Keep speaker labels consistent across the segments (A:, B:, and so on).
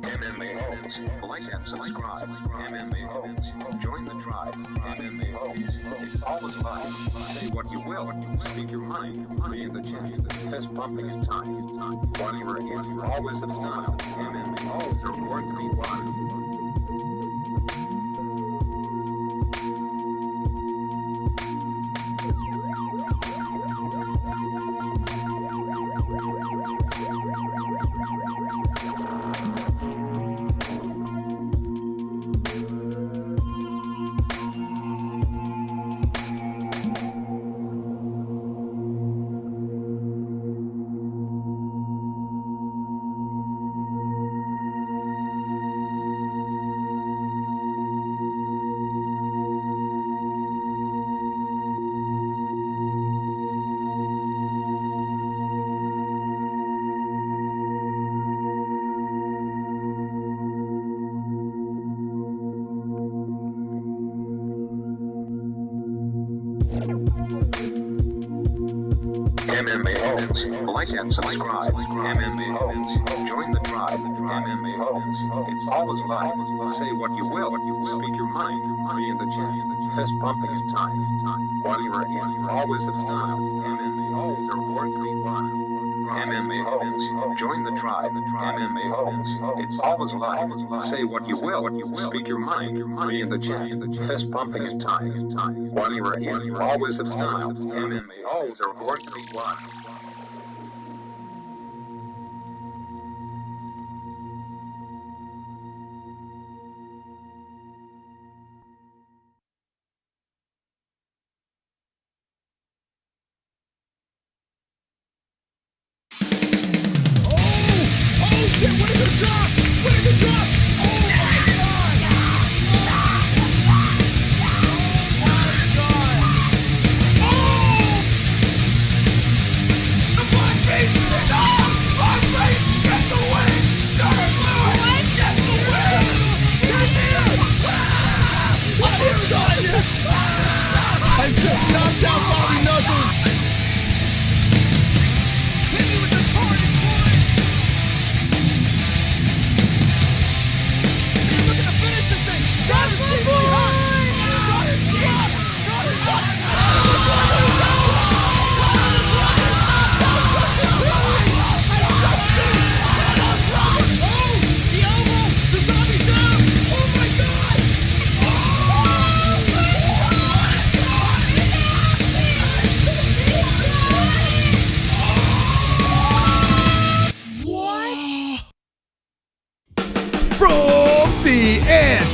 A: MMA-Holes. Like and subscribe. MMA-Holes. Join the tribe. MMA-Holes. It's always live. Say what you will. Speak your mind. Be in the chat. Fist pumping in time. One you're in. Always of style. MMA-Holes are born to be won. MMA-Holes. Like and subscribe. MMA-Holes. Join the tribe. MMA-Holes. It's always live. Say what you will. Speak your mind. Be in the chat. Fist pumping in time. One you're in. Always of style. MMA-Holes are born to be won. MMA-Holes. Join the tribe. MMA-Holes. It's always live. Say what you will. Speak your mind. Be in the chat. Fist pumping in time. One you're in. Always of style. MMA-Holes are born to be won.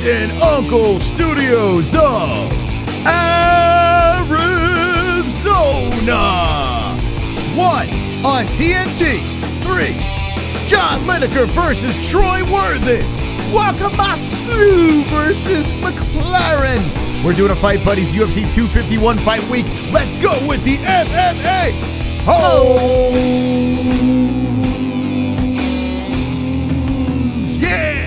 B: And Uncle Studios of Arizona. 1 on TNT. 3. John Lineker versus Troy Worthen. Wakamatsu versus McLaren. We're doing a Fight Buddies UFC 251 fight week. Let's go with the MMA-Holes. Yeah.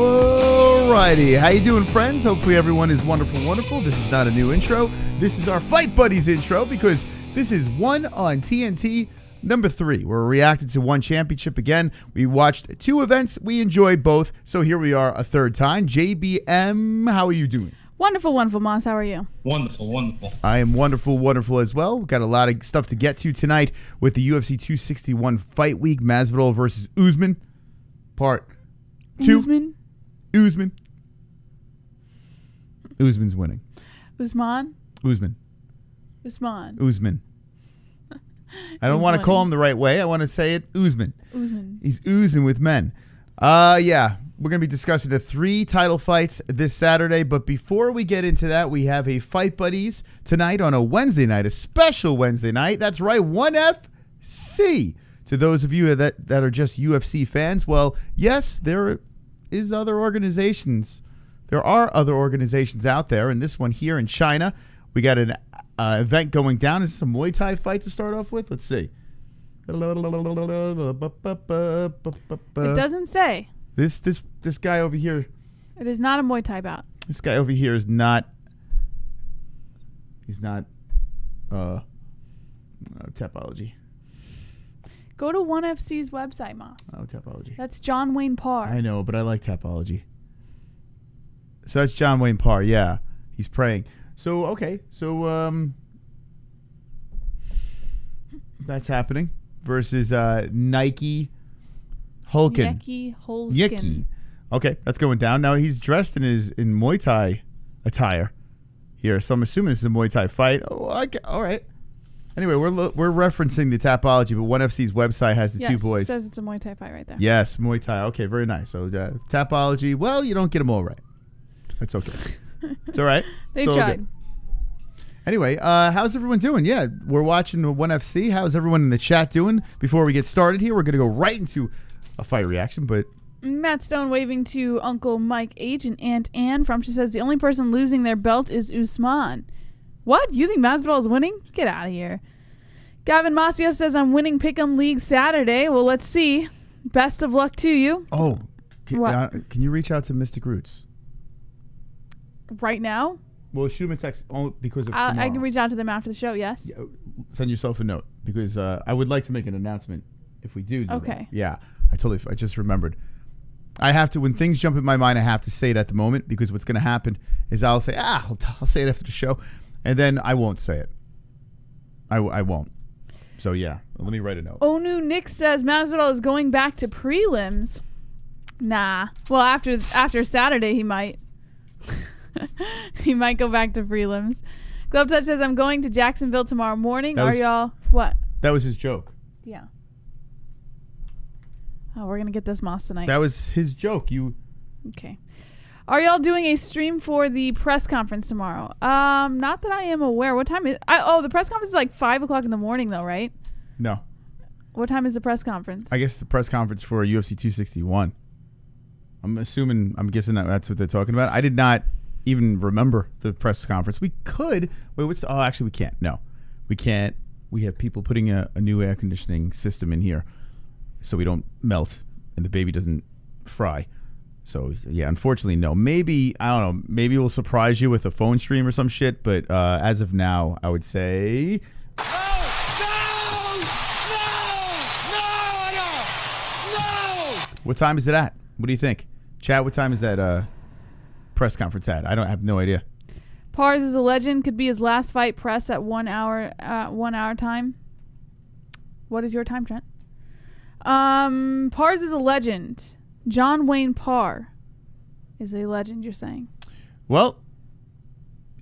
B: Alrighty, how you doing, friends? Hopefully everyone is wonderful. This is not a new intro. This is our Fight Buddies intro because this is 1 on TNT number 3. We're reacting to one championship again. We watched 2 events. We enjoyed both. So here we are a third time. JBM, how are you doing?
C: Wonderful, Moss. How are you?
D: Wonderful.
B: I am wonderful as well. We've got a lot of stuff to get to tonight with the UFC 261 fight week. Masvidal versus Usman. Part 2. Usman's winning.
C: Usman.
B: I don't want to call him the right way. I want to say it Usman. He's oozing with men. Yeah. We're going to be discussing the 3 title fights this Saturday. But before we get into that, we have a Fight Buddies tonight on a Wednesday night, a special Wednesday night. That's right, 1FC. To those of you that are just UFC fans, well, yes, there is other organizations. There are other organizations out there, and this one here in China, we got an event going down. Is this a Muay Thai fight to start off with? Let's see. It
C: doesn't say.
B: This guy over here.
C: It is not a Muay Thai bout.
B: This guy over here is not. He's not. Topology.
C: Go to ONE FC's website, Moss.
B: Oh, Tapology.
C: That's John Wayne Parr.
B: I know, but I like Tapology. So that's John Wayne Parr. Yeah, he's praying. So okay, so that's happening versus Nieky, Holzken.
C: Holzken.
B: Okay, that's going down. Now he's dressed in Muay Thai attire here, so I'm assuming this is a Muay Thai fight. Oh, all right. Anyway, we're referencing the Tapology, but ONE FC's website has the two boys.
C: It says it's a Muay Thai fight right there.
B: Yes, Muay Thai. Okay, very nice. So Tapology, well, you don't get them all right. That's okay. It's all right.
C: They tried.
B: Good. Anyway, how's everyone doing? Yeah, we're watching ONE FC. How's everyone in the chat doing? Before we get started here, we're going to go right into a fight reaction, but...
C: Matt Stone waving to Uncle Mike H. and Aunt Ann from, she says, the only person losing their belt is Usman. What? You think Masvidal is winning? Get out of here. Gavin Masio says, I'm winning Pick'em League Saturday. Well, let's see. Best of luck to you.
B: Oh, can you reach out to Mystic Roots?
C: Right now?
B: Well, shoot him a text only because of tomorrow.
C: I can reach out to them after the show, yes?
B: Yeah, send yourself a note because I would like to make an announcement if we do
C: okay.
B: that. Yeah, I just remembered. I have to, when things jump in my mind, I have to say it at the moment because what's going to happen is I'll say, I'll say it after the show, and then I won't say it. I won't. So, yeah, let me write a note.
C: Onu Nick says Masvidal is going back to prelims. Nah. Well, after Saturday, he might. He might go back to prelims. Glove Touch says, I'm going to Jacksonville tomorrow morning. Are y'all... What?
B: That was his joke.
C: Yeah. Oh, we're going to get this Moss tonight.
B: That was his joke.
C: Okay. Are y'all doing a stream for the press conference tomorrow? Not that I am aware. What time is... the press conference is like 5 o'clock in the morning, though, right?
B: No.
C: What time is the press conference?
B: I guess the press conference for UFC 261. I'm guessing that's what they're talking about. I did not even remember the press conference. We could. Wait, actually, we can't. No, we can't. We have people putting a new air conditioning system in here so we don't melt and the baby doesn't fry. So, yeah, unfortunately, no. Maybe, I don't know, maybe we'll surprise you with a phone stream or some shit, but as of now, I would say...
D: No!
B: What time is it at? What do you think? Chat, what time is that press conference at? I have no idea.
C: Parrs is a legend. Could be his last fight press at 1 hour time. What is your time, Trent? Parrs is a legend. John Wayne Parr is a legend, you're saying?
B: Well,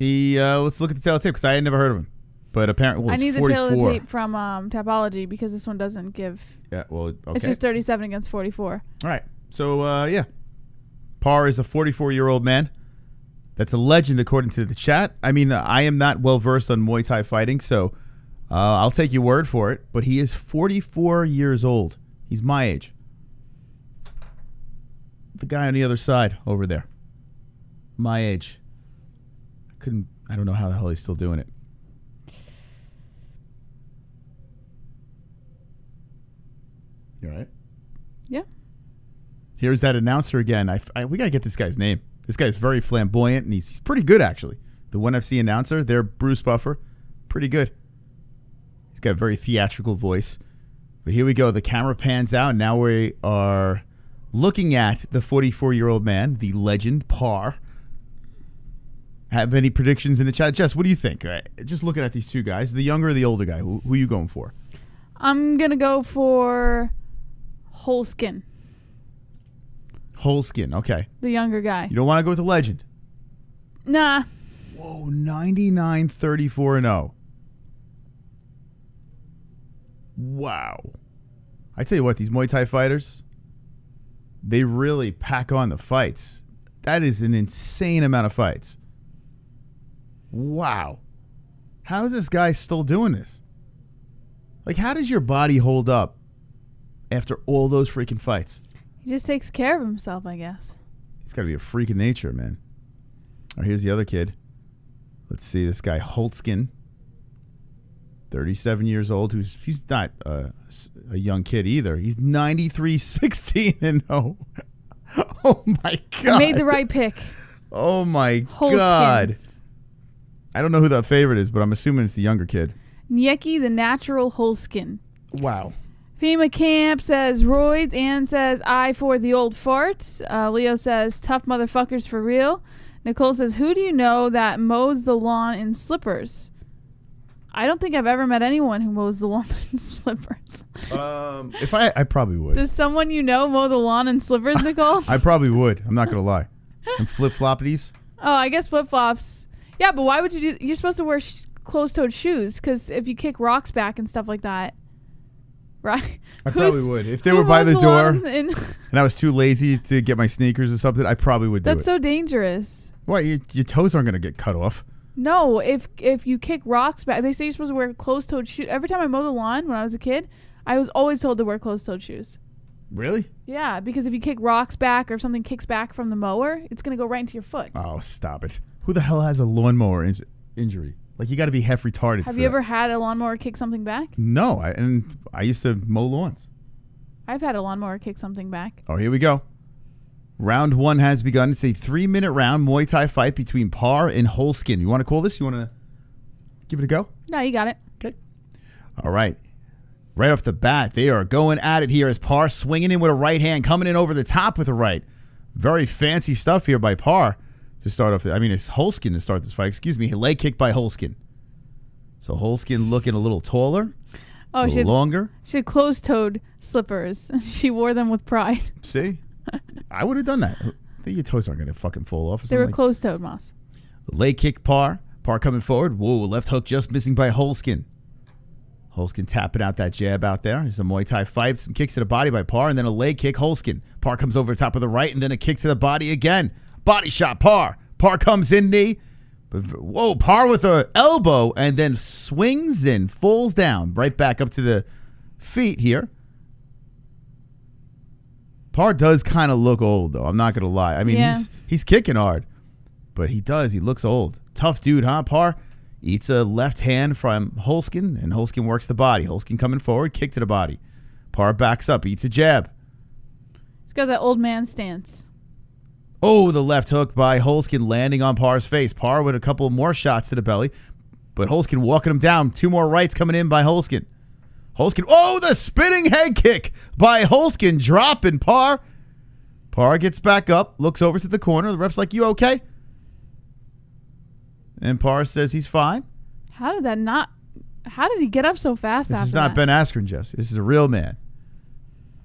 B: let's look at the tail of the tape because I had never heard of him. But apparently,
C: I need the tail of the tape from Tapology because this one doesn't give.
B: Yeah, well, okay.
C: It's just 37 against 44.
B: All right. So, yeah. Parr is a 44-year-old man. That's a legend according to the chat. I mean, I am not well-versed on Muay Thai fighting, so I'll take your word for it. But he is 44 years old. He's my age. The guy on the other side over there. My age. I don't know how the hell he's still doing it. You all right?
C: Yeah.
B: Here's that announcer again. We got to get this guy's name. This guy's very flamboyant, and he's pretty good, actually. The ONE FC announcer, they're Bruce Buffer. Pretty good. He's got a very theatrical voice. But here we go. The camera pans out, and now we are looking at the 44-year-old man, the legend, Parr. Have any predictions in the chat? Jess, what do you think? Just looking at these two guys, the younger or the older guy, who are you going for?
C: I'm going to go for Holzken.
B: Holzken, okay.
C: The younger guy.
B: You don't want to go with the legend?
C: Nah.
B: Whoa, 99, 34-0. Wow. I tell you what, these Muay Thai fighters, they really pack on the fights. That is an insane amount of fights. Wow. How is this guy still doing this? Like, how does your body hold up after all those freaking fights?
C: He just takes care of himself, I guess.
B: He's got to be a freak of nature, man. All right, here's the other kid. Let's see, this guy, Holzken, 37 years old. He's not a young kid either. He's 93, 16-0. Oh, my God.
C: Made the right pick.
B: Oh, my
C: Holzken.
B: God. I don't know who that favorite is, but I'm assuming it's the younger kid.
C: Nieky, the natural Holzken.
B: Wow.
C: FEMA Camp says roids. Ann says I for the old fart. Leo says tough motherfuckers for real. Nicole says, who do you know that mows the lawn in slippers? I don't think I've ever met anyone who mows the lawn in slippers.
B: If I probably would.
C: Does someone you know mow the lawn in slippers, Nicole?
B: I probably would. I'm not going to lie. And flip-floppities?
C: Oh, I guess flip-flops. Yeah, but why would you do... You're supposed to wear closed-toed shoes, because if you kick rocks back and stuff like that, right?
B: I probably would. If they were by the door and I was too lazy to get my sneakers or something, I probably would do it.
C: That's so dangerous.
B: Why? Your toes aren't going to get cut off.
C: No, if you kick rocks back, they say you're supposed to wear closed-toed shoes. Every time I mow the lawn when I was a kid, I was always told to wear closed-toed shoes.
B: Really?
C: Yeah, because if you kick rocks back or if something kicks back from the mower, it's going to go right into your foot.
B: Oh, stop it. Who the hell has a lawnmower injury? Like, you got to be half retarded.
C: Have you ever had a lawnmower kick something back?
B: No, I used to mow lawns.
C: I've had a lawnmower kick something back.
B: Oh, here we go. Round 1 has begun. It's a 3-minute round Muay Thai fight between Parr and Holzken. You want to call this? You want to give it a go?
C: No, you got it.
B: Okay. All right. Right off the bat, they are going at it here as Parr swinging in with a right hand, coming in over the top with a right. Very fancy stuff here by Parr to start off. It's Holzken to start this fight. Excuse me. Leg kick by Holzken. So Holzken looking a little taller, a little longer.
C: She had closed-toed slippers. She wore them with pride.
B: See? I would have done that. Your toes aren't going to fucking fall off.
C: They were closed-toed, Moss.
B: Leg kick Parr. Parr coming forward. Whoa, left hook just missing by Holzken. Holzken tapping out that jab out there. It's a Muay Thai fight. Some kicks to the body by Parr, and then a leg kick, Holzken. Parr comes over the top of the right, and then a kick to the body again. Body shot, Parr. Parr comes in knee. Whoa, Parr with an elbow, and then swings in, falls down, right back up to the feet here. Parr does kind of look old, though. I'm not going to lie. He's kicking hard, but he does. He looks old. Tough dude, huh, Parr? Eats a left hand from Holzken, and Holzken works the body. Holzken coming forward, kick to the body. Parr backs up, eats a jab.
C: He's got that old man stance.
B: Oh, the left hook by Holzken landing on Parr's face. Parr with a couple more shots to the belly, but Holzken walking him down. 2 more rights coming in by Holzken. Oh, the spinning head kick by Holzken, dropping Parr. Parr gets back up, looks over to the corner. The ref's like, you okay? And Parr says he's fine.
C: How did he get up so fast
B: This
C: after
B: is not
C: that?
B: Ben Askren, Jesse. This is a real man.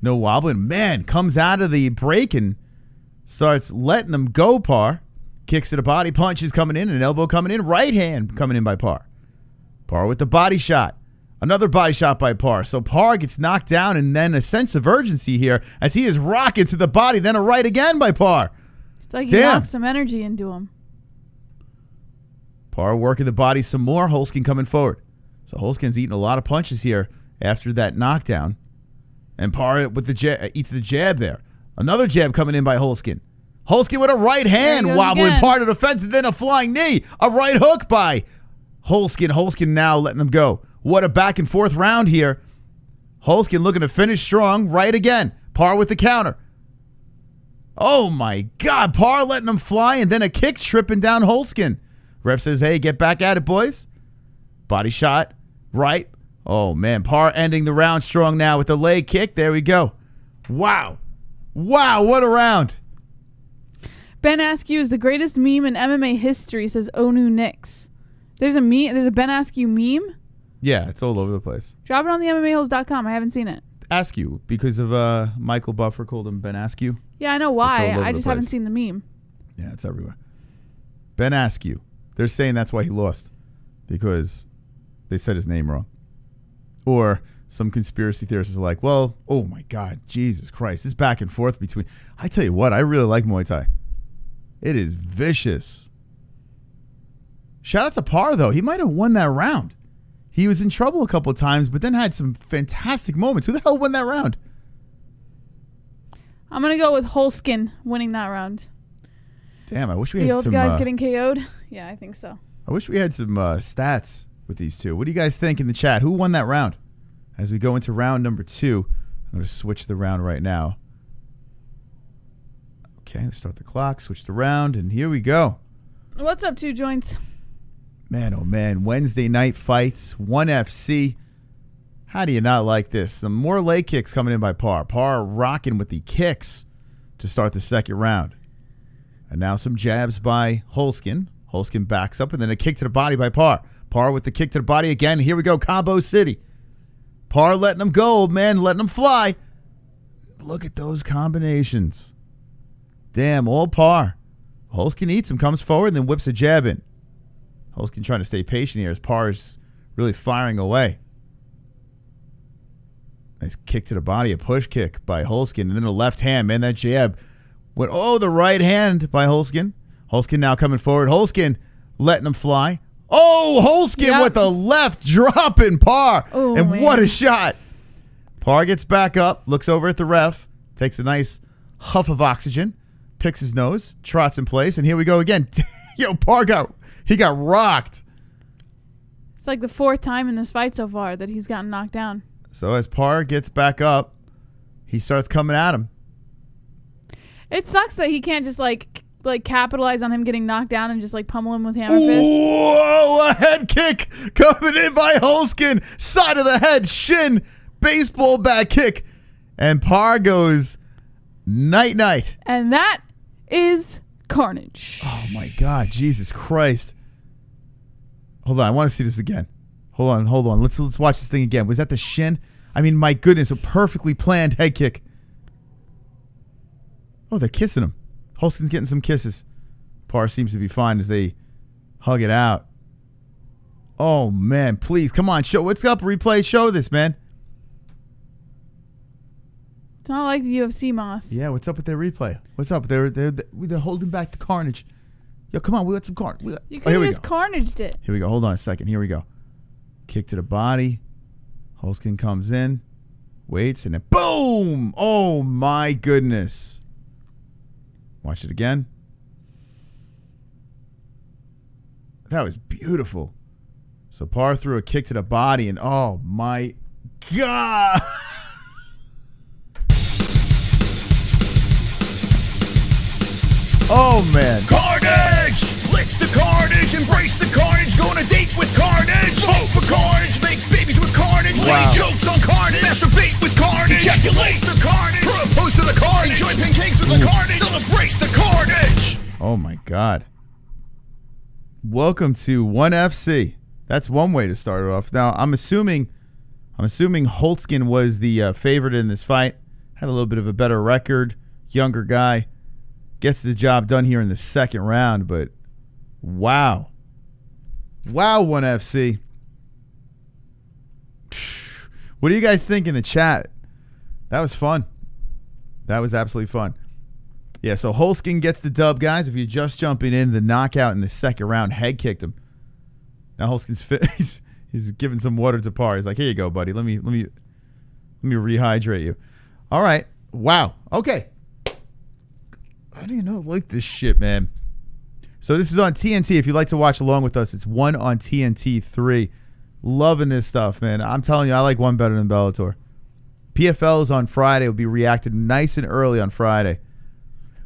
B: No wobbling. Man comes out of the break and starts letting him go, Parr. Kicks to the body, punches coming in, an elbow coming in, right hand coming in by Parr. Parr with the body shot. Another body shot by Parr. So Parr gets knocked down, and then a sense of urgency here as he is rocking to the body, then a right again by Parr.
C: It's like he knocked some energy into him.
B: Parr working the body some more. Holzken coming forward. So Holzken's eating a lot of punches here after that knockdown. And Parr with the eats the jab there. Another jab coming in by Holzken. Holzken with a right hand wobbling
C: again.
B: Parr to the fence, and then a flying knee. A right hook by Holzken. Holzken now letting him go. What a back and forth round here. Holzken looking to finish strong. Right again. Parr with the counter. Oh my God. Parr letting him fly, and then a kick tripping down Holzken. Ref says, hey, get back at it, boys. Body shot. Right. Oh, man. Parr ending the round strong now with the leg kick. There we go. Wow. Wow, what a round.
C: Ben Askew is the greatest meme in MMA history, says Onu Nix. There's a Ben Askew meme?
B: Yeah, it's all over the place.
C: Drop it on the MMA-Holes.com. I haven't seen it.
B: Askew, because of Michael Buffer called him Ben Askew.
C: Yeah, I know why. I just haven't seen the meme.
B: Yeah, it's everywhere. Ben Askew. They're saying that's why he lost, because they said his name wrong. Or some conspiracy theorists are like, well, oh my God, Jesus Christ. This back and forth between. I tell you what, I really like Muay Thai. It is vicious. Shout out to Parr, though. He might have won that round. He was in trouble a couple of times, but then had some fantastic moments. Who the hell won that round?
C: I'm going to go with Holzken winning that round.
B: Damn, I wish we
C: had
B: had some...
C: The old guy's getting KO'd? Yeah, I think so.
B: I wish we had some stats with these two. What do you guys think in the chat? Who won that round? As we go into round number 2, I'm going to switch the round right now. Okay, let's start the clock, switch the round, and here we go.
C: What's up, 2 Joints?
B: Man, oh man, Wednesday night fights, 1 FC. How do you not like this? Some more leg kicks coming in by Parr. Parr rocking with the kicks to start the second round. And now some jabs by Holzken. Holzken backs up, and then a kick to the body by Parr. Parr with the kick to the body again. Here we go, Combo City. Parr letting them go, man, letting them fly. Look at those combinations. Damn, all Parr. Holzken eats him, comes forward, and then whips a jab in. Holzken trying to stay patient here as Parr is really firing away. Nice kick to the body, a push kick by Holzken, and then a left hand. Man, that jab went, the right hand by Holzken. Holzken now coming forward. Holzken letting him fly. Oh, Holzken with the left dropping Parr. Oh, and man, what a shot. Parr gets back up, looks over at the ref, takes a nice huff of oxygen, picks his nose, trots in place, and here we go again. Yo, Parr got rocked.
C: It's like the fourth time in this fight so far that he's gotten knocked down.
B: So as Parr gets back up, he starts coming at him.
C: It sucks that he can't just like capitalize on him getting knocked down and just like pummel him with hammer fists.
B: Whoa, a head kick coming in by Holzken. Side of the head, shin, baseball bat kick. And Parr goes night-night.
C: And that is carnage.
B: Oh, my God. Jesus Christ. Hold on. I want to see this again. Hold on. Let's watch this thing again. Was that the shin? I mean, my goodness, a perfectly planned head kick. Oh, they're kissing him. Holzken's getting some kisses. Parr seems to be fine as they hug it out. Oh, man, please. Come on, show. What's up, replay? Show this, man.
C: It's not like the UFC, Moss.
B: Yeah, what's up with their replay? What's up? They're holding back the carnage. Yo, come on, we got some carnage.
C: You could have just carnaged it.
B: Here we go. Hold on a second. Here we go. Kick to the body. Holzken comes in, waits, and then boom! Oh, my goodness. Watch it again. That was beautiful. So Parr threw a kick to the body, and oh, my God. Oh, man.
D: Carnage! Lick the carnage, embrace the carnage, go on a date with carnage, vote for carnage, make babies with carnage, lay jokes on carnage, masturbate with carnage, ejaculate the carnage, propose to the carnage, enjoy pancakes with the carnage, celebrate the carnage.
B: Oh my God. Welcome to ONE FC. That's one way to start it off. Now I'm assuming Holzken was the favorite in this fight, had a little bit of a better record, younger guy, gets the job done here in the second round, but wow, ONE FC. What do you guys think in the chat? That was fun. That was absolutely fun. Yeah, so Holzken gets the dub, guys. If you're just jumping in, the knockout in the second round, head kicked him. Now Holzken's fit. He's giving some water to Parr. He's like, "Here you go, buddy. Let me rehydrate you." All right. Wow. Okay. I didn't know I like this shit, man. So this is on TNT. If you'd like to watch along with us, it's one on TNT 3. Loving this stuff, man. I'm telling you, I like one better than Bellator. PFL is on Friday. It'll be reacted nice and early on Friday.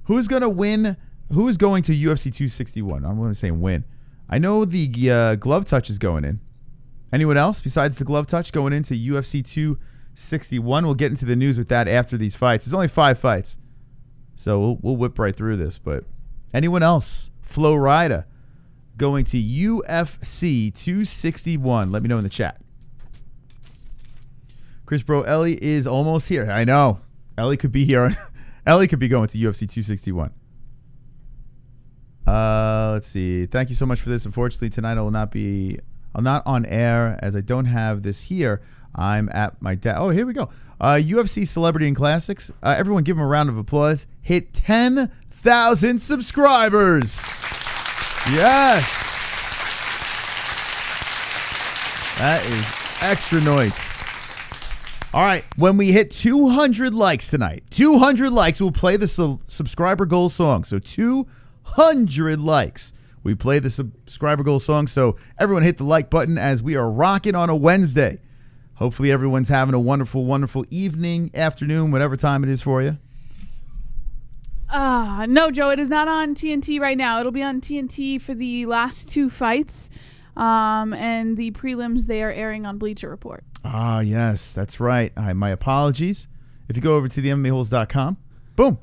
B: Who's going to win? Who is going to UFC 261? I'm going to say win. I know the glove touch is going in. Anyone else besides the glove touch going into UFC 261? We'll get into the news with that after these fights. There's only 5 fights. So we'll whip right through this. But anyone else? Flo Rida going to UFC 261. Let me know in the chat. Chris Bro, Ellie is almost here. I know. Ellie could be here. Ellie could be going to UFC 261. Let's see. Thank you so much for this. Unfortunately, tonight I'm not on air as I don't have this here. I'm at my dad. Oh, here we go. UFC Celebrity and Classics. Everyone give him a round of applause. Hit 10,000 subscribers. Yes. That is extra noise. All right. When we hit 200 likes tonight, 200 likes, we'll play the subscriber goal song. So 200 likes. We play the subscriber goal song. So everyone hit the like button as we are rocking on a Wednesday. Hopefully everyone's having a wonderful, wonderful evening, afternoon, whatever time it is for you.
C: No, Joe, it is not on TNT right now. It'll be on TNT for the last 2 fights. And the prelims, they are airing on Bleacher Report.
B: Ah, yes, that's right. My apologies. If you go over to the MMA-Holes.com, boom.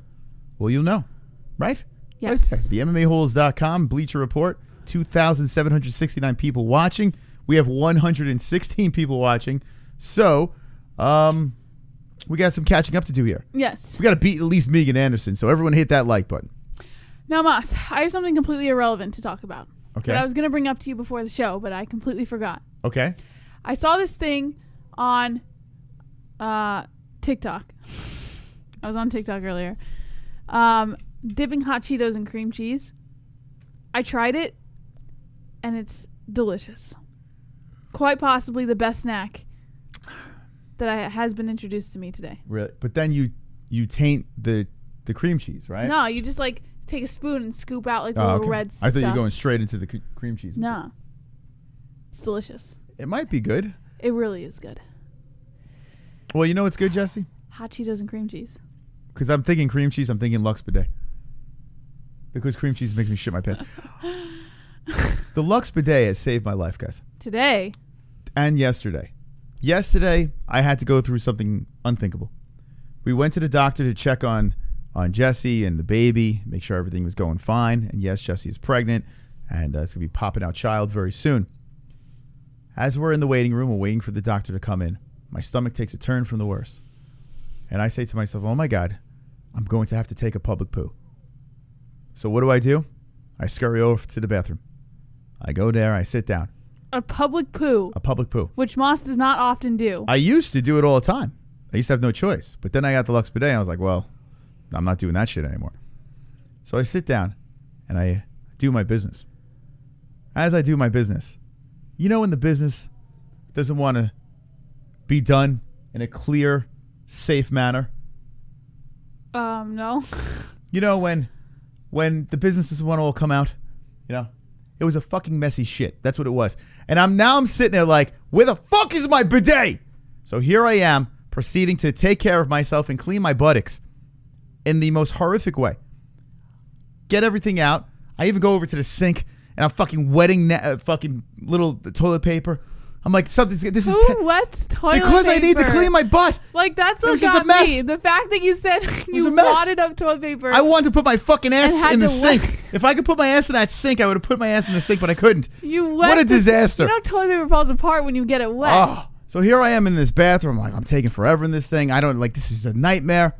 B: Well, you'll know, right?
C: Yes.
B: Right. The MMA-Holes.com, Bleacher Report, 2,769 people watching. We have 116 people watching. So, we got some catching up to do here.
C: Yes.
B: We got to beat at least Megan Anderson. So everyone hit that like button.
C: Now, Moss, I have something completely irrelevant to talk about.
B: Okay.
C: That I was going to bring up to you before the show, but I completely forgot.
B: Okay.
C: I saw this thing on TikTok. I was on TikTok earlier. Dipping hot Cheetos in cream cheese. I tried it, and it's delicious. Quite possibly the best snack that has been introduced to me today.
B: Really? But then you taint the cream cheese, right?
C: No, you just like take a spoon and scoop out like the little red stuff.
B: I thought you were going straight into the cream cheese.
C: No. It's delicious.
B: It might be good.
C: It really is good.
B: Well, you know what's good, Jesse?
C: Hot Cheetos and cream cheese.
B: Because I'm thinking cream cheese, I'm thinking Lux Bidet. Because cream cheese makes me shit my pants. The Lux Bidet has saved my life, guys.
C: Today.
B: And yesterday. Yesterday, I had to go through something unthinkable. We went to the doctor to check on Jesse and the baby, make sure everything was going fine. And yes, Jesse is pregnant, and it's going to be popping out child very soon. As we're in the waiting room, we're waiting for the doctor to come in. My stomach takes a turn from the worst. And I say to myself, oh my God, I'm going to have to take a public poo. So what do? I scurry over to the bathroom. I go there, I sit down.
C: A public poo.
B: A public poo.
C: Which Moss does not often do.
B: I used to do it all the time. I used to have no choice. But then I got the Lux Bidet and I was like, well, I'm not doing that shit anymore. So I sit down and I do my business. As I do my business, you know when the business doesn't want to be done in a clear, safe manner?
C: No.
B: You know when the business doesn't want to all come out? You know? It was a fucking messy shit. That's what it was. And I'm sitting there like, where the fuck is my bidet? So here I am, proceeding to take care of myself and clean my buttocks in the most horrific way. Get everything out. I even go over to the sink and I'm fucking wetting fucking little toilet paper. I'm like, this is...
C: Who wets toilet paper?
B: Because I need to clean my butt.
C: Like, that's what
B: just a
C: got
B: mess.
C: me. The fact that you said you wadded up toilet paper.
B: I wanted to put my fucking ass in the sink.
C: wet.
B: If I could put my ass in that sink, I would have put my ass in the sink, but I couldn't.
C: What
B: a disaster.
C: You know toilet paper falls apart when you get it wet.
B: Oh, so here I am in this bathroom. Like, I'm taking forever in this thing. This is a nightmare.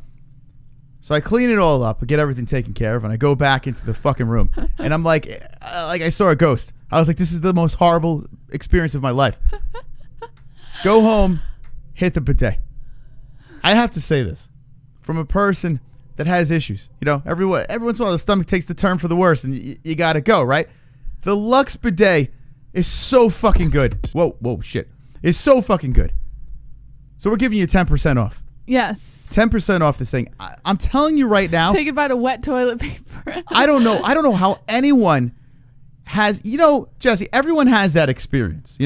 B: So I clean it all up, I get everything taken care of, and I go back into the fucking room. And I'm like I saw a ghost. I was like, this is the most horrible experience of my life. Go home, hit the bidet. I have to say this from a person that has issues. You know, every once in a while the stomach takes the turn for the worst, and you got to go, right? The Lux Bidet is so fucking good. Whoa, shit. It's so fucking good. So we're giving you 10% off.
C: Yes.
B: 10% off this thing. I'm telling you right now.
C: Say goodbye to wet toilet paper.
B: I don't know how anyone has, Jesse, everyone has that experience,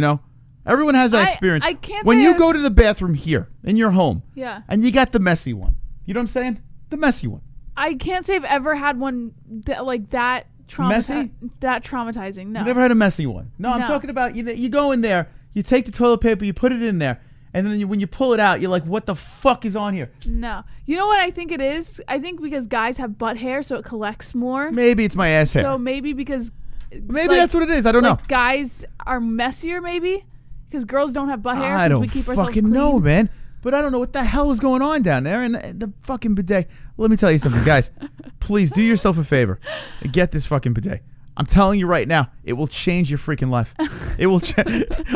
B: Everyone has that experience.
C: I can't
B: when
C: say
B: you go to the bathroom here in your home.
C: Yeah.
B: And you got the messy one. You know what I'm saying? The messy one.
C: I can't say I've ever had one that traumatizing. No.
B: You never had a messy one. No, I'm talking about you go in there, you take the toilet paper, you put it in there, and then when you pull it out, you're like, what the fuck is on here?
C: No. You know what I think it is? I think because guys have butt hair, so it collects more.
B: Maybe it's my ass hair.
C: So maybe because...
B: Maybe that's what it is. I don't know.
C: Guys are messier, maybe? Because girls don't have butt hair.
B: I don't
C: we keep ourselves
B: fucking
C: clean.
B: know, man. But I don't know what the hell is going on down there in the fucking bidet. Let me tell you something, guys. Please do yourself a favor and get this fucking bidet. I'm telling you right now, it will change your freaking life. It will.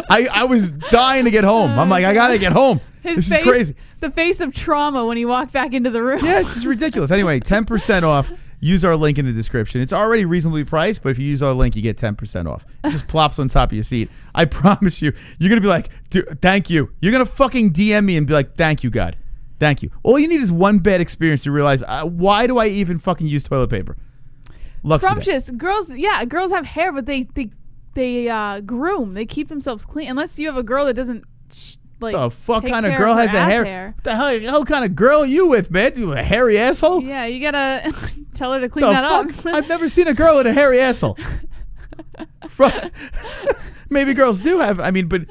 B: I was dying to get home. I'm like, I gotta get home. This is crazy.
C: The face of trauma when he walked back into the room.
B: Yeah, this is ridiculous. Anyway, 10% off. Use our link in the description. It's already reasonably priced, but if you use our link, you get 10% off. It just plops on top of your seat. I promise you, you're going to be like, dude, thank you. You're going to fucking DM me and be like, thank you, God. Thank you. All you need is one bad experience to realize, why do I even fucking use toilet paper?
C: Scrumptious. Girls have hair, but they groom. They keep themselves clean. Unless you have a girl that doesn't...
B: the fuck kind of girl has a hair? What the hell kind of girl are you with, man? You a hairy asshole?
C: Yeah, you gotta tell her to clean that up.
B: I've never seen a girl with a hairy asshole. Maybe girls do have. I mean, but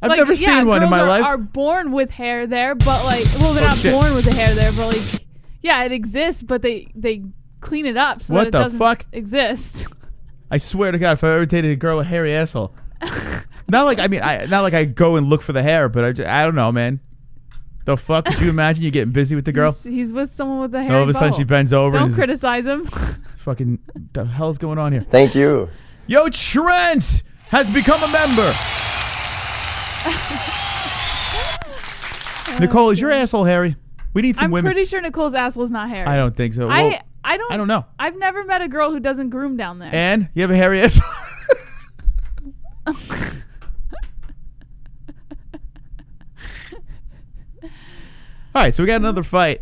B: I've
C: like,
B: never seen one in my life.
C: Are born with hair there, but like, well, they're not born with the hair there, but like, yeah, it exists, but they clean it up so that it doesn't exist.
B: I swear to God, if I ever dated a girl with hairy asshole, not like I go and look for the hair, but I don't know, man. The fuck? Could you imagine you getting busy with the girl?
C: He's with someone with a hairy
B: all of a sudden she bends over.
C: Don't criticize him.
B: Fucking, the hell's going on here?
E: Thank you.
B: Yo, Trent has become a member. Nicole, is your asshole hairy? We need some women.
C: I'm pretty sure Nicole's asshole is not hairy.
B: I don't think so. Well,
C: I don't know. I've never met a girl who doesn't groom down there.
B: And you have a hairy asshole? All right, so we got another fight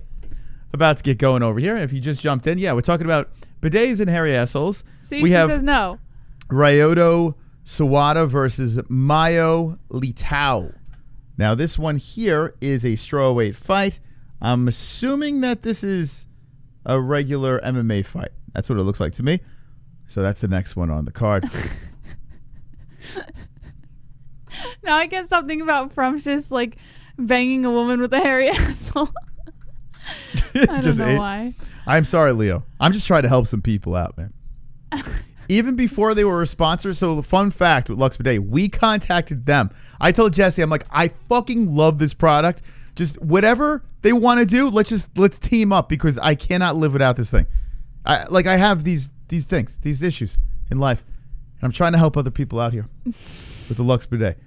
B: about to get going over here. If you just jumped in, yeah, we're talking about bidets and hairy assholes.
C: See, she says no.
B: Ryuto Sawada versus Miao Litao. Now, this one here is a strawweight fight. I'm assuming that this is a regular MMA fight. That's what it looks like to me. So that's the next one on the card.
C: Now I can't stop thinking about Frumshus like banging a woman with a hairy asshole. I don't know why.
B: I'm sorry, Leo. I'm just trying to help some people out, man. Even before they were a sponsor, so the fun fact with Lux Bidet, we contacted them. I told Jesse, I'm like, I fucking love this product. Just whatever they want to do, let's team up because I cannot live without this thing. I have these things, these issues in life, and I'm trying to help other people out here with the Lux Bidet.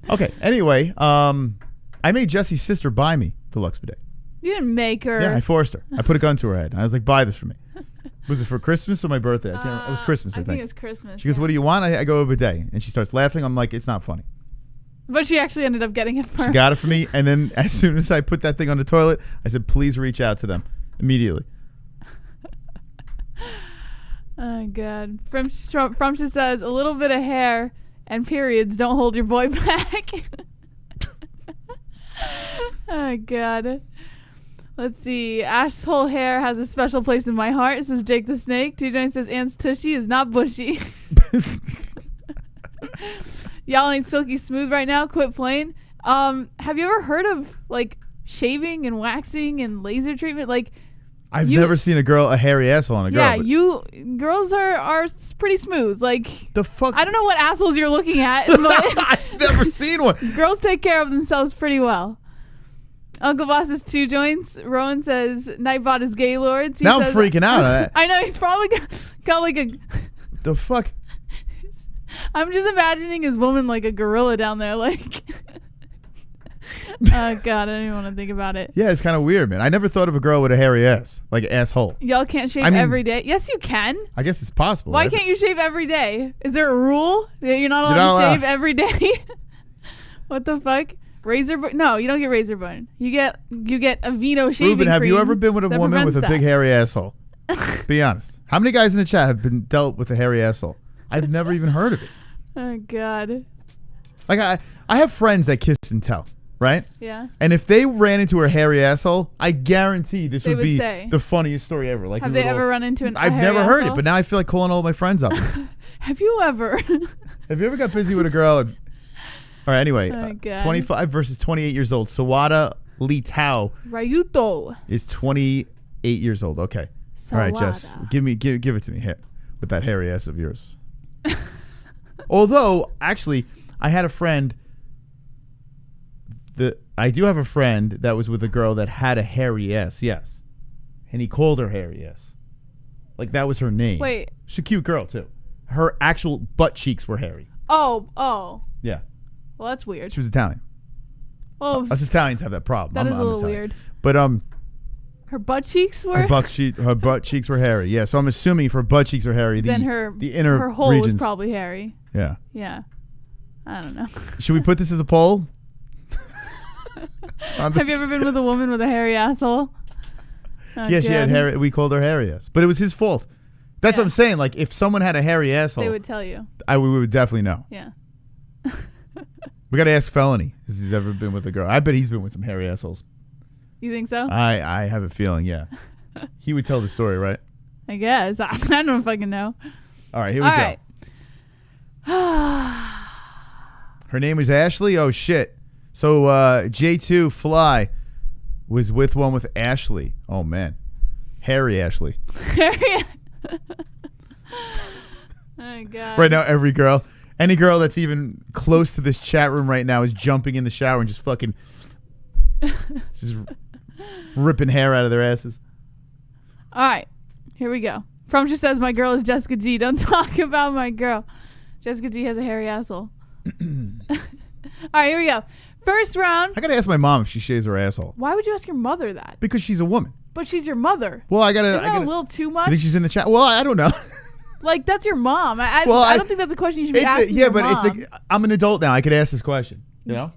B: Okay, anyway, I made Jesse's sister buy me the Lux Bidet.
C: You didn't make her.
B: Yeah, I forced her. I put a gun to her head. And I was like, buy this for me. Was it for Christmas or my birthday? I can't remember. It was Christmas, I think.
C: I think it was Christmas.
B: She goes, what do you want? I go, a bidet. And she starts laughing. I'm like, it's not funny.
C: But she actually ended up getting it for her.
B: She got it for me. And then as soon as I put that thing on the toilet, I said, please reach out to them immediately.
C: Oh, God. Frumshus says, a little bit of hair and periods don't hold your boy back. Oh, God. Let's see. Asshole hair has a special place in my heart, says Jake the Snake. T-Joint says Ant's tushy is not bushy. Y'all ain't silky smooth right now. Quit playing. Have you ever heard of, like, shaving and waxing and laser treatment? Like,
B: I've never seen a hairy asshole on a girl.
C: Yeah, girls are pretty smooth. Like,
B: the fuck?
C: I don't know what assholes you're looking at. But
B: I've never seen one.
C: Girls take care of themselves pretty well. Uncle Boss is 2 joints. Rowan says Nightbot is Gaylords.
B: Now I'm freaking out.
C: I know, he's probably got like a...
B: The fuck?
C: I'm just imagining his woman like a gorilla down there, like... Oh, God, I don't even want to think about it.
B: Yeah, it's kind of weird, man. I never thought of a girl with a hairy ass, like asshole.
C: Y'all can't shave every day? Yes, you can.
B: I guess it's possible.
C: Why can't you shave every day? Is there a rule that you're not allowed to shave every day? What the fuck? Razor burn? No, you don't get razor burn. You get Aveeno shaving
B: Ruben, have
C: cream
B: you ever been with a woman with a big hairy asshole? Be honest. How many guys in the chat have been dealt with a hairy asshole? I've never even heard of it.
C: Oh, God.
B: Like, I have friends that kiss and tell, right?
C: Yeah.
B: And if they ran into a hairy asshole, I guarantee this would be the funniest story ever. Like,
C: have they ever run into
B: I've never heard it, but now I feel like calling all my friends up.
C: Have you ever?
B: Have you ever got busy with a girl? All right, anyway, 25 versus 28 years old. Sawada Litao
C: Ryuto
B: is 28 years old. Okay.
C: Sawada.
B: All right, Jess, give it to me here with that hairy ass of yours. Although, actually, I had a friend. I do have a friend that was with a girl that had a hairy ass. Yes, and he called her hairy ass. Like that was her name.
C: Wait,
B: she's a cute girl too. Her actual butt cheeks were hairy.
C: Oh.
B: Yeah.
C: Well, that's weird.
B: She was Italian.
C: Oh,
B: us Italians have that problem.
C: That is a little
B: Italian.
C: weird.
B: But
C: her butt cheeks were.
B: Her butt cheeks were hairy. Yeah. So I'm assuming if her butt cheeks were hairy,
C: then
B: the inner
C: her hole
B: regions,
C: was probably hairy.
B: Yeah.
C: Yeah. I don't know.
B: Should we put this as a poll?
C: Have you ever been with a woman with a hairy asshole? Oh,
B: yeah, she had hair. We called her hairy ass, but it was his fault. That's what I'm saying. Like, if someone had a hairy asshole,
C: they would tell you.
B: We would definitely know.
C: Yeah.
B: We got to ask Felony if he's ever been with a girl. I bet he's been with some hairy assholes.
C: You think so?
B: I have a feeling, yeah. He would tell the story, right?
C: I guess. I don't fucking know.
B: All right, here we go.
C: Right.
B: Her name is Ashley? Oh, shit. So J2 Fly was with one with Ashley. Oh, man. Harry Ashley.
C: Harry. Oh, God.
B: Right now, every girl, any girl that's even close to this chat room right now is jumping in the shower and just fucking just ripping hair out of their asses.
C: All right. Here we go. From just says, my girl is Jessica G. Don't talk about my girl. Jessica G has a hairy asshole. All right, here we go. First round.
B: I got to ask my mom if she shaves her asshole.
C: Why would you ask your mother that?
B: Because she's a woman.
C: But she's your mother.
B: Well, I got to.
C: Isn't that a little too much?
B: I think she's in the chat. Well, I don't know.
C: Like, that's your mom. I don't think that's a question you should be asking
B: yeah,
C: your
B: but
C: mom.
B: I'm an adult now. I could ask this question. You know?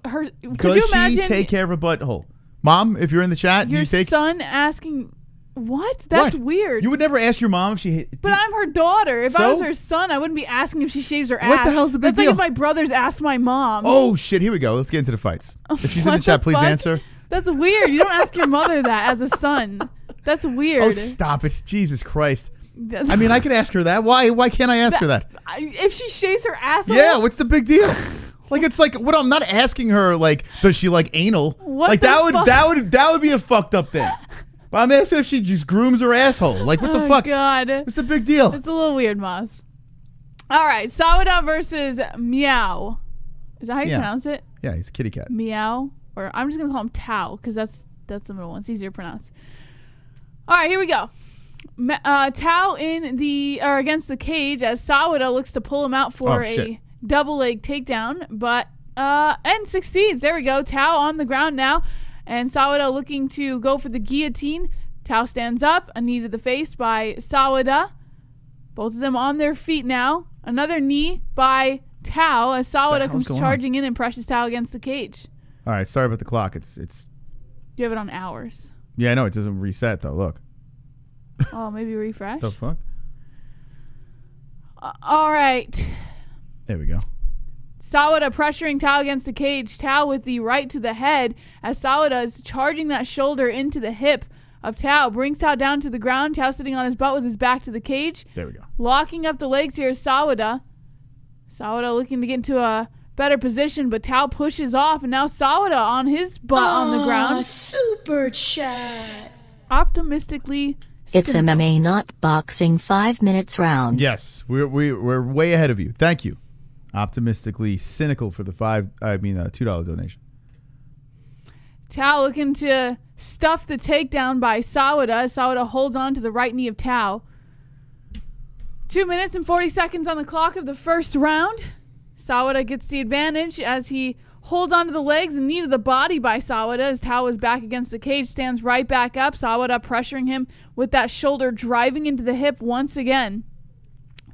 C: Could you imagine?
B: Does she take care of her butthole? Mom, if you're in the chat, do you take...
C: Your son asking... What? That's weird.
B: You would never ask your mom if she...
C: But I'm her daughter. If I was her son, I wouldn't be asking if she shaves her ass.
B: What the hell's the big
C: deal? That's like if my brothers asked my mom.
B: Oh, shit. Here we go. Let's get into the fights. If she's in the chat, please answer.
C: That's weird. You don't ask your mother that as a son. That's weird.
B: Oh, stop it. Jesus Christ. I mean, I could ask her that. Why can't I ask her that?
C: If she shaves her ass off?
B: Yeah, what's the big deal? Like, it's like, what? I'm not asking her, like, does she like anal?
C: What
B: like, that would be a fucked up thing. But I'm asking if she just grooms her asshole. Like, what the fuck?
C: God.
B: What's the big deal?
C: It's a little weird, Moss. All right, Sawada versus Miao. Is that how you pronounce it?
B: Yeah, he's a kitty cat.
C: Miao, or I'm just gonna call him Tao because that's the middle one. It's easier to pronounce. All right, here we go. Tao against the cage as Sawada looks to pull him out for a double leg takedown, but and succeeds. There we go. Tao on the ground now, and Sawada looking to go for the guillotine. Tao stands up, a knee to the face by Sawada. Both of them on their feet now. Another knee by Tao as Sawada comes charging in and presses Tao against the cage.
B: All right, sorry about the clock. It's.
C: You have it on hours.
B: Yeah, I know. It doesn't reset though. Look.
C: Oh, maybe refresh.
B: The fuck?
C: All right.
B: There we go.
C: Sawada pressuring Tao against the cage. Tao with the right to the head as Sawada is charging that shoulder into the hip of Tao. Brings Tao down to the ground. Tao sitting on his butt with his back to the cage.
B: There we go.
C: Locking up the legs here is Sawada. Sawada looking to get into a better position, but Tao pushes off, and now Sawada on his butt on the ground.
E: Super chat.
C: Optimistically.
F: It's MMA, not boxing. 5 minutes rounds.
B: Yes, we're way ahead of you. Thank you. Optimistically cynical for the $2 donation.
C: Tao looking to stuff the takedown by Sawada. Sawada holds on to the right knee of Tao. 2 minutes and 40 seconds on the clock of the first round. Sawada gets the advantage as he holds onto the legs and knee to the body by Sawada as Tao is back against the cage, stands right back up. Sawada pressuring him with that shoulder driving into the hip once again.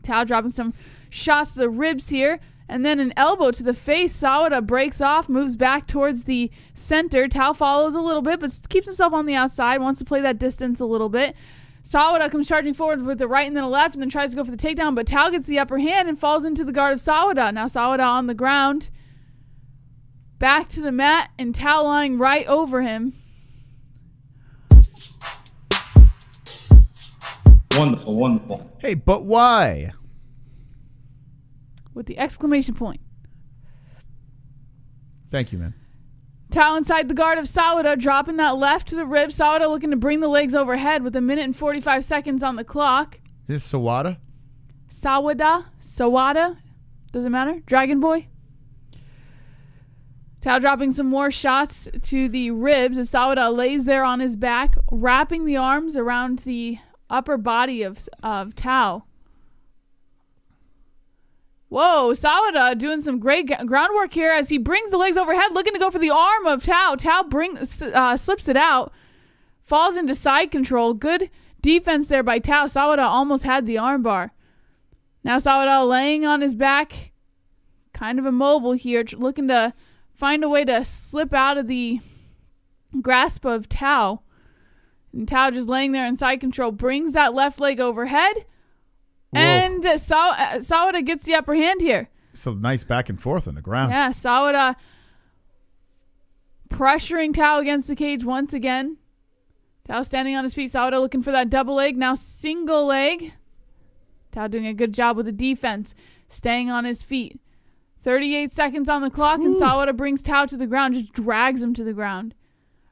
C: Tao dropping some shots to the ribs here, and then an elbow to the face. Sawada breaks off, moves back towards the center. Tao follows a little bit, but keeps himself on the outside, wants to play that distance a little bit. Sawada comes charging forward with the right and then a left, and then tries to go for the takedown, but Tao gets the upper hand and falls into the guard of Sawada. Now Sawada on the ground. Back to the mat, and Tao lying right over him.
G: Wonderful, wonderful.
B: Hey, but why?
C: With the exclamation point.
B: Thank you, man.
C: Tao inside the guard of Sawada, dropping that left to the ribs. Sawada looking to bring the legs overhead with 1 minute and 45 seconds on the clock.
B: Is this Sawada?
C: Sawada. Doesn't matter. Dragon Boy. Tao dropping some more shots to the ribs as Sawada lays there on his back, wrapping the arms around the upper body of Tao. Whoa, Sawada doing some great groundwork here as he brings the legs overhead, looking to go for the arm of Tao. Tao slips it out, falls into side control. Good defense there by Tao. Sawada almost had the armbar. Now Sawada laying on his back, kind of immobile here, looking to find a way to slip out of the grasp of Tao. And Tao just laying there in side control, brings that left leg overhead. Whoa. And Sawada gets the upper hand here.
B: So nice back and forth on the ground.
C: Yeah, Sawada pressuring Tao against the cage once again. Tao standing on his feet. Sawada looking for that double leg. Now single leg. Tao doing a good job with the defense. Staying on his feet. 38 seconds on the clock, and Sawada brings Tao to the ground, just drags him to the ground.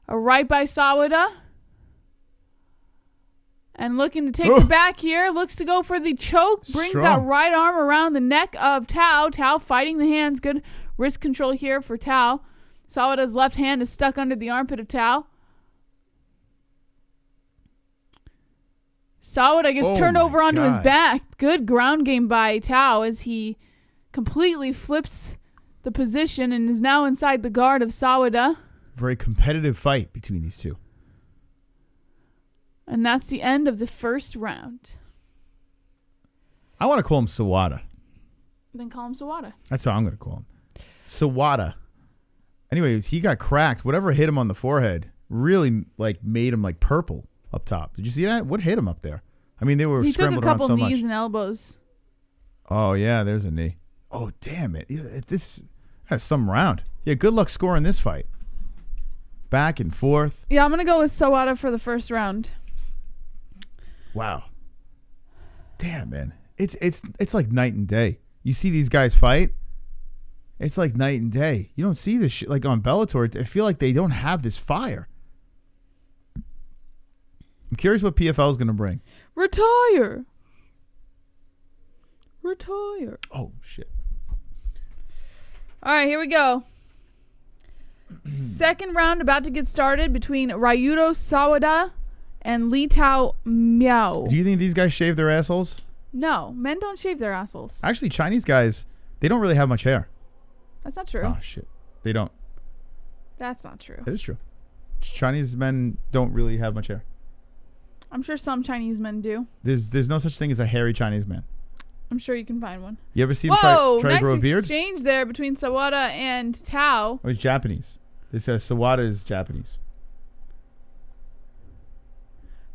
C: A right by Sawada. And looking to take the back here. Looks to go for the choke. Brings that right arm around the neck of Tao. Tao fighting the hands. Good wrist control here for Tao. Sawada's left hand is stuck under the armpit of Tao. Sawada gets turned over onto his back. Good ground game by Tao as he completely flips the position and is now inside the guard of Sawada.
B: Very competitive fight between these two.
C: And that's the end of the first round.
B: I want to call him Sawada.
C: Then call him Sawada.
B: That's how I'm going to call him. Sawada. Anyways, he got cracked. Whatever hit him on the forehead really made him purple up top. Did you see that? What hit him up there? I mean, they were scrambled around so much.
C: He took a couple knees and elbows.
B: Oh, yeah, there's a knee. Oh, damn it. This has some round. Yeah, good luck scoring this fight. Back and forth.
C: Yeah, I'm going to go with Sawada for the first round.
B: Wow. Damn, man. It's like night and day. You see these guys fight, it's like night and day. You don't see this shit like on Bellator. I feel like they don't have this fire. I'm curious what PFL is going to bring.
C: Retire.
B: Oh, shit.
C: All right, here we go. Second round about to get started between Ryuto Sawada and Litao Miao.
B: Do you think these guys shave their assholes?
C: No, men don't shave their assholes.
B: Actually, Chinese guys, they don't really have much hair.
C: That's not true.
B: Oh, shit. They don't.
C: That's not true.
B: That is true. Chinese men don't really have much hair.
C: I'm sure some Chinese men do.
B: There's no such thing as a hairy Chinese man.
C: I'm sure you can find one.
B: You ever see him try to grow a beard?
C: Next exchange there between Sawada and Tao.
B: Oh, he's Japanese. This says Sawada is Japanese.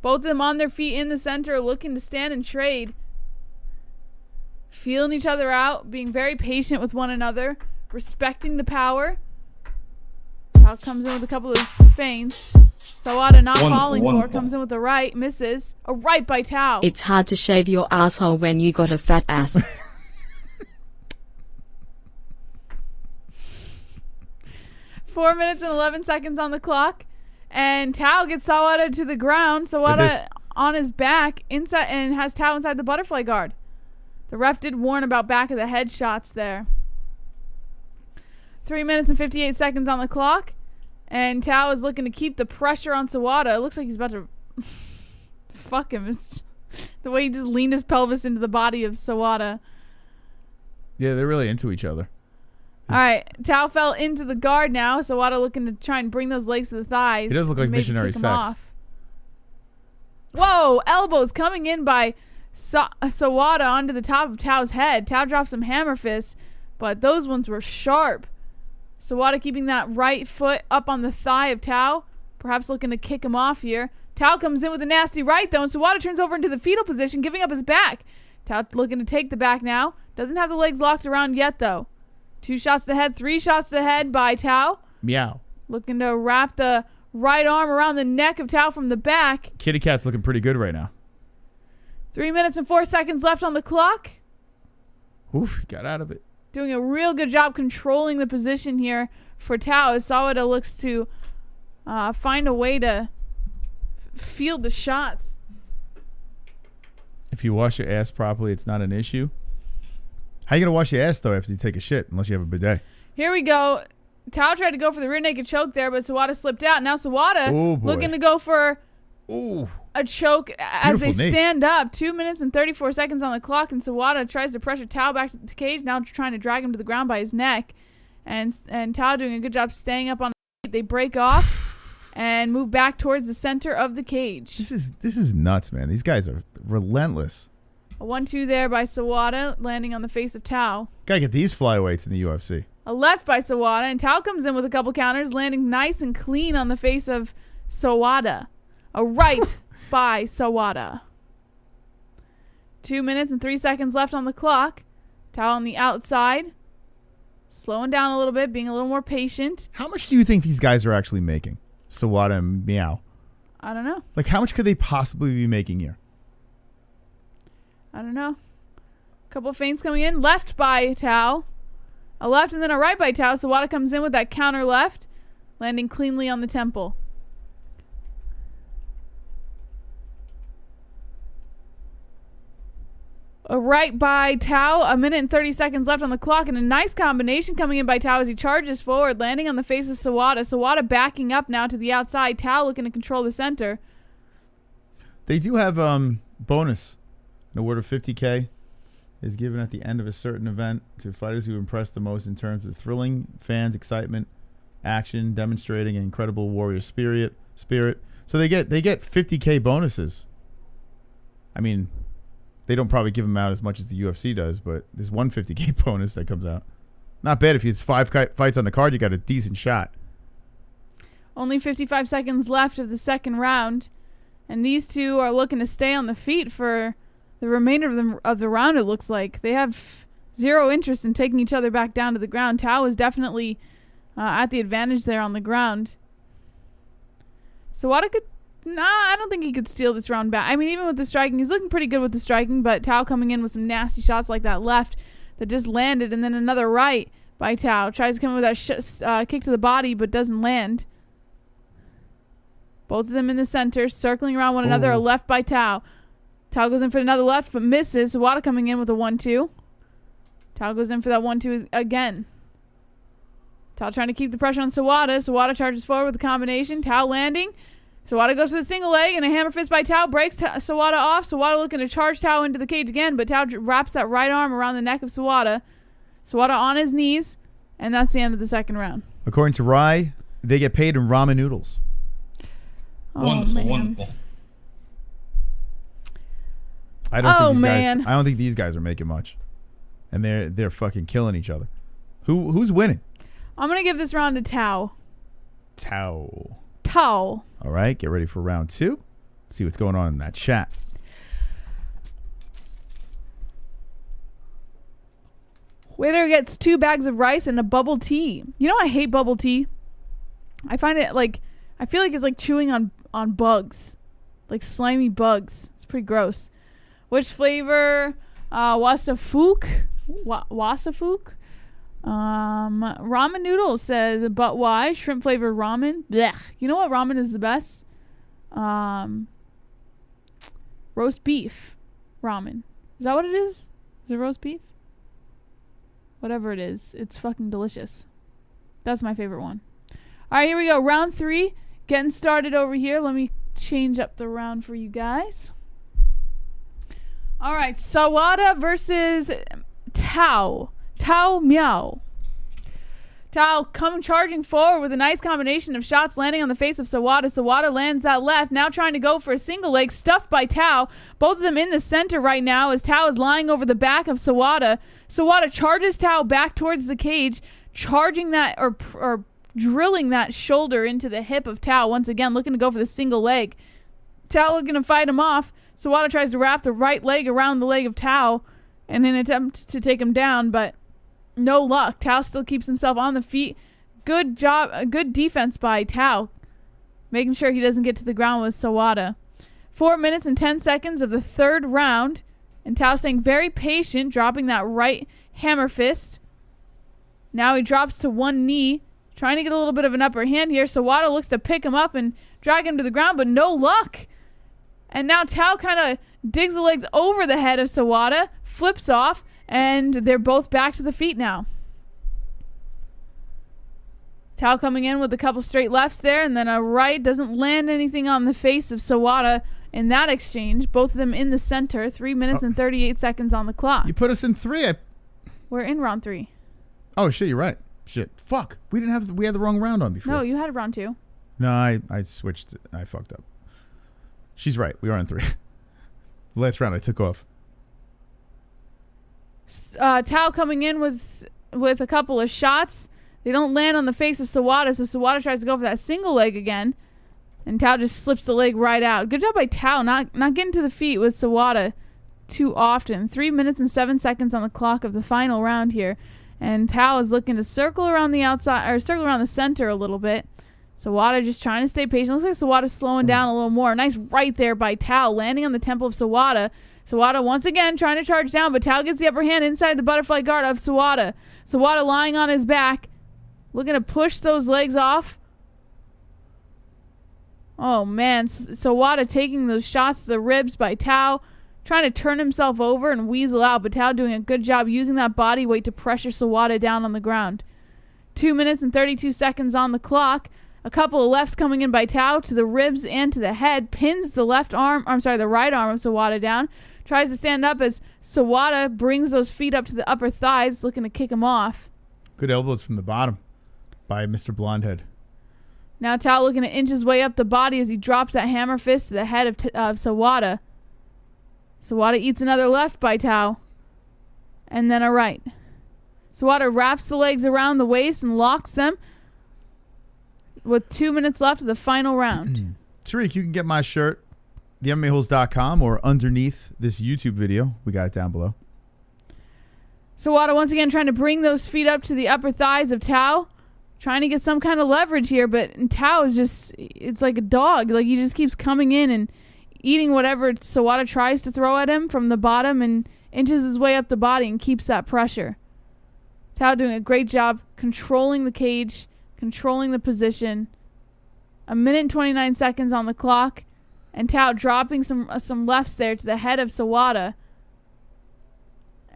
C: Both of them on their feet in the center, looking to stand and trade. Feeling each other out, being very patient with one another, respecting the power. Tao comes in with a couple of feints. Sawada not falling for, comes in with a right, misses. A right by Tao.
F: It's hard to shave your asshole when you got a fat ass.
C: 4 minutes and 11 seconds on the clock. And Tao gets Sawada to the ground. Sawada on his back inside and has Tao inside the butterfly guard. The ref did warn about back of the head shots there. 3 minutes and 58 seconds on the clock. And Tao is looking to keep the pressure on Sawada. It looks like he's about to fuck him. It's the way he just leaned his pelvis into the body of Sawada.
B: Yeah, they're really into each other.
C: All right, Tao fell into the guard now. Sawada looking to try and bring those legs to the thighs.
B: It does look like missionary sex.
C: Whoa, elbows coming in by Sawada onto the top of Tao's head. Tao dropped some hammer fists, but those ones were sharp. Sawada keeping that right foot up on the thigh of Tao, perhaps looking to kick him off here. Tao comes in with a nasty right, though, and Sawada turns over into the fetal position, giving up his back. Tao looking to take the back now. Doesn't have the legs locked around yet, though. 2 shots to the head, 3 shots to the head by Tao.
B: Miao.
C: Looking to wrap the right arm around the neck of Tao from the back.
B: Kitty Cat's looking pretty good right now.
C: 3 minutes and 4 seconds left on the clock.
B: Oof, he got out of it.
C: Doing a real good job controlling the position here for Tao as Sawada looks to find a way to field the shots.
B: If you wash your ass properly, it's not an issue. How you going to wash your ass, though, after you take a shit, unless you have a bidet?
C: Here we go. Tao tried to go for the rear naked choke there, but Sawada slipped out. Now Sawada looking to go for a choke as they stand up. 2 minutes and 34 seconds on the clock, and Sawada tries to pressure Tao back to the cage, now trying to drag him to the ground by his neck. And Tao doing a good job staying up on the feet. They break off and move back towards the center of the cage.
B: This is nuts, man. These guys are relentless.
C: A 1-2 there by Sawada, landing on the face of Tao.
B: Gotta get these flyweights in the UFC.
C: A left by Sawada, and Tao comes in with a couple counters, landing nice and clean on the face of Sawada. A right by Sawada. 2 minutes and 3 seconds left on the clock. Tao on the outside. Slowing down a little bit, being a little more patient.
B: How much do you think these guys are actually making? Sawada and Miao.
C: I don't know.
B: Like, how much could they possibly be making here?
C: I don't know. Couple of feints coming in. Left by Tao. A left and then a right by Tao. Sawada comes in with that counter left, landing cleanly on the temple. A right by Tao, a minute and 30 seconds left on the clock, and a nice combination coming in by Tao as he charges forward, landing on the face of Sawada. Sawada backing up now to the outside. Tao looking to control the center.
B: They do have bonus. An award of $50K is given at the end of a certain event to fighters who impress the most in terms of thrilling fans, excitement, action, demonstrating an incredible warrior spirit. So they get $50K bonuses. I mean, they don't probably give them out as much as the UFC does, but there's one $50K bonus that comes out. Not bad. If you have 5 fights on the card, you got a decent shot.
C: Only 55 seconds left of the second round, and these two are looking to stay on the feet for the remainder of the round, it looks like. They have zero interest in taking each other back down to the ground. Tao is definitely at the advantage there on the ground. Sawada could... Nah, I don't think he could steal this round back. I mean, even with the striking, he's looking pretty good with the striking, but Tao coming in with some nasty shots like that left that just landed, and then another right by Tao. Tries to come in with that kick to the body, but doesn't land. Both of them in the center, circling around one another. A left by Tao. Tao goes in for another left, but misses. Sawada coming in with a 1-2. Tao goes in for that 1-2 again. Tao trying to keep the pressure on Sawada. Sawada charges forward with the combination. Tao landing. Sawada goes for the single leg, and a hammer fist by Tao breaks Sawada off. Sawada looking to charge Tao into the cage again, but Tao wraps that right arm around the neck of Sawada. Sawada on his knees, and that's the end of the second round.
B: According to Rai, they get paid in ramen noodles.
G: Wonderful.
B: I don't think these guys are making much, and they're fucking killing each other. Who's winning?
C: I'm gonna give this round to Tao.
B: Tao.
C: All
B: right, get ready for round 2. See what's going on in that chat.
C: Winner gets 2 bags of rice and a bubble tea. You know, I hate bubble tea. I find it I feel like it's like chewing on bugs, like slimy bugs. It's pretty gross. Which flavor? Wasafuk. Ramen noodles says, but why? Shrimp flavored ramen. Blech. You know what ramen is the best? Roast beef ramen. Is that what it is? Is it roast beef? Whatever it is, it's fucking delicious. That's my favorite one. All right, here we go. Round 3. Getting started over here. Let me change up the round for you guys. All right, Sawada versus Tao. Miao. Tao come charging forward with a nice combination of shots landing on the face of Sawada. Sawada lands that left, now trying to go for a single leg, stuffed by Tao. Both of them in the center right now as Tao is lying over the back of Sawada. Sawada charges Tao back towards the cage, charging that or drilling that shoulder into the hip of Tao. Once again, looking to go for the single leg. Tao looking to fight him off. Sawada tries to wrap the right leg around the leg of Tao in an attempt to take him down, but no luck. Tao still keeps himself on the feet. Good job, good defense by Tao, making sure he doesn't get to the ground with Sawada. 4 minutes and 10 seconds of the third round, and Tao staying very patient, dropping that right hammer fist. Now he drops to one knee, trying to get a little bit of an upper hand here. Sawada looks to pick him up and drag him to the ground, but no luck. And now Tao kind of digs the legs over the head of Sawada, flips off, and they're both back to the feet now. Tao coming in with a couple straight lefts there, and then a right. Doesn't land anything on the face of Sawada in that exchange. Both of them in the center. 3 minutes and 38 seconds on the clock.
B: You put us in 3.
C: We're in round 3.
B: Oh, shit, you're right. Shit. Fuck. We had the wrong round on before.
C: No, you had round 2.
B: No, I switched it. I fucked up. She's right. We are on 3. The last round I took off.
C: Tao coming in with a couple of shots. They don't land on the face of Sawada, so Sawada tries to go for that single leg again, and Tao just slips the leg right out. Good job by Tao, not getting to the feet with Sawada too often. 3 minutes and 7 seconds on the clock of the final round here, and Tao is looking to circle around the outside, or circle around the center a little bit, Sawada just trying to stay patient. Looks like Sawada's slowing down a little more. Nice right there by Tao, landing on the temple of Sawada. Sawada once again trying to charge down, but Tao gets the upper hand inside the butterfly guard of Sawada. Sawada lying on his back, looking to push those legs off. Oh, man. Sawada taking those shots to the ribs by Tao, trying to turn himself over and weasel out, but Tao doing a good job using that body weight to pressure Sawada down on the ground. 2 minutes and 32 seconds on the clock. A couple of lefts coming in by Tao to the ribs and to the head. Pins the right arm of Sawada down. Tries to stand up as Sawada brings those feet up to the upper thighs, looking to kick him off.
B: Good elbows from the bottom by Mr. Blondehead.
C: Now Tao looking to inch his way up the body as he drops that hammer fist to the head of Sawada. Sawada eats another left by Tao. And then a right. Sawada wraps the legs around the waist and locks them with 2 minutes left of the final round.
B: Tariq, you can get my shirt, themmaholes.com, or underneath this YouTube video. We got it down below.
C: Sawada once again trying to bring those feet up to the upper thighs of Tao. Trying to get some kind of leverage here, but Tao is just, it's like a dog. Like, he just keeps coming in and eating whatever Sawada tries to throw at him from the bottom and inches his way up the body and keeps that pressure. Tao doing a great job controlling the cage, controlling the position. 1 minute and 29 seconds on the clock, and Tao dropping some lefts there to the head of Sawada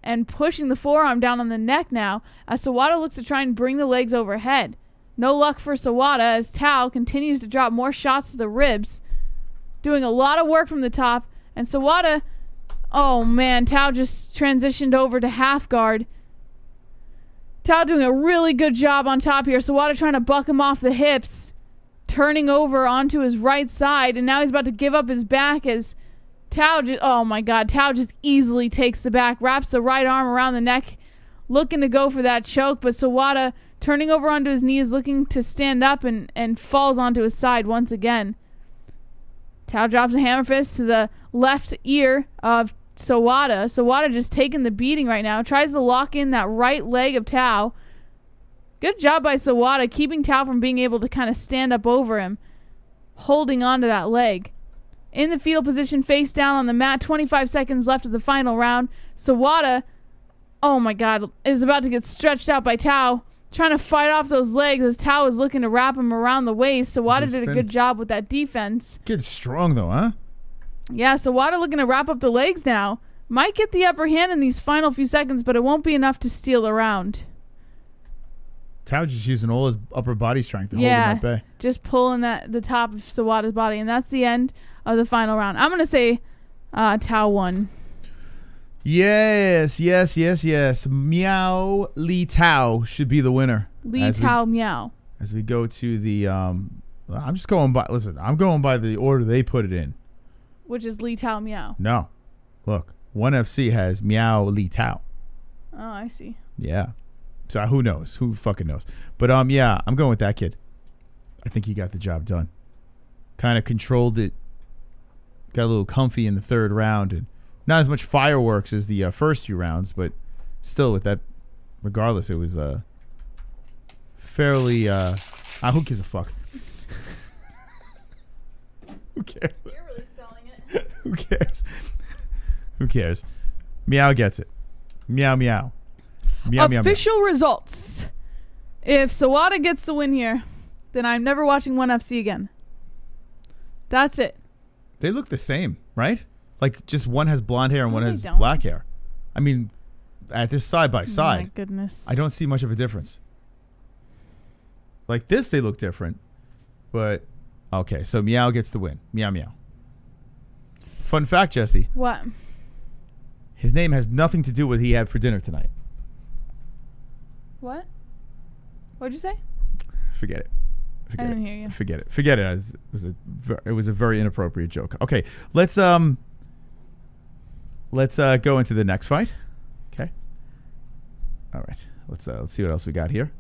C: and pushing the forearm down on the neck now as Sawada looks to try and bring the legs overhead. No luck for Sawada as Tao continues to drop more shots to the ribs, doing a lot of work from the top, and Sawada, oh man, Tao just transitioned over to half guard. Tao doing a really good job on top here. Sawada trying to buck him off the hips, turning over onto his right side, and now he's about to give up his back as Tao just, oh my god, Tao just easily takes the back, wraps the right arm around the neck, looking to go for that choke, but Sawada turning over onto his knees, looking to stand up and falls onto his side once again. Tao drops a hammer fist to the left ear of Sawada. Sawada just taking the beating right now, tries to lock in that right leg of Tao. Good job by Sawada, keeping Tao from being able to kind of stand up over him, holding on to that leg. In the fetal position, face down on the mat, 25 seconds left of the final round. Sawada, oh my god, is about to get stretched out by Tao, trying to fight off those legs as Tao is looking to wrap him around the waist. Sawada did a good job with that defense.
B: Kid's strong though, huh?
C: Yeah, Sawada looking to wrap up the legs now. Might get the upper hand in these final few seconds, but it won't be enough to steal the round.
B: Tao just using all his upper body strength to hold him at bay.
C: Just pulling the top of Sawada's body, and that's the end of the final round. I'm going to say Tao won.
B: Yes. Miao Li Tao should be the winner.
C: Miao.
B: As we go to the, I'm just going by, listen, I'm going by the order they put it in.
C: Which is Li Tao Miao.
B: No. Look, ONE FC has Miao Li Tao.
C: Oh, I see.
B: Yeah. So who knows? Who fucking knows? But yeah, I'm going with that kid. I think he got the job done. Kind of controlled it. Got a little comfy in the third round, and not as much fireworks as the first few rounds, but still, with that, regardless, it was fairly. Who gives a fuck? Who cares?
C: You're really selling it.
B: Who cares? Who cares? Miao gets it. Miao. Miao,
C: Official results. If Sawada gets the win here, then I'm never watching ONE FC again. That's it.
B: They look the same, right? Like, just one has blonde hair and one has
C: don't.
B: black hair. I mean, at this side by side.
C: Oh my goodness.
B: I don't see much of a difference. Like this, they look different. But, okay, so Miao gets the win. Miao. Fun fact, Jesse.
C: What?
B: His name has nothing to do with what he had for dinner tonight.
C: What? What'd you say?
B: Forget it.
C: I didn't hear you.
B: Forget it. It was a very inappropriate joke. Okay, let's go into the next fight. Okay. All right. Let's see what else we got here.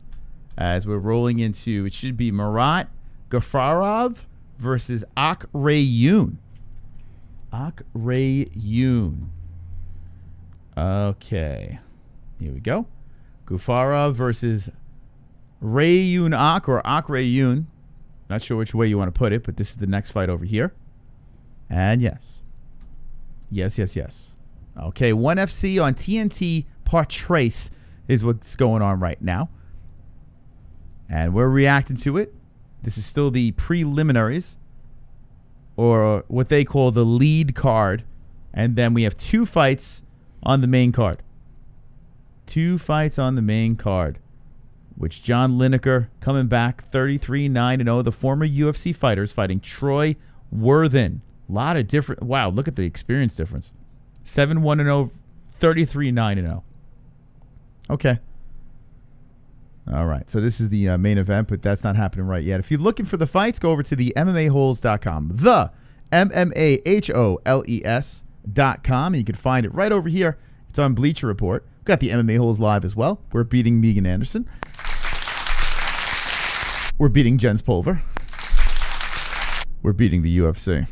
B: As we're rolling into, it should be Marat Gafurov versus Yoon. Yoon. Okay. Here we go. Gafurov versus Yoon or Yoon. Not sure which way you want to put it, but this is the next fight over here. And yes. Yes. Okay, 1FC on TNT Parr is what's going on right now. And we're reacting to it. This is still the preliminaries, or what they call the lead card. And then we have 2 fights on the main card. 2 fights on the main card, which John Lineker coming back 33-9-0. The former UFC fighters fighting Troy Worthen. A lot of different. Wow, look at the experience difference. 7-1-0, 33-9-0. Okay. All right, so this is the main event, but that's not happening right yet. If you're looking for the fights, go over to the MMA-Holes.com. The MMAHOLES.com. You can find it right over here. It's on Bleacher Report. We've got the MMA Holes live as well. We're beating Megan Anderson. We're beating Jens Pulver. We're beating the UFC.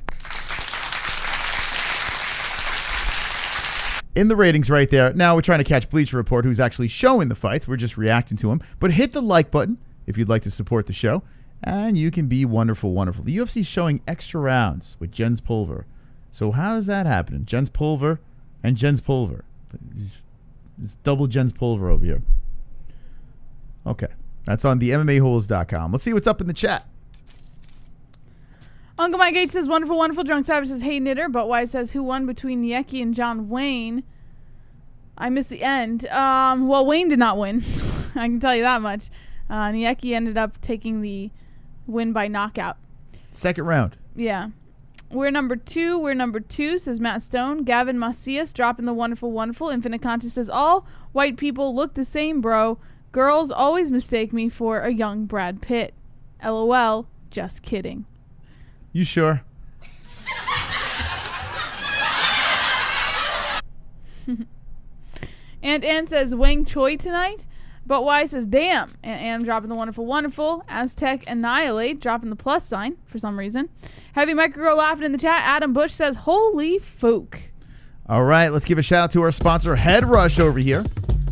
B: In the ratings right there. Now we're trying to catch Bleacher Report, who's actually showing the fights. We're just reacting to them. But hit the like button if you'd like to support the show. And you can be wonderful. The UFC is showing extra rounds with Jens Pulver. So how does that happen? Jens Pulver and Jens Pulver. It's double Jens Pulver over here. Okay. That's on the MMAHoles.com. Let's see what's up in the chat.
C: Uncle Mike H says, wonderful. Drunk Savage says, hey, knitter. But Wise says, who won between Nieky and John Wayne? I missed the end. Well, Wayne did not win. I can tell you that much. Nieky ended up taking the win by knockout.
B: Second round.
C: Yeah. We're number 2, says Matt Stone. Gavin Macias dropping the wonderful. Infinite Conscious says, all white people look the same, bro. Girls always mistake me for a young Brad Pitt. LOL. Just kidding.
B: You sure?
C: And Ann says Wang Choi tonight. But Y says damn. And Ann dropping the wonderful. Aztec Annihilate dropping the plus sign for some reason. Heavy Micro laughing in the chat. Adam Bush says holy folk.
B: All right, let's give a shout out to our sponsor Head Rush over here.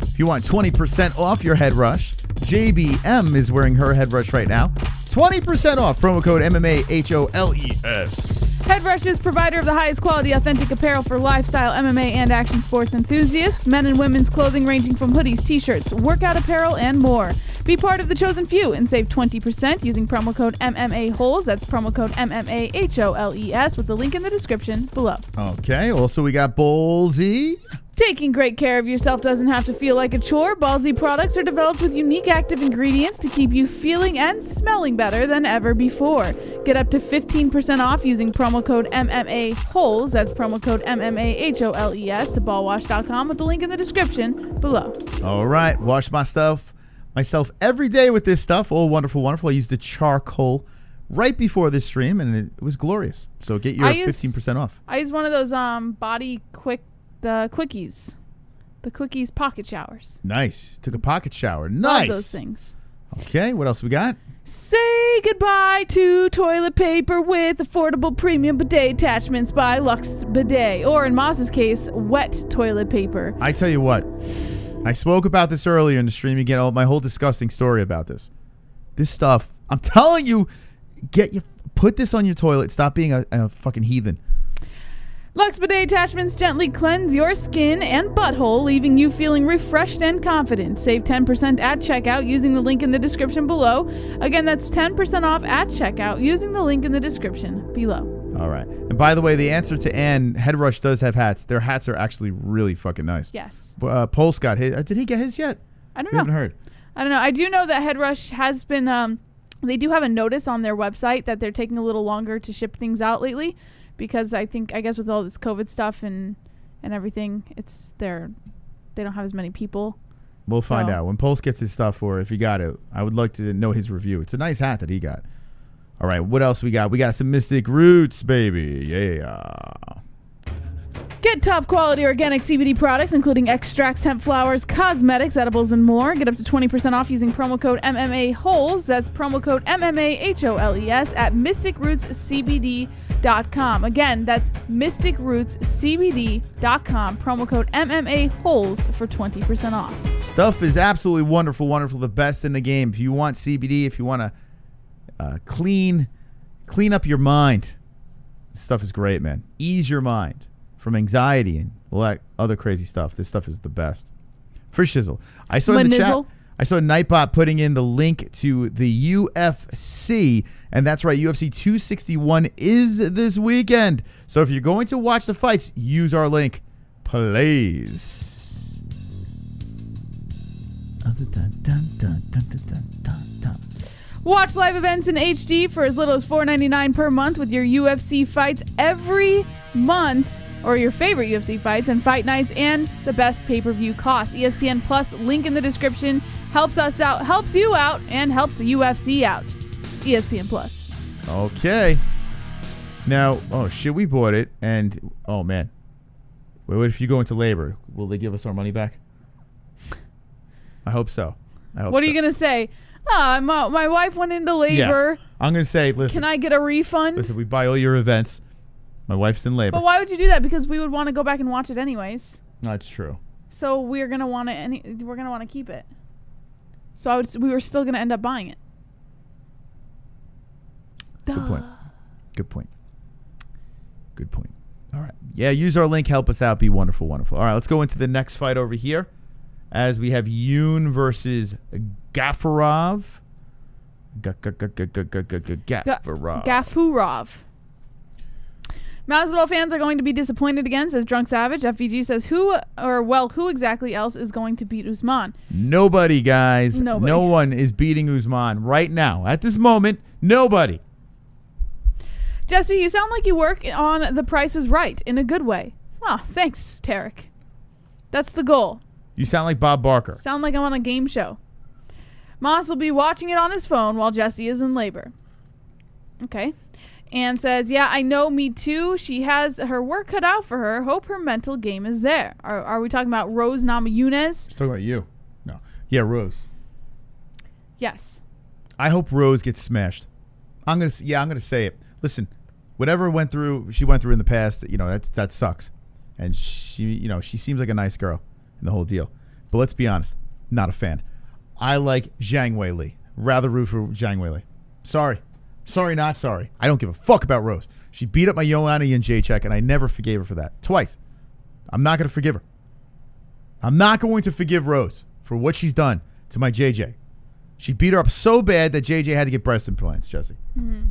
B: If you want 20% off your Head Rush, JBM is wearing her Head Rush right now. 20% off, promo code MMAHOLES.
C: Head Rush is provider of the highest quality authentic apparel for lifestyle, MMA, and action sports enthusiasts. Men and women's clothing ranging from hoodies, t-shirts, workout apparel, and more. Be part of the chosen few and save 20% using promo code MMA-Holes. That's promo code MMAHOLES with the link in the description below.
B: Okay, also we got Ballsy.
C: Taking great care of yourself doesn't have to feel like a chore. Ballsy products are developed with unique active ingredients to keep you feeling and smelling better than ever before. Get up to 15% off using promo code MMA-Holes. That's promo code MMAHOLES to ballwash.com with the link in the description below.
B: All right, wash myself every day with this stuff. Oh, wonderful. I used the charcoal right before this stream, and it was glorious. So get your 15% off.
C: I use one of those the quickies pocket showers.
B: Nice. Took a pocket shower. Nice.
C: Love those things.
B: Okay, what else we got?
C: Say goodbye to toilet paper with affordable premium bidet attachments by Lux Bidet, or in Moss's case, wet toilet paper.
B: I tell you what, I spoke about this earlier in the stream. You get my whole disgusting story about this. This stuff, I'm telling you, put this on your toilet. Stop being a fucking heathen.
C: Lux Bidet attachments gently cleanse your skin and butthole, leaving you feeling refreshed and confident. Save 10% at checkout using the link in the description below. Again, that's 10% off at checkout using the link in the description below.
B: All right. And by the way, the answer to Ann, Head Rush does have hats. Their hats are actually really fucking nice.
C: Yes.
B: Pulse got his. Did he get his yet?
C: I don't know.
B: Haven't heard.
C: I don't know. I do know that Head Rush has been, they do have a notice on their website that they're taking a little longer to ship things out lately. Because I guess with all this COVID stuff and everything, they don't have as many people.
B: We'll find out when Pulse gets his stuff, or if he got it. I would like to know his review. It's a nice hat that he got. All right, what else we got? We got some Mystic Roots, baby. Yeah.
C: Get top quality organic CBD products, including extracts, hemp flowers, cosmetics, edibles, and more. Get up to 20% off using promo code MMA-Holes. That's promo code MMAHOLES at mysticrootscbd.com. Again, that's mysticrootscbd.com. Promo code MMA-Holes for 20% off.
B: Stuff is absolutely wonderful. The best in the game. If you want CBD, if you want to clean up your mind. This stuff is great, man. Ease your mind from anxiety and all that other crazy stuff. This stuff is the best. For shizzle. I saw in the chat, I saw Nightbot putting in the link to the UFC, and that's right, UFC 261 is this weekend. So if you're going to watch the fights, use our link, please.
C: Watch live events in HD for as little as $4.99 per month with your UFC fights every month, or your favorite UFC fights and fight nights, and the best pay-per-view cost. ESPN Plus, link in the description, helps us out, helps you out, and helps the UFC out. ESPN Plus.
B: Okay. Now, oh shit, we bought it, and oh man, what if you go into labor? Will they give us our money back? I hope so.
C: What are you gonna say? My wife went into labor.
B: Yeah. I'm gonna say, listen.
C: Can I get a refund?
B: Listen, we buy all your events. My wife's in labor.
C: But why would you do that? Because we would want to go back and watch it anyways.
B: No, it's true.
C: So we're gonna want to keep it. So we were still gonna end up buying it.
B: Good point. Good point. Good point. All right. Yeah, use our link. Help us out. Be wonderful, wonderful. All right, let's go into the next fight over here, as we have Yoon versus Gafurov.
C: Gafurov. Masvidal fans are going to be disappointed again, says Drunk Savage. FVG says who exactly else is going to beat Usman?
B: Nobody, guys.
C: Nobody.
B: No one is beating Usman right now. At this moment, nobody.
C: Jesse, you sound like you work on The Price is Right in a good way. Oh, thanks, Tarek. That's the goal.
B: You sound like Bob Barker.
C: Sound like I'm on a game show. Moss will be watching it on his phone while Jesse is in labor. Okay. And says, yeah, I know, me too. She has her work cut out for her. Hope her mental game is there. Are we talking about Rose Namajunas?
B: Talking about you. No. Yeah, Rose.
C: Yes.
B: I hope Rose gets smashed. I'm gonna say it. Listen, whatever she went through in the past, that sucks. And she seems like a nice girl in the whole deal. But let's be honest, not a fan. I like Zhang Weili. Rather root for Zhang Weili. Sorry, not sorry. I don't give a fuck about Rose. She beat up my Yoani and J-Check, and I never forgave her for that. Twice. I'm not going to forgive her. I'm not going to forgive Rose for what she's done to my JJ. She beat her up so bad that JJ had to get breast implants, Jesse.
C: Mm-hmm.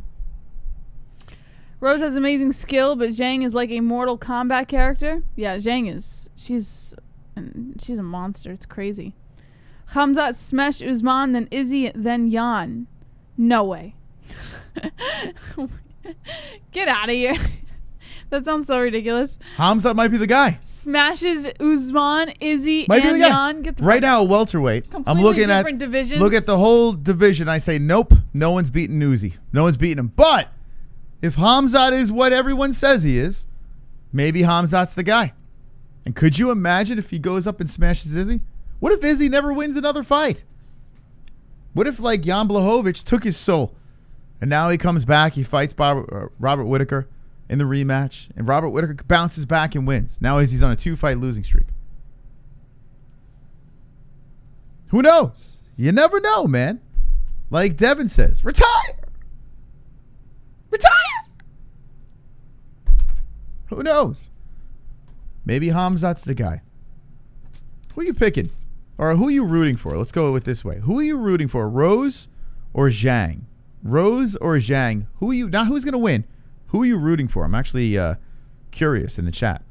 C: Rose has amazing skill, but Zhang is like a Mortal Kombat character. Yeah, Zhang is. She's a monster. It's crazy. Khamzat smashed Usman, then Izzy, then Yan. No way. Get out of here. That sounds so ridiculous.
B: Khamzat might be the guy.
C: Smashes Usman, Izzy,
B: might
C: and Yan.
B: Right now, welterweight. I'm looking at
C: divisions.
B: Look at the whole division. I say, nope, no one's beating Uzi. No one's beating him. But if Khamzat is what everyone says he is, maybe Khamzat's the guy. And could you imagine if he goes up and smashes Izzy? What if Izzy never wins another fight? What if, like, Jan Blachowicz took his soul, and now he comes back, he fights Robert Whittaker in the rematch, and Robert Whittaker bounces back and wins. Now Izzy's on a 2-fight losing streak. Who knows? You never know, man. Like Devin says, retire! Retire! Who knows? Maybe Khamzat's the guy. Who are you picking? Or who are you rooting for? Let's go with this way. Who are you rooting for? Rose or Zhang? Rose or Zhang? Who are you? Not who's going to win. Who are you rooting for? I'm actually curious in the chat.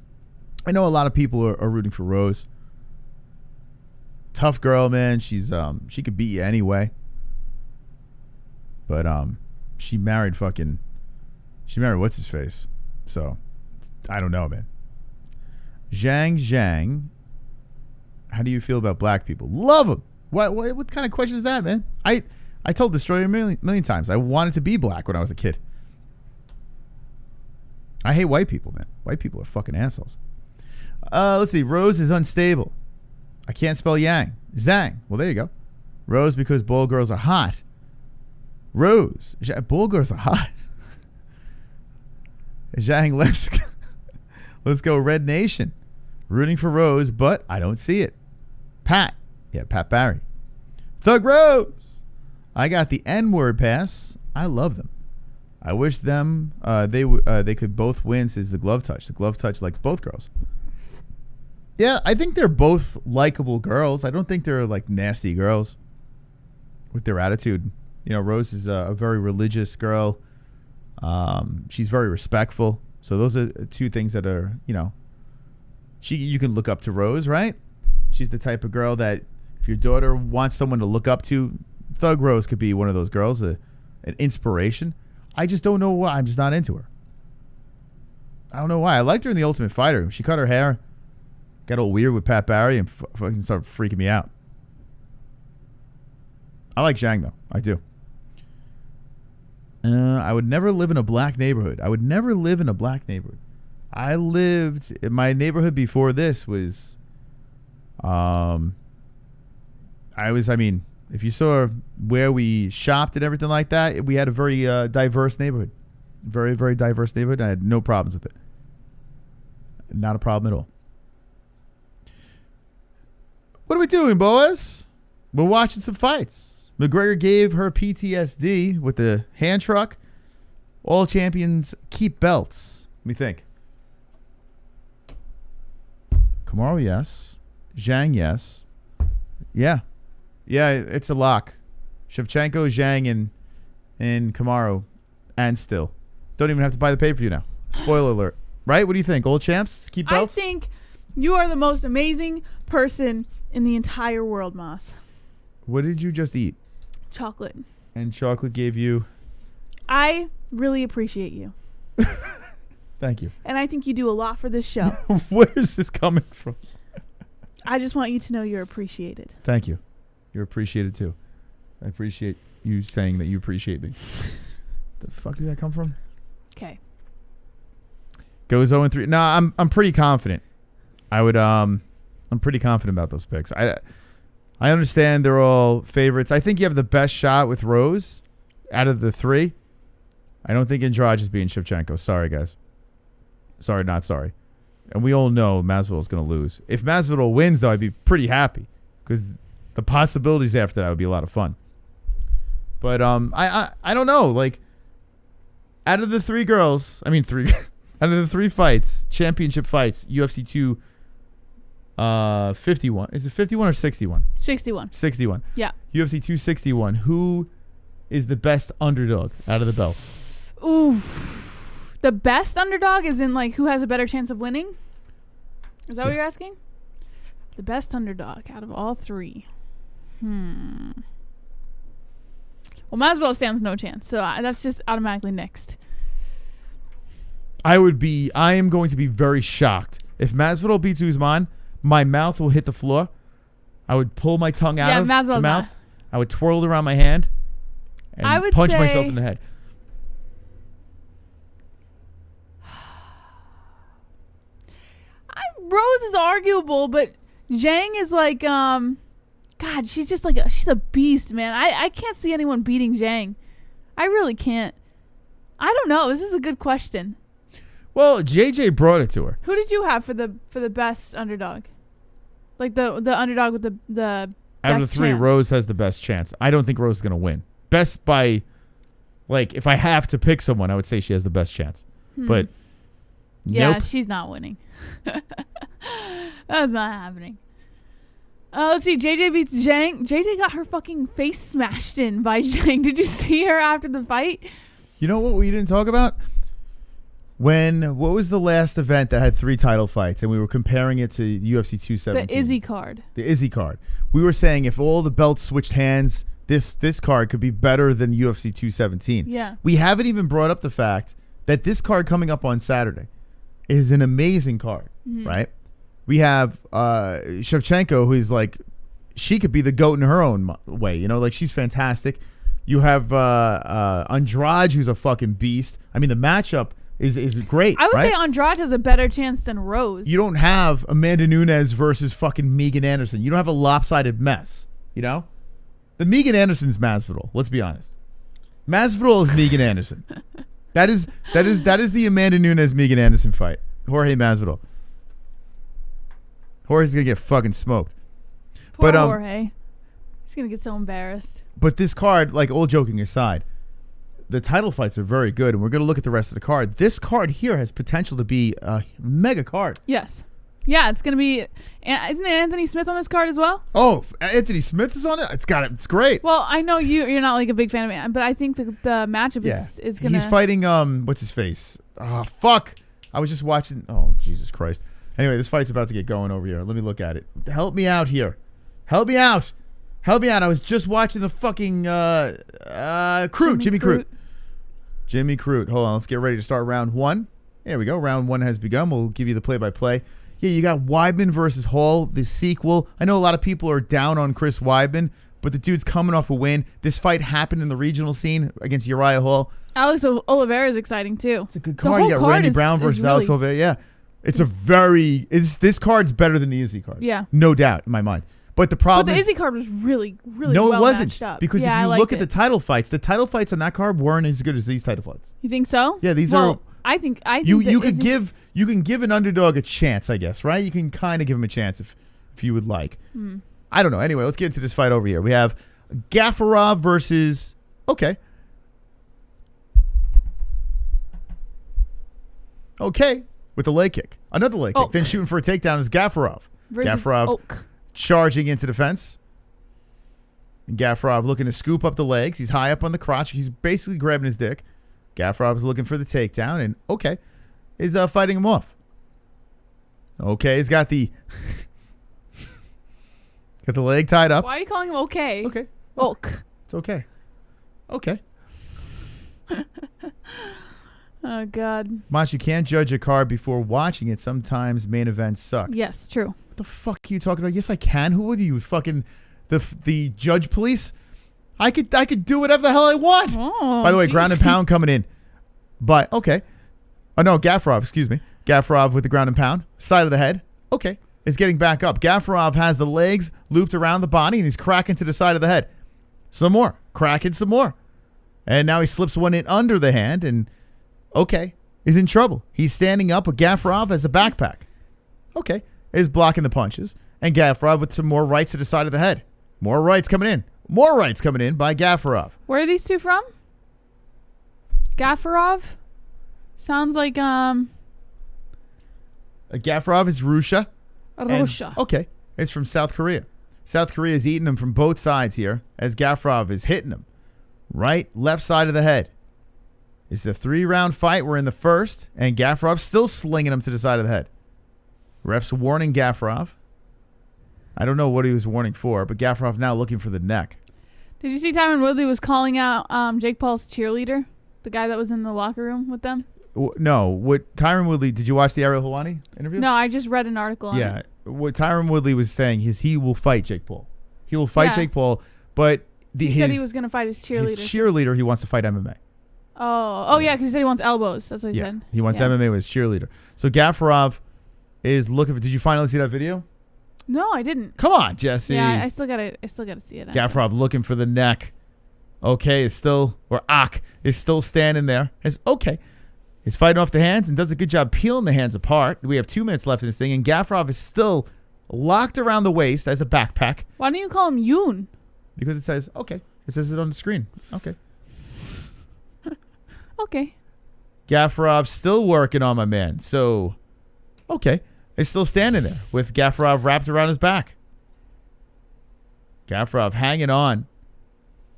B: I know a lot of people are rooting for Rose. Tough girl, man. She's she could beat you anyway. But she married what's his face. So I don't know, man. Zhang. How do you feel about black people? Love them. What kind of question is that, man? I told Destroyer a million times. I wanted to be black when I was a kid. I hate white people, man. White people are fucking assholes. Let's see. Rose is unstable. I can't spell Yang. Zhang. Well, there you go. Rose because ball girls are hot. Rose. Ball girls are hot. Zhang, let's go Red Nation. Rooting for Rose, but I don't see it. Pat Barry. Thug Rose. I got the N-word pass I love them. I wish them they could both win since the glove touch. The glove touch likes both girls. Yeah, I think they're both likable girls. I don't think they're like nasty girls with their attitude. You know, Rose is a very religious girl. She's very respectful. So those are two things that are, you know, you can look up to Rose, right? She's the type of girl that if your daughter wants someone to look up to, Thug Rose could be one of those girls, an inspiration. I just don't know why. I'm just not into her. I don't know why. I liked her in The Ultimate Fighter. She cut her hair, got all weird with Pat Barry, and fucking started freaking me out. I like Zhang, though. I do. I would never live in a black neighborhood. I lived in my neighborhood before this was, if you saw where we shopped and everything like that, we had a very diverse neighborhood. Very, very diverse neighborhood. I had no problems with it. Not a problem at all. What are we doing, boys? We're watching some fights. McGregor gave her PTSD with the hand truck. All champions keep belts. Let me think. Kamaru, yes. Zhang, yes. Yeah. Yeah, it's a lock. Shevchenko, Zhang, and Kamaru. And still. Don't even have to buy the pay-per-view now. Spoiler alert. Right? What do you think? All champs keep belts?
C: I think you are the most amazing person in the entire world, Moss.
B: What did you just eat?
C: Chocolate.
B: And chocolate gave you?
C: I really appreciate you.
B: Thank you.
C: And I think you do a lot for this show.
B: Where is this coming from?
C: I just want you to know you're appreciated.
B: Thank you. You're appreciated too. I appreciate you saying that you appreciate me. The fuck did that come from?
C: Okay.
B: Goes 0-3. No, I'm pretty confident. I'm pretty confident about those picks. I understand they're all favorites. I think you have the best shot with Rose out of the three. I don't think Andrade is beating Shevchenko. Sorry, guys. Sorry, not sorry. And we all know Masvidal is going to lose. If Masvidal wins, though, I'd be pretty happy because the possibilities after that would be a lot of fun. But I don't know. Like, out of the three girls, out of the three fights, championship fights, UFC 2. 51. Is it 51 or 61?
C: 61.
B: 61.
C: Yeah.
B: UFC 261. Who is the best underdog out of the belts?
C: Ooh. The best underdog is in like who has a better chance of winning? Is that what you're asking? The best underdog out of all three. Well, Masvidal stands no chance, so that's just automatically next.
B: I am going to be very shocked if Masvidal beats Usman. My mouth will hit the floor. I would pull my tongue out of the mouth. I would twirl it around my hand and punch myself in the head.
C: Rose is arguable, but Zhang is like, God, she's just like, she's a beast, man. I can't see anyone beating Zhang. I really can't. I don't know. This is a good question.
B: Well, JJ brought it to her.
C: Who did you have for the best underdog? Like the underdog with the best
B: out of the three,
C: chance.
B: Rose has the best chance. I don't think Rose is going to win. Best by, like, if I have to pick someone, I would say she has the best chance. But
C: yeah,
B: nope.
C: She's not winning. That's not happening. Let's see. JJ beats Zhang. JJ got her fucking face smashed in by Zhang. Did you see her after the fight?
B: You know what we didn't talk about? What was the last event that had 3 title fights and we were comparing it to UFC 217?
C: The IZZY card.
B: The IZZY card. We were saying if all the belts switched hands, this card could be better than UFC 217.
C: Yeah.
B: We haven't even brought up the fact that this card coming up on Saturday is an amazing card, right? We have Shevchenko, who is like, she could be the GOAT in her own way. You know, like she's fantastic. You have Andrade, who's a fucking beast. I mean, the matchup is great.
C: I would
B: right?
C: say Andrade has a better chance than Rose.
B: You don't have Amanda Nunes versus fucking Megan Anderson. You don't have a lopsided mess. You know, the Megan Anderson's Masvidal. Let's be honest. Masvidal is Megan Anderson. That is the Amanda Nunes Megan Anderson fight. Jorge Masvidal. Jorge's gonna get fucking smoked.
C: Poor Jorge. He's gonna get so embarrassed.
B: But this card, like all joking aside, the title fights are very good, and we're going to look at the rest of the card. This card here has potential to be a mega card.
C: Yes. Yeah, it's going to be... Isn't Anthony Smith on this card as well?
B: Oh, Anthony Smith is on it? It's great.
C: Well, I know you're not like a big fan of it, but I think the matchup is going to...
B: He's fighting, what's his face? Oh, fuck. I was just watching... Oh, Jesus Christ. Anyway, this fight's about to get going over here. Let me look at it. Help me out here. Help me out. I was just watching the fucking Jimmy Crute. Jimmy Crute. Hold on. Let's get ready to start round 1. There we go. Round 1 has begun. We'll give you the play-by-play. Yeah, you got Weidman versus Hall, the sequel. I know a lot of people are down on Chris Weidman, but the dude's coming off a win. This fight happened in the regional scene against Uriah Hall.
C: Alex Oliveira is exciting, too.
B: It's a good card. You got Randy Brown versus Alex Oliveira. Yeah. It's a very... this card's better than the Izzy card.
C: Yeah.
B: No doubt in my mind. But the problem
C: But the
B: is...
C: Izzy card was really
B: No,
C: well
B: it wasn't.
C: matched up.
B: Because if you look at the title fights on that card weren't as good as these title fights.
C: You think so?
B: Yeah, these are...
C: I think
B: you could give an underdog a chance, I guess, right? You can kind of give him a chance if you would like. I don't know. Anyway, let's get into this fight over here. We have Gafurov versus... Okay, with the leg kick. Another leg kick. Then shooting for a takedown is Gafurov. Gafurov charging into the fence. And Gafurov looking to scoop up the legs. He's high up on the crotch. He's basically grabbing his dick. Gafurov is looking for the takedown, and is fighting him off. He's got the leg tied up.
C: Why are you calling him okay?
B: Okay. It's okay.
C: Oh, God.
B: Mosh, you can't judge a card before watching it. Sometimes main events suck.
C: Yes, true.
B: What the fuck are you talking about? Yes, I can. Who are you, fucking the judge police? I could do whatever the hell I want. By the way, ground and pound coming in. But, okay. Oh, no, Gafurov, excuse me. Gafurov with the ground and pound. Side of the head. Okay. Is getting back up. Gafurov has the legs looped around the body, and he's cracking to the side of the head. Some more. Cracking some more. And now he slips one in under the hand, and, is in trouble. He's standing up with Gafurov as a backpack. Is blocking the punches. And Gafurov with some more rights to the side of the head. More rights coming in. More rights coming in by Gafurov.
C: Where are these two from? Gafurov? Sounds like
B: Gafurov is Russia.
C: Russia.
B: It's from South Korea. South Korea is eating him from both sides here as Gafurov is hitting him. Right, left side of the head. It's a 3-round fight. We're in the first, and Gafurov's still slinging him to the side of the head. Ref's warning Gafurov. I don't know what he was warning for, but Gafurov now looking for the neck.
C: Did you see Tyron Woodley was calling out Jake Paul's cheerleader? The guy that was in the locker room with them?
B: No. What Tyron Woodley, did you watch the ARIEL Helwani interview?
C: No, I just read an article on it.
B: What Tyron Woodley was saying is he will fight Jake Paul. He will fight Jake Paul, but...
C: He said he was going to fight his cheerleader.
B: His cheerleader, he wants to fight MMA.
C: Oh, yeah, because he said he wants elbows. That's what he said.
B: He wants MMA with his cheerleader. So Gafurov is looking for... Did you finally see that video?
C: No, I didn't.
B: Come on, Jesse.
C: Yeah, I still gotta see it.
B: Gafurov looking for the neck. Is still standing there. Is fighting off the hands and does a good job peeling the hands apart. We have 2 minutes left in this thing, and Gafurov is still locked around the waist as a backpack.
C: Why don't you call him Yoon?
B: Because it says It says it on the screen. Gafurov still working on my man. So, he's still standing there with Gafurov wrapped around his back. Gafurov hanging on.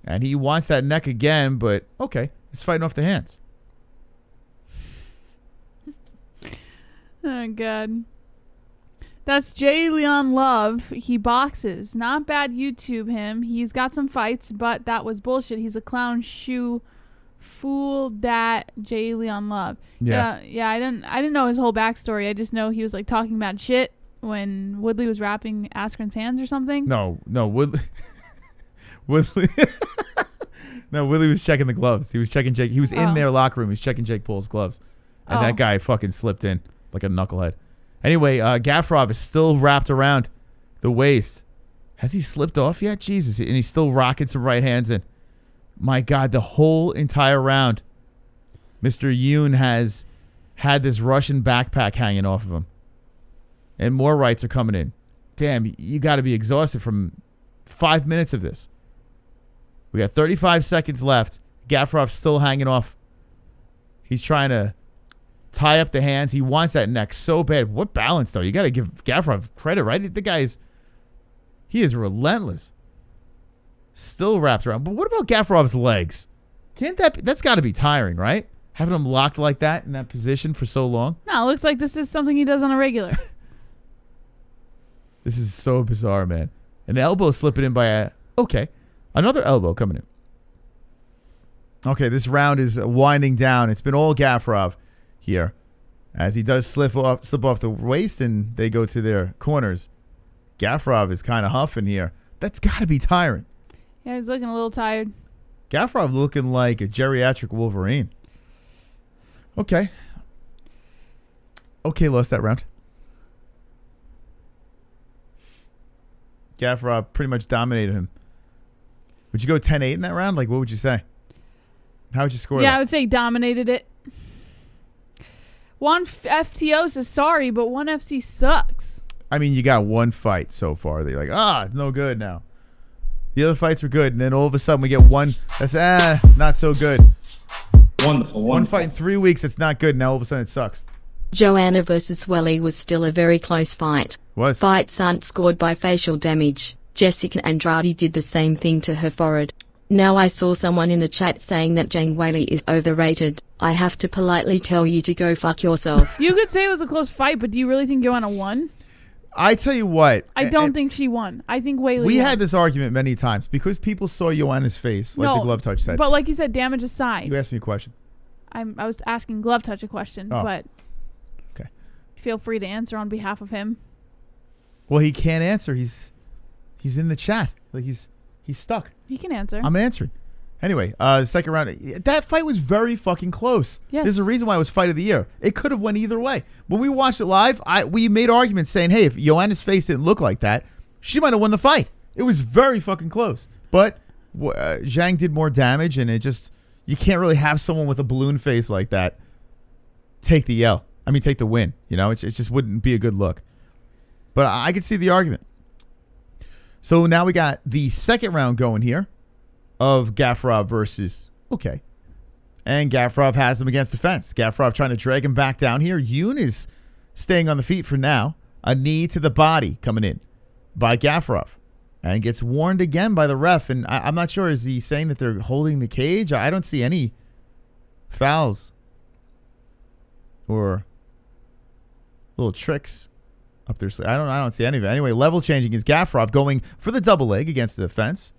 B: And he wants that neck again, but he's fighting off the hands.
C: Oh, God. That's Jay Leon Love. He boxes. Not bad YouTube him. He's got some fights, but that was bullshit. He's a clown shoe fool that Jay Leon Love. Yeah, I didn't know his whole backstory. I just know he was like talking bad shit when Woodley was wrapping Askren's hands or something.
B: No, Woodley No, Woodley was checking the gloves. He was checking Jake. He was in their locker room. He was checking Jake Paul's gloves. And that guy fucking slipped in like a knucklehead. Anyway, Gafurov is still wrapped around the waist. Has he slipped off yet? Jesus. And he's still rocking some right hands in. My God, the whole entire round, Mr. Yoon has had this Russian backpack hanging off of him. And more rights are coming in. Damn, you got to be exhausted from 5 minutes of this. We got 35 seconds left. Gafurov's still hanging off. He's trying to tie up the hands. He wants that neck so bad. What balance, though? You got to give Gafurov credit, right? The guy he is relentless. Still wrapped around. But what about Gafurov's legs? That's got to be tiring, right? Having him locked like that in that position for so long.
C: No, it looks like this is something he does on a regular.
B: This is so bizarre, man. An elbow slipping in by another elbow coming in. Okay, this round is winding down. It's been all Gafurov here as he does slip off the waist and they go to their corners. Gafurov is kind of huffing here. That's got to be tiring.
C: Yeah, he's looking a little tired.
B: Gafurov looking like a geriatric Wolverine. Okay, lost that round. Gafurov pretty much dominated him. Would you go 10-8 in that round? Like, what would you say? How would you score that?
C: I would say he dominated it. One FTO says sorry, but one FC sucks.
B: I mean, you got one fight so far that you're like, it's no good now. The other fights were good, and then all of a sudden we get one that's not so good.
G: Wonderful.
B: One fight in 3 weeks, it's not good. Now all of a sudden it sucks.
F: Joanna versus Welly was still a very close fight.
B: Was.
F: Fights aren't scored by facial damage. Jessica Andrade did the same thing to her forehead. Now I saw someone in the chat saying that Zhang Weili is overrated. I have to politely tell you to go fuck yourself.
C: You could say it was a close fight, but do you really think Joanna won?
B: I tell you what.
C: I don't think she won. I think Weili won.
B: We had this argument many times because people saw Joanna's face, like the glove touch said.
C: But like you said, damage aside.
B: You asked me a question.
C: I was asking glove touch a question, but
B: okay.
C: Feel free to answer on behalf of him.
B: Well, he can't answer. He's in the chat. Like he's stuck.
C: He can answer.
B: I'm answering. Anyway, second round. That fight was very fucking close.
C: Yes.
B: There's a reason why it was fight of the year. It could have went either way. When we watched it live, we made arguments saying, hey, if Joanna's face didn't look like that, she might have won the fight. It was very fucking close. But Zhang did more damage, and you can't really have someone with a balloon face like that take the win. You know, it just wouldn't be a good look. But I could see the argument. So now we got the second round going here of Gafurov versus and Gafurov has him against the fence. Gafurov trying to drag him back down here. Yoon is staying on the feet for now. A knee to the body coming in by Gafurov and gets warned again by the ref. And I'm not sure, is he saying that they're holding the cage? I don't see any fouls or little tricks up there. I don't see any of it. Anyway, level changing is Gafurov going for the double leg against the fence.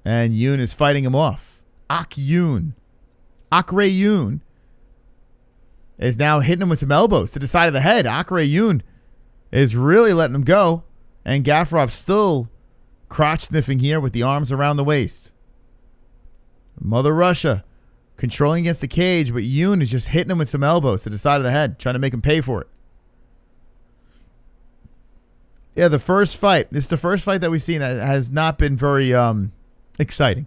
B: And Yoon is fighting him off. Yoon is now hitting him with some elbows to the side of the head. Yoon is really letting him go. And Gafurov still crotch sniffing here with the arms around the waist. Mother Russia controlling against the cage, but Yoon is just hitting him with some elbows to the side of the head, trying to make him pay for it. Yeah, the first fight. This is the first fight that we've seen that has not been very exciting.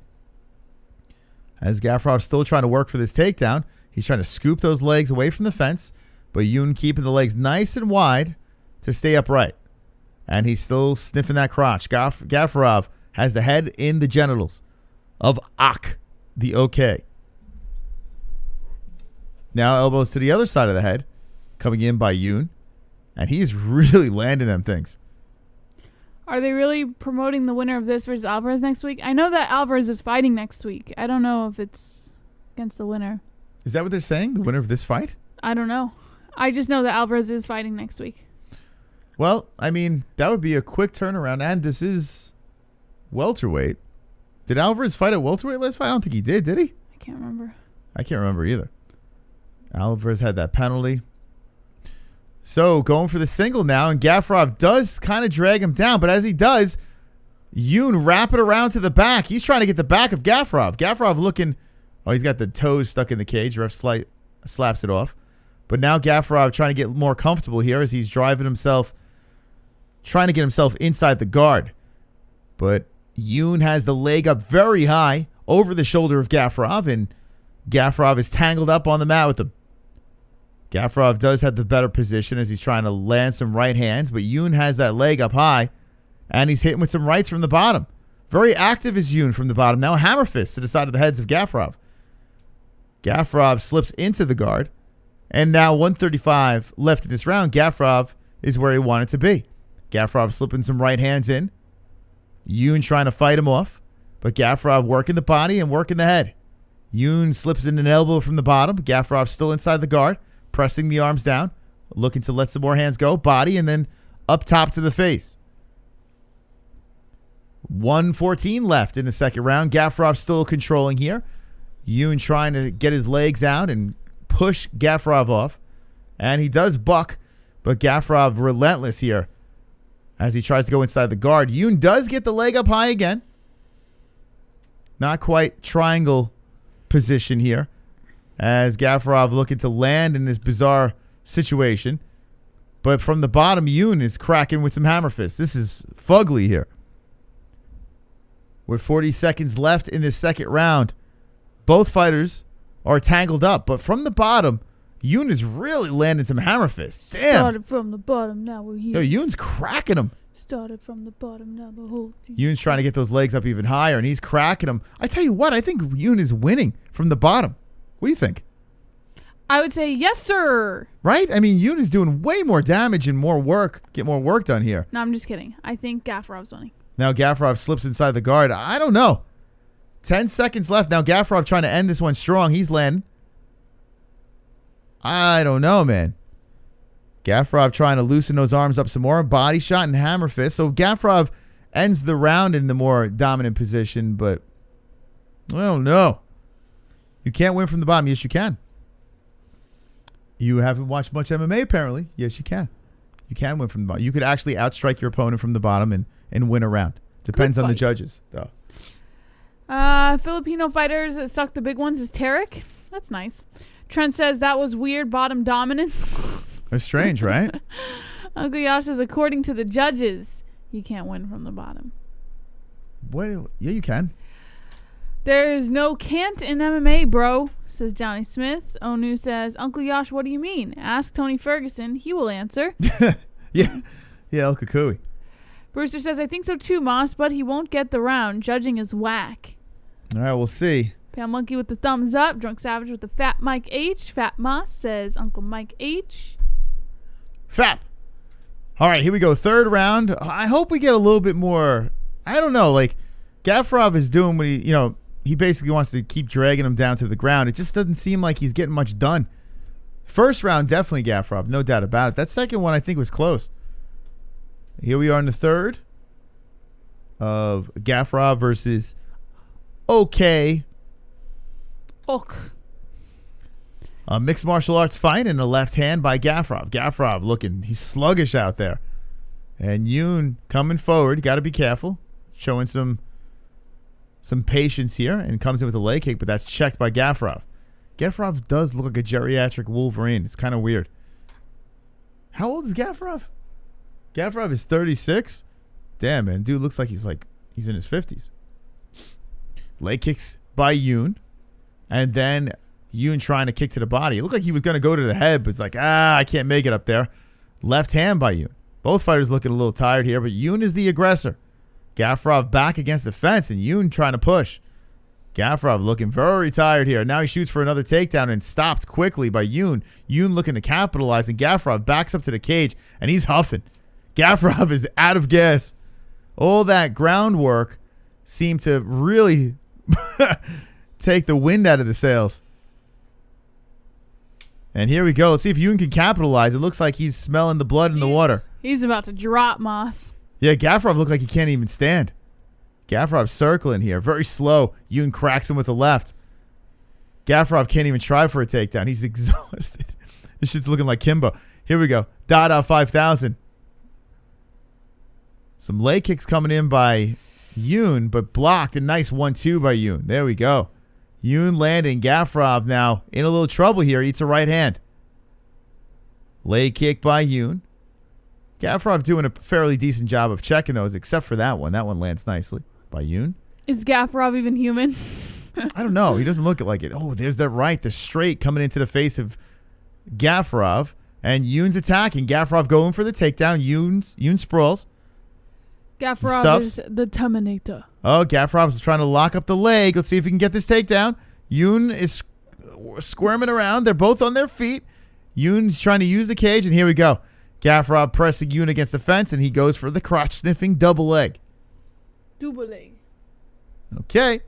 B: As Gafurov's still trying to work for this takedown. He's trying to scoop those legs away from the fence, but Yoon keeping the legs nice and wide to stay upright. And he's still sniffing that crotch. Gafurov has the head in the genitals of the OK. Now elbows to the other side of the head, coming in by Yoon. And he's really landing them things.
C: Are they really promoting the winner of this versus Alvarez next week? I know that Alvarez is fighting next week. I don't know if it's against the winner.
B: Is that what they're saying? The winner of this fight?
C: I don't know. I just know that Alvarez is fighting next week.
B: Well, I mean, that would be a quick turnaround. And this is welterweight. Did Alvarez fight at welterweight last fight? I don't think he did he?
C: I can't remember.
B: I can't remember either. Alvarez had that penalty. So going for the single now, and Gafurov does kind of drag him down, but as he does, Yoon wrap it around to the back. He's trying to get the back of Gafurov. Gafurov looking, he's got the toes stuck in the cage. Ref slaps it off. But now Gafurov trying to get more comfortable here as he's trying to get himself inside the guard. But Yoon has the leg up very high over the shoulder of Gafurov, and Gafurov is tangled up on the mat with him. Gafurov does have the better position as he's trying to land some right hands, but Yoon has that leg up high, and he's hitting with some rights from the bottom. Very active is Yoon from the bottom. Now a hammer fist to the side of the heads of Gafurov. Gafurov slips into the guard. And now 135 left in this round. Gafurov is where he wanted to be. Gafurov slipping some right hands in. Yoon trying to fight him off. But Gafurov working the body and working the head. Yoon slips in an elbow from the bottom. Gafurov still inside the guard. Pressing the arms down. Looking to let some more hands go. Body and then up top to the face. 1:14 left in the second round. Gafurov still controlling here. Yoon trying to get his legs out and push Gafurov off. And he does buck, but Gafurov relentless here as he tries to go inside the guard. Yoon does get the leg up high again. Not quite triangle position here as Gafurov looking to land in this bizarre situation. But from the bottom, Yoon is cracking with some hammer fists. This is fugly here. With 40 seconds left in this second round, both fighters are tangled up. But from the bottom, Yoon is really landing some hammer fists. Damn.
C: Started from the bottom, now we're here.
B: Yo, Yoon's cracking him.
C: Started from the bottom, now the whole team.
B: Yoon's trying to get those legs up even higher, and he's cracking him. I tell you what, I think Yoon is winning from the bottom. What do you think?
C: I would say yes, sir.
B: Right? I mean, Yoon is doing way more damage and more work, get more work done here.
C: No, I'm just kidding. I think Gafurov's winning.
B: Now Gafurov slips inside the guard. I don't know. 10 seconds left. Now Gafurov trying to end this one strong. He's landing. I don't know, man. Gafurov trying to loosen those arms up some more. Body shot and hammer fist. So Gafurov ends the round in the more dominant position, but I don't know. You can't win from the bottom. Yes, you can. You haven't watched much MMA, apparently. Yes, you can. You can win from the bottom. You could actually outstrike your opponent from the bottom and win a round. Depends on the judges, though.
C: Filipino fighters that suck the big ones is Tarek. That's nice. Trent says that was weird bottom dominance.
B: That's strange, right?
C: Uncle Yash says according to the judges, you can't win from the bottom.
B: What? Yeah, you can.
C: There's no can't in MMA, bro, says Johnny Smith. Onu says, Uncle Yash, what do you mean? Ask Tony Ferguson. He will answer.
B: Yeah, El Kukui.
C: Brewster says, I think so too, Moss, but he won't get the round. Judging is whack.
B: All right, we'll see.
C: Pale Monkey with the thumbs up. Drunk Savage with the Fat Mike H. Fat Moss says Uncle Mike H.
B: Fat. All right, here we go. Third round. I hope we get a little bit more. I don't know. Like, Gafurov is doing what he basically wants to keep dragging him down to the ground. It just doesn't seem like he's getting much done. First round, definitely Gafurov. No doubt about it. That second one, I think, was close. Here we are in the third of Gafurov versus OK. A mixed martial arts fight in the left hand by Gafurov. Gafurov looking, he's sluggish out there. And Yoon coming forward. Got to be careful. Showing some patience here and comes in with a leg kick, but that's checked by Gafurov. Gafurov does look like a geriatric Wolverine. It's kind of weird. How old is Gafurov? Gafurov is 36. Damn, man. Dude looks like he's in his 50s. Leg kicks by Yoon. And then Yoon trying to kick to the body. It looked like he was going to go to the head, but it's like, I can't make it up there. Left hand by Yoon. Both fighters looking a little tired here, but Yoon is the aggressor. Gafurov back against the fence, and Yoon trying to push. Gafurov looking very tired here. Now he shoots for another takedown and stopped quickly by Yoon. Yoon looking to capitalize, and Gafurov backs up to the cage, and he's huffing. Gafurov is out of gas. All that groundwork seemed to really take the wind out of the sails. And here we go. Let's see if Yoon can capitalize. It looks like he's smelling the blood in the water.
C: He's about to drop, Moss.
B: Yeah, Gafurov looked like he can't even stand. Gafurov circling here. Very slow. Yoon cracks him with the left. Gafurov can't even try for a takedown. He's exhausted. This shit's looking like Kimbo. Here we go. Dada 5000. Some leg kicks coming in by Yoon, but blocked. A nice 1-2 by Yoon. There we go. Yoon landing. Gafurov now in a little trouble here. Eats a right hand. Leg kick by Yoon. Gafurov doing a fairly decent job of checking those, except for that one. That one lands nicely by Yoon.
C: Is Gafurov even human?
B: I don't know. He doesn't look like it. Oh, there's that right. The straight coming into the face of Gafurov. And Yoon's attacking. Gafurov going for the takedown. Yoon sprawls.
C: Gafurov is the Terminator.
B: Oh, Gafurov is trying to lock up the leg. Let's see if he can get this takedown. Yoon is squirming around. They're both on their feet. Yoon's trying to use the cage, and here we go. Gafurov pressing Yoon against the fence, and he goes for the crotch-sniffing double leg.
C: Double leg.
B: Okay.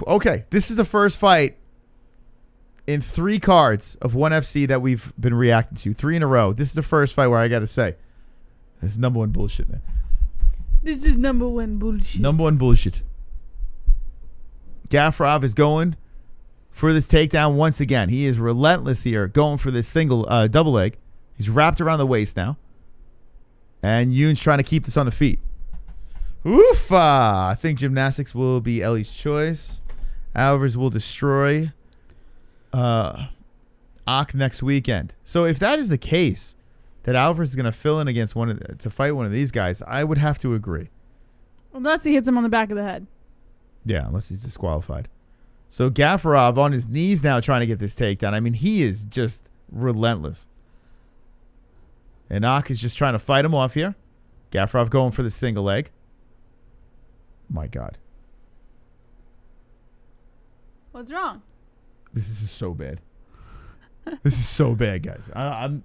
B: Okay, this is the first fight in 3 cards of ONE FC that we've been reacting to. 3 in a row. This is the first fight where I got to say, this is number 1 bullshit, man.
C: This is number 1 bullshit.
B: Number 1 bullshit. Gafurov is going for this takedown once again. He is relentless here, going for this double leg. He's wrapped around the waist now. And Yoon's trying to keep this on the feet. Oof! I think gymnastics will be Ellie's choice. Alvarez will destroy Ak next weekend. So if that is the case, that Alvarez is going to fill in against to fight one of these guys, I would have to agree.
C: Unless he hits him on the back of the head.
B: Yeah, unless he's disqualified. So Gafurov on his knees now trying to get this takedown. I mean, he is just relentless. And Ak is just trying to fight him off here. Gafurov going for the single leg. My God.
C: What's wrong?
B: This is so bad. This is so bad, guys.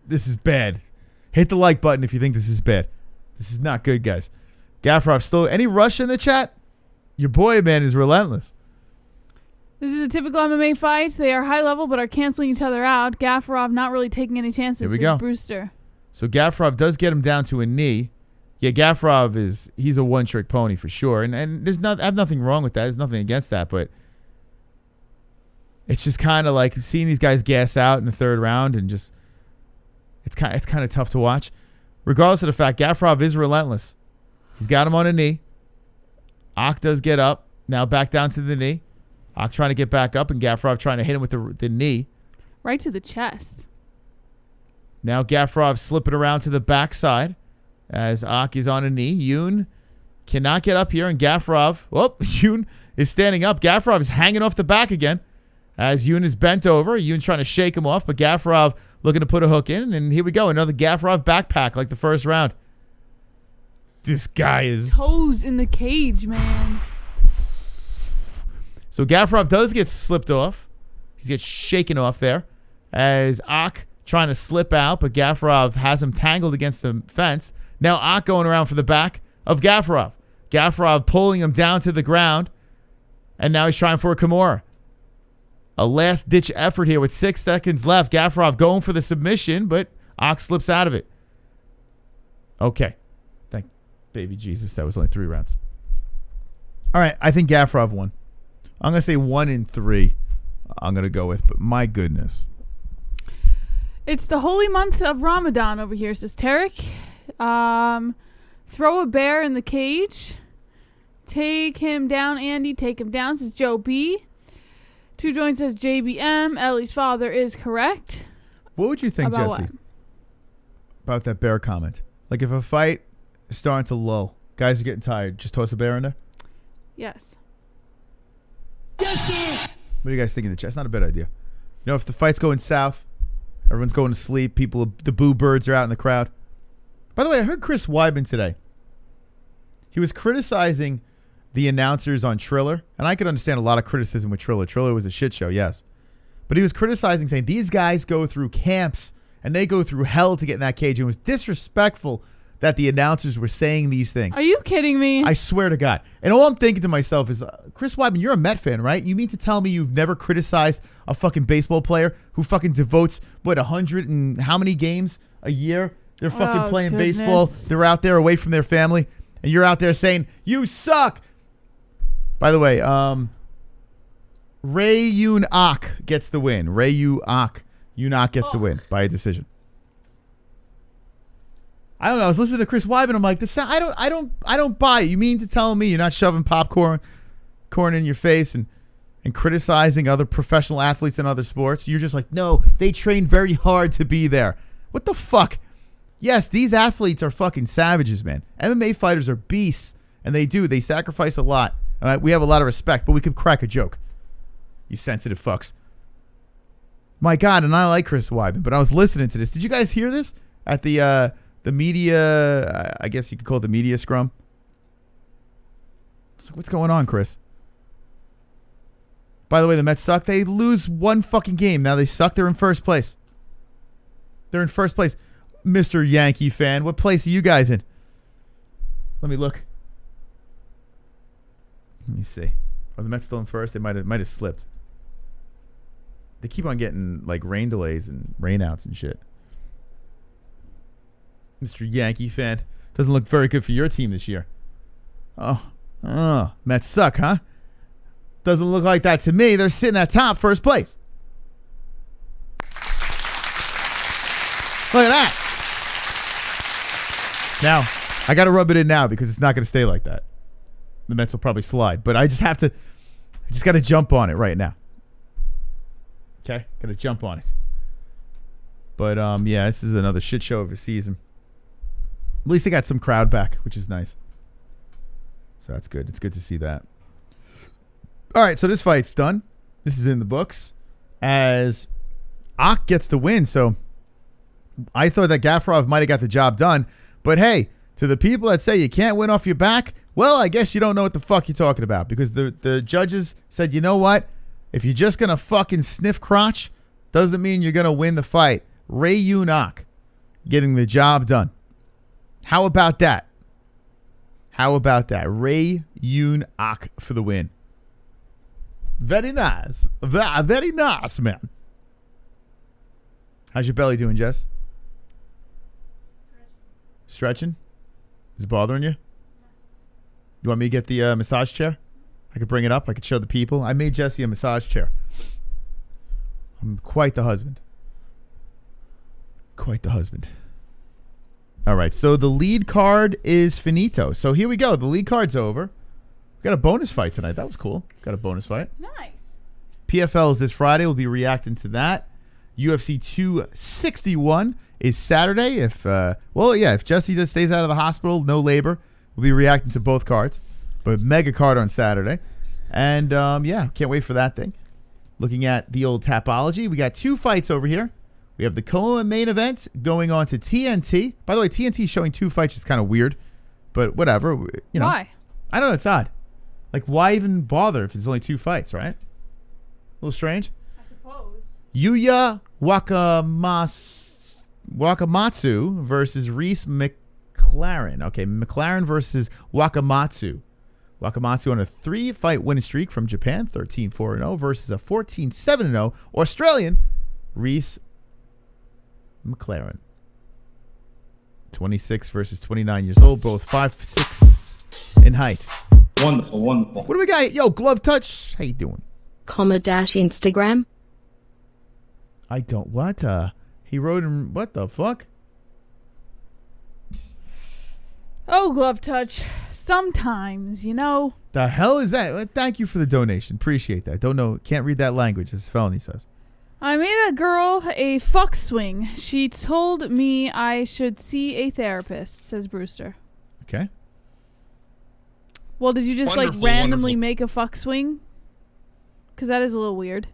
B: This is bad. Hit the like button if you think this is bad. This is not good, guys. Gafurov still... Any rush in the chat? Your boy, man, is relentless.
C: This is a typical MMA fight. They are high level but are canceling each other out. Gafurov not really taking any chances.
B: Here we go.
C: Brewster.
B: So Gafurov does get him down to a knee. Yeah, Gafurov he's a one-trick pony for sure. And I have nothing wrong with that. There's nothing against that, but it's just kind of like seeing these guys gas out in the 3rd round and just it's kind of tough to watch. Regardless of the fact, Gafurov is relentless. He's got him on a knee. Ak does get up. Now back down to the knee. Ak trying to get back up, and Gafurov trying to hit him with the knee.
C: Right to the chest.
B: Now Gafurov slipping around to the backside as Ak is on a knee. Yoon cannot get up here, and Gafurov... Oh, Yoon is standing up. Gafurov is hanging off the back again as Yoon is bent over. Yoon's trying to shake him off, but Gafurov looking to put a hook in, and here we go. Another Gafurov backpack like the first round. This guy is...
C: Toes in the cage, man.
B: So Gafurov does get slipped off. He gets shaken off there as Ak trying to slip out, but Gafurov has him tangled against the fence. Now Ak going around for the back of Gafurov. Gafurov pulling him down to the ground, and now he's trying for a Kimura. A last-ditch effort here with 6 seconds left. Gafurov going for the submission, but Ak slips out of it. Okay. Thank baby Jesus. That was only 3 rounds. All right, I think Gafurov won. I'm going to say 1 in 3 I'm going to go with, but my goodness.
C: It's the holy month of Ramadan over here, says Tarek. Throw a bear in the cage. Take him down, Andy. Take him down, says Joe B. 2 Joints says JBM. Ellie's father is correct.
B: What would you think,
C: About
B: Jesse,
C: what?
B: about that bear comment? Like if a fight is starting to lull, guys are getting tired, just toss a bear in there?
C: Yes.
B: What do you guys think in the chat? It's not a bad idea. You know, if the fight's going south, everyone's going to sleep, the boo birds are out in the crowd. By the way, I heard Chris Weidman today. He was criticizing the announcers on Triller, and I could understand a lot of criticism with Triller. Triller was a shit show, yes. But he was criticizing, saying these guys go through camps and they go through hell to get in that cage. And it was disrespectful that the announcers were saying these things.
C: Are you kidding me?
B: I swear to God. And all I'm thinking to myself is, Chris Weidman, you're a Met fan, right? You mean to tell me you've never criticized a fucking baseball player who fucking devotes, 100 and how many games a year? They're fucking playing baseball. They're out there away from their family. And you're out there saying, you suck. By the way, Ray Yoon Ak gets the win. Ray Yoon Ak gets the win by a decision. I don't know. I was listening to Chris Weidman. I'm like, I don't buy it. You mean to tell me you're not shoving corn in your face and criticizing other professional athletes in other sports? You're just like, no, they train very hard to be there. What the fuck? Yes, these athletes are fucking savages, man. MMA fighters are beasts, and they sacrifice a lot. We have a lot of respect, but we could crack a joke. You sensitive fucks. My God, and I like Chris Weidman, but I was listening to this. Did you guys hear this at the media? I guess you could call it the media scrum. So what's going on, Chris? By the way, the Mets suck. They lose one fucking game. Now they suck. They're in first place. They're in first place. Mr. Yankee fan, what place are you guys in? Let me look. Let me see. Are the Mets still in first? They might have slipped. They keep on getting like rain delays and rainouts and shit. Mr. Yankee fan, doesn't look very good for your team this year. Oh, Mets suck, huh? Doesn't look like that to me. They're sitting at top, first place. Look at that. Now, I got to rub it in now because it's not going to stay like that. The Mets will probably slide, but I just got to jump on it right now. Okay? Got to jump on it. But, yeah, this is another shit show of a season. At least they got some crowd back, which is nice. So that's good. It's good to see that. All right, so this fight's done. This is in the books. As Ak gets the win, so I thought that Gafurov might have got the job done. But hey, to the people that say you can't win off your back, well, I guess you don't know what the fuck you're talking about. Because the judges said, you know what? If you're just going to fucking sniff crotch, doesn't mean you're going to win the fight. Yoon Ak getting the job done. How about that? How about that? Yoon Ak for the win. Very nice. Very nice, man. How's your belly doing, Jess? Stretching? Is it bothering you? You want me to get the massage chair? I could bring it up. I could show the people. I made Jesse a massage chair. I'm quite the husband. Quite the husband. All right, so the lead card is finito. So here we go. The lead card's over. We got a bonus fight tonight. That was cool. Got a bonus fight.
C: Nice.
B: PFL is this Friday. We'll be reacting to that. UFC 261 is Saturday. If Jesse just stays out of the hospital, no labor, we'll be reacting to both cards. But mega card on Saturday. And, can't wait for that thing. Looking at the old Tapology, we got two fights over here. We have the co-main event going on to TNT. By the way, TNT showing two fights is kind of weird. But whatever. You know.
C: Why?
B: I don't know. It's odd. Like, why even bother if it's only two fights, right? A little strange.
C: I suppose.
B: Yuya Wakamatsu versus Reece McLaren. Okay, McLaren versus Wakamatsu. Wakamatsu on a 3-fight winning streak from Japan, 13-4-0 versus a 14-7-0 Australian Reece McLaren. 26 versus 29 years old, both 5'6" in height.
G: Wonderful, wonderful.
B: What do we got? Yo, Glove Touch. How you doing?
F: Instagram.
B: I don't. What? He wrote him. What the fuck?
C: Oh, Glove Touch. Sometimes, you know.
B: The hell is that? Well, thank you for the donation. Appreciate that. Don't know. Can't read that language, as Felony says.
C: I made a girl a fuck swing. She told me I should see a therapist, says Brewster.
B: Okay.
C: Well, did you just randomly make a fuck swing? Because that is a little weird.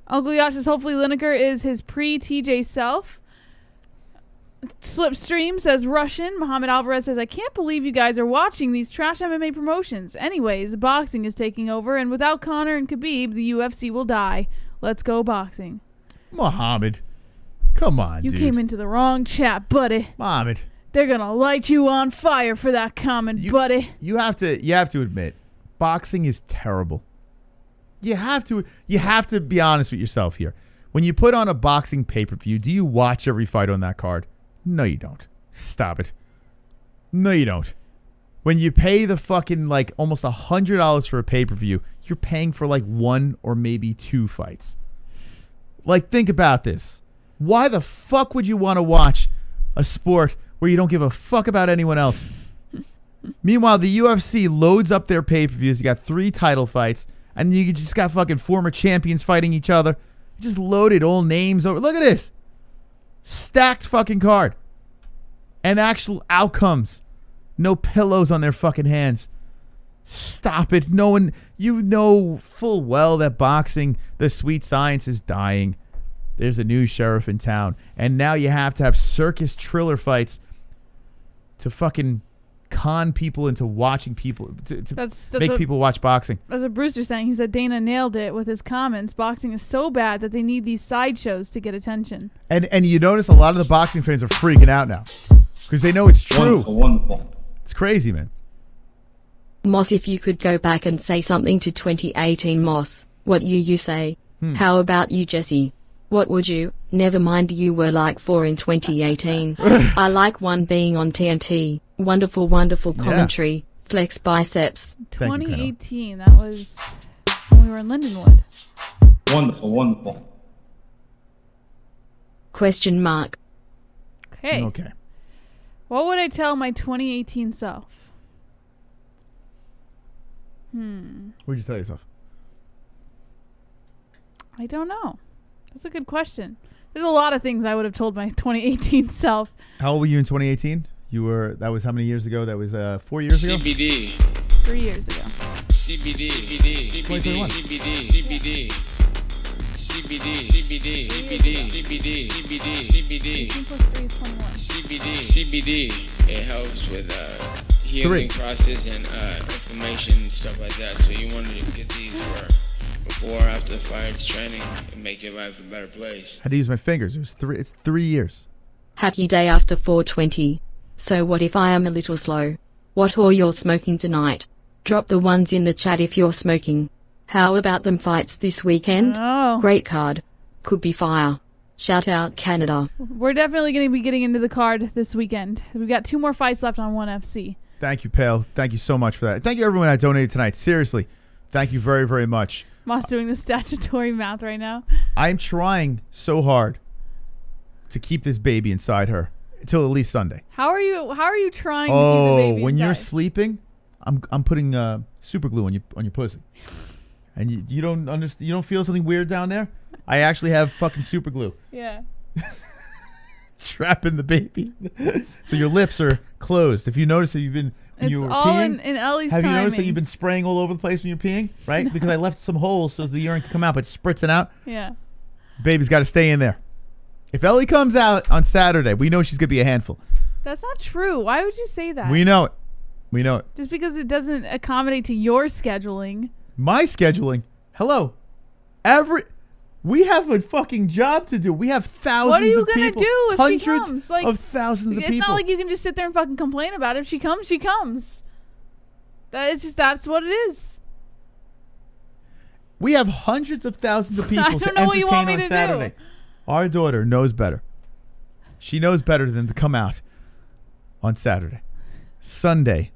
C: Uncle Yash says hopefully Lineker is his pre-TJ self. Slipstream says Russian. Muhammad Alvarez says I can't believe you guys are watching these trash MMA promotions. Anyways, boxing is taking over, and without Conor and Khabib, the UFC will die. Let's go boxing.
B: Muhammad, come on,
C: dude. You came into the wrong chat, buddy.
B: Muhammad.
C: They're gonna light you on fire for that comment, buddy.
B: You have to admit, boxing is terrible. You have to be honest with yourself here. When you put on a boxing pay-per-view, do you watch every fight on that card? No, you don't. Stop it. No, you don't. When you pay the fucking almost $100 for a pay-per-view, you're paying for one or maybe two fights. Think about this. Why the fuck would you want to watch a sport where you don't give a fuck about anyone else? Meanwhile, the UFC loads up their pay-per-views. You got 3 title fights, and you just got fucking former champions fighting each other. Just loaded all names over. Look at this. Stacked fucking card. And actual outcomes. No pillows on their fucking hands. Stop it. No one, you know full well that boxing, the sweet science is dying. There's a new sheriff in town. And now you have to have circus triller fights to fucking con people into watching people to
C: That's
B: make
C: what,
B: people watch boxing.
C: That's what Brewster's saying. He said Dana nailed it with his comments. Boxing is so bad that they need these sideshows to get attention.
B: And you notice a lot of the boxing fans are freaking out now because they know it's true.
G: Wonderful.
B: It's crazy, man.
F: Moss, if you could go back and say something to 2018 Moss, what you say? How about you, Jesse? What would you? Never mind you were like 4 in 2018. I like 1 being on TNT. Wonderful, wonderful commentary. Yeah. Flex biceps.
C: 2018, that was when we were in Lindenwood.
G: Wonderful, wonderful.
F: Question mark.
C: Okay. What would I tell my 2018 self?
B: What would you tell yourself?
C: I don't know. That's a good question. There's a lot of things I would have told my 2018 self.
B: How old were you in 2018? That was how many years ago? That was 4 years ago?
H: CBD.
C: 3 years ago.
H: CBD. CBD. CBD. CBD. CBD. CBD. CBD. CBD. CBD. CBD. CBD.
C: 18 plus 3 is 21.
H: CBD. CBD. It helps with healing process and inflammation and stuff like that. So you wanted to get these for before or after the fight training and make your life a better place.
B: I had to use my fingers. It's 3 years.
F: Happy day after 420. So what if I am a little slow? What are you smoking tonight? Drop the ones in the chat if you're smoking. How about them fights this weekend?
C: Oh.
F: Great card. Could be fire. Shout out Canada.
C: We're definitely going to be getting into the card this weekend. We've got 2 more fights left on 1FC.
B: Thank you, Pale. Thank you so much for that. Thank you, everyone that donated tonight. Seriously, thank you very, very much.
C: Moss doing the statutory math right now.
B: I'm trying so hard to keep this baby inside her until at least Sunday.
C: How are you trying to keep the baby
B: when
C: inside?
B: you're sleeping, I'm putting super glue on your pussy. And you don't understand, you don't feel something weird down there? I actually have fucking super glue.
C: Yeah.
B: Trapping the baby. So your lips are closed. If you notice that you've been when you were
C: all
B: peeing,
C: in Ellie's
B: have
C: timing.
B: you noticed that you've been spraying all over the place when you're peeing? Right? Because I left some holes so the urine can come out, but spritzing out.
C: Yeah.
B: Baby's got to stay in there. If Ellie comes out on Saturday, we know she's going to be a handful.
C: That's not true. Why would you say that?
B: We know it. We know it.
C: Just because it doesn't accommodate to your scheduling.
B: My scheduling. Hello. We have a fucking job to do. We have thousands of people.
C: What are you going to do if she comes?
B: Hundreds of thousands of people.
C: It's not like you can just sit there and fucking complain about it. If she comes, she comes. That's what it is.
B: We have hundreds of thousands of people to entertain on Saturday. Our daughter knows better. She knows better than to come out on Saturday. Sunday,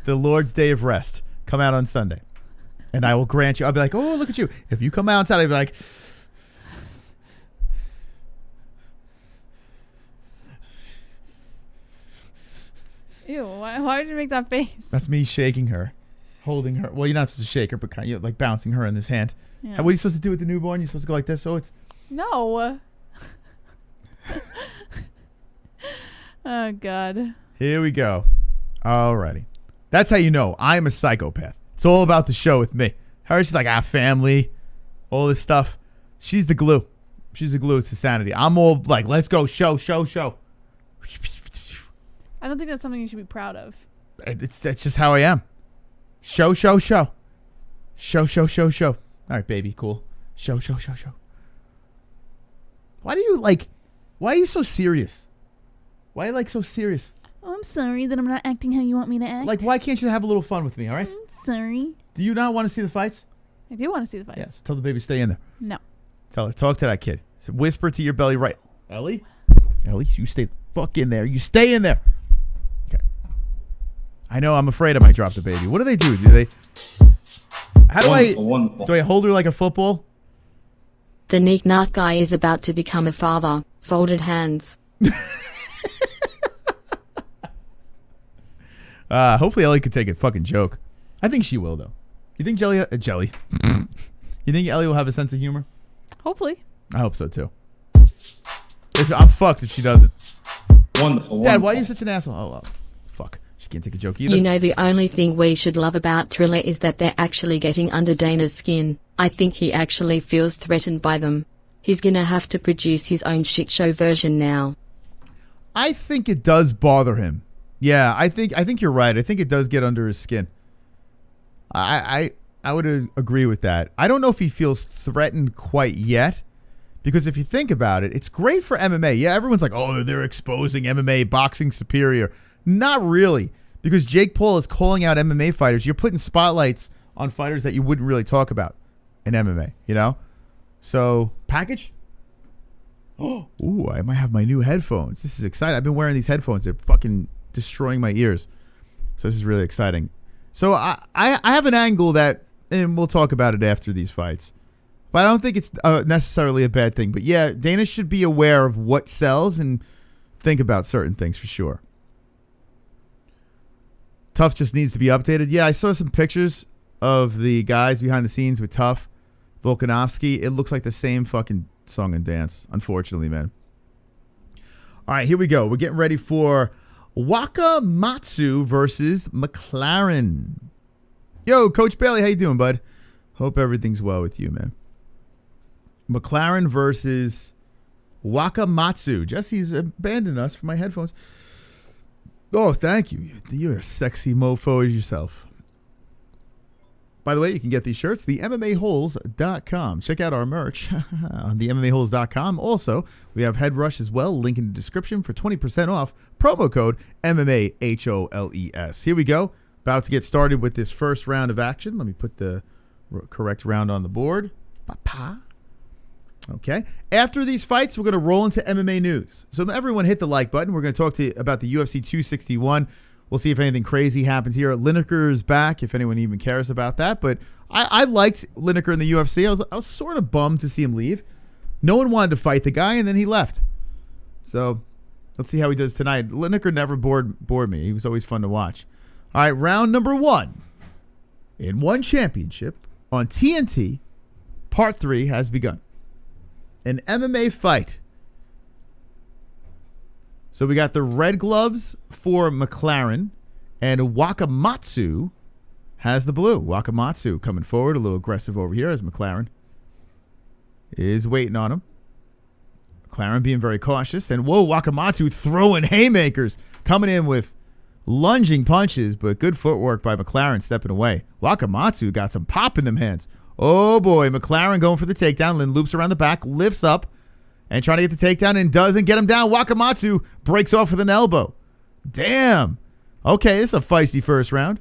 B: the Lord's day of rest. Come out on Sunday. And I will grant you, I'll be like, oh, look at you. If you come out on Saturday, I'll be like,
C: ew, why did you make that face?
B: that's me shaking her, holding her. Well, you're not supposed to shake her, but kind of like bouncing her in this hand.
C: Yeah.
B: What are you supposed to do with the newborn? You're supposed to go like this? Oh, it's...
C: No. Oh, God.
B: Here we go. Alrighty. That's how you know I'm a psychopath. It's all about the show with me. Her, she's like, family, all this stuff. She's the glue. She's the glue to sanity. I'm all like, let's go, show.
C: I don't think that's something you should be proud of.
B: It's just how I am. Show. Show. All right, baby, cool. Show. Why are you so serious? Why are you so serious?
C: Oh, I'm sorry that I'm not acting how you want me to act.
B: Why can't you have a little fun with me, all right?
C: Sorry.
B: Do you not want to see the fights?
C: I do want to see the fights.
B: Yes. Tell the baby stay in there.
C: No.
B: Tell her. Talk to that kid. So whisper to your belly right. Ellie, you stay the fuck in there. You stay in there. Okay. I know. I'm afraid I might drop the baby. What do they do? Do I hold her like a football?
F: The Nick Nut guy is about to become a father. Folded hands.
B: Hopefully Ellie could take a fucking joke. I think she will, though. You think Jelly? You think Ellie will have a sense of humor?
C: Hopefully.
B: I hope so, too. I'm fucked if she doesn't.
G: Wonderful.
B: Dad, why are you such an asshole? Oh, well, fuck. She can't take a joke either.
F: You know, the only thing we should love about Triller is that they're actually getting under Dana's skin. I think he actually feels threatened by them. He's gonna have to produce his own shit show version now.
B: I think it does bother him Yeah, I think you're right. I think it does get under his skin. I would agree with that. I don't know if he feels threatened quite yet, because if you think about it, it's great for MMA. Yeah, everyone's like, oh, they're exposing MMA, boxing superior. Not really, because Jake Paul is calling out MMA fighters. You're putting spotlights on fighters that you wouldn't really talk about in MMA, you know? So, package? Oh, ooh, I might have my new headphones. This is exciting. I've been wearing these headphones. They're fucking destroying my ears. So this is really exciting. So I have an angle that, and we'll talk about it after these fights, but I don't think it's necessarily a bad thing. But yeah, Dana should be aware of what sells and think about certain things for sure. Tough just needs to be updated. Yeah, I saw some pictures of the guys behind the scenes with Tough, Volkanovski. It looks like the same fucking song and dance, unfortunately, man. All right, here we go. We're getting ready for Wakamatsu versus McLaren. Yo, Coach Bailey, how you doing, bud? Hope everything's well with you, man. McLaren versus Wakamatsu. Jesse's abandoned us for my headphones. Oh, thank you. You're a sexy mofo as yourself. By the way, you can get these shirts, the MMA-Holes.com. Check out our merch on the MMA-Holes.com. Also, we have Head Rush as well. Link in the description for 20% off. Promo code MMA-HOLES. Here we go. About to get started with this first round of action. Let me put the correct round on the board. Ba-pa. Okay. After these fights, we're going to roll into MMA news. So everyone hit the like button. We're going to talk to you about the UFC 261. We'll see if anything crazy happens here. Lineker is back, if anyone even cares about that. But I liked Lineker in the UFC. I was sort of bummed to see him leave. No one wanted to fight the guy, and then he left. So let's see how he does tonight. Lineker never bored me. He was always fun to watch. All right, round number 1 in one championship on TNT. Part 3 has begun. An MMA fight. So we got the red gloves for McLaren, and Wakamatsu has the blue. Wakamatsu coming forward, a little aggressive over here as McLaren is waiting on him. McLaren being very cautious, and whoa, Wakamatsu throwing haymakers, coming in with lunging punches, but good footwork by McLaren stepping away. Wakamatsu got some pop in them hands. Oh boy, McLaren going for the takedown. Lynn loops around the back, lifts up, and trying to get the takedown and doesn't get him down. Wakamatsu breaks off with an elbow. Damn. Okay, this is a feisty first round.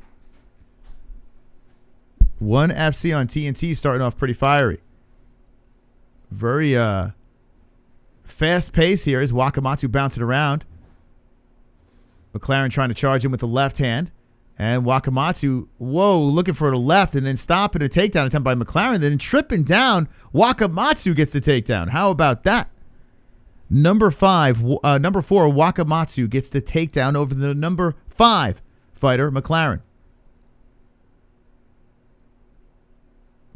B: ONE FC on TNT starting off pretty fiery. Very fast pace here as Wakamatsu bouncing around. McLaren trying to charge him with the left hand. And Wakamatsu, whoa, looking for the left and then stopping a takedown attempt by McLaren. Then tripping down, Wakamatsu gets the takedown. How about that? Number 4, Wakamatsu gets the takedown over the number 5 fighter, McLaren.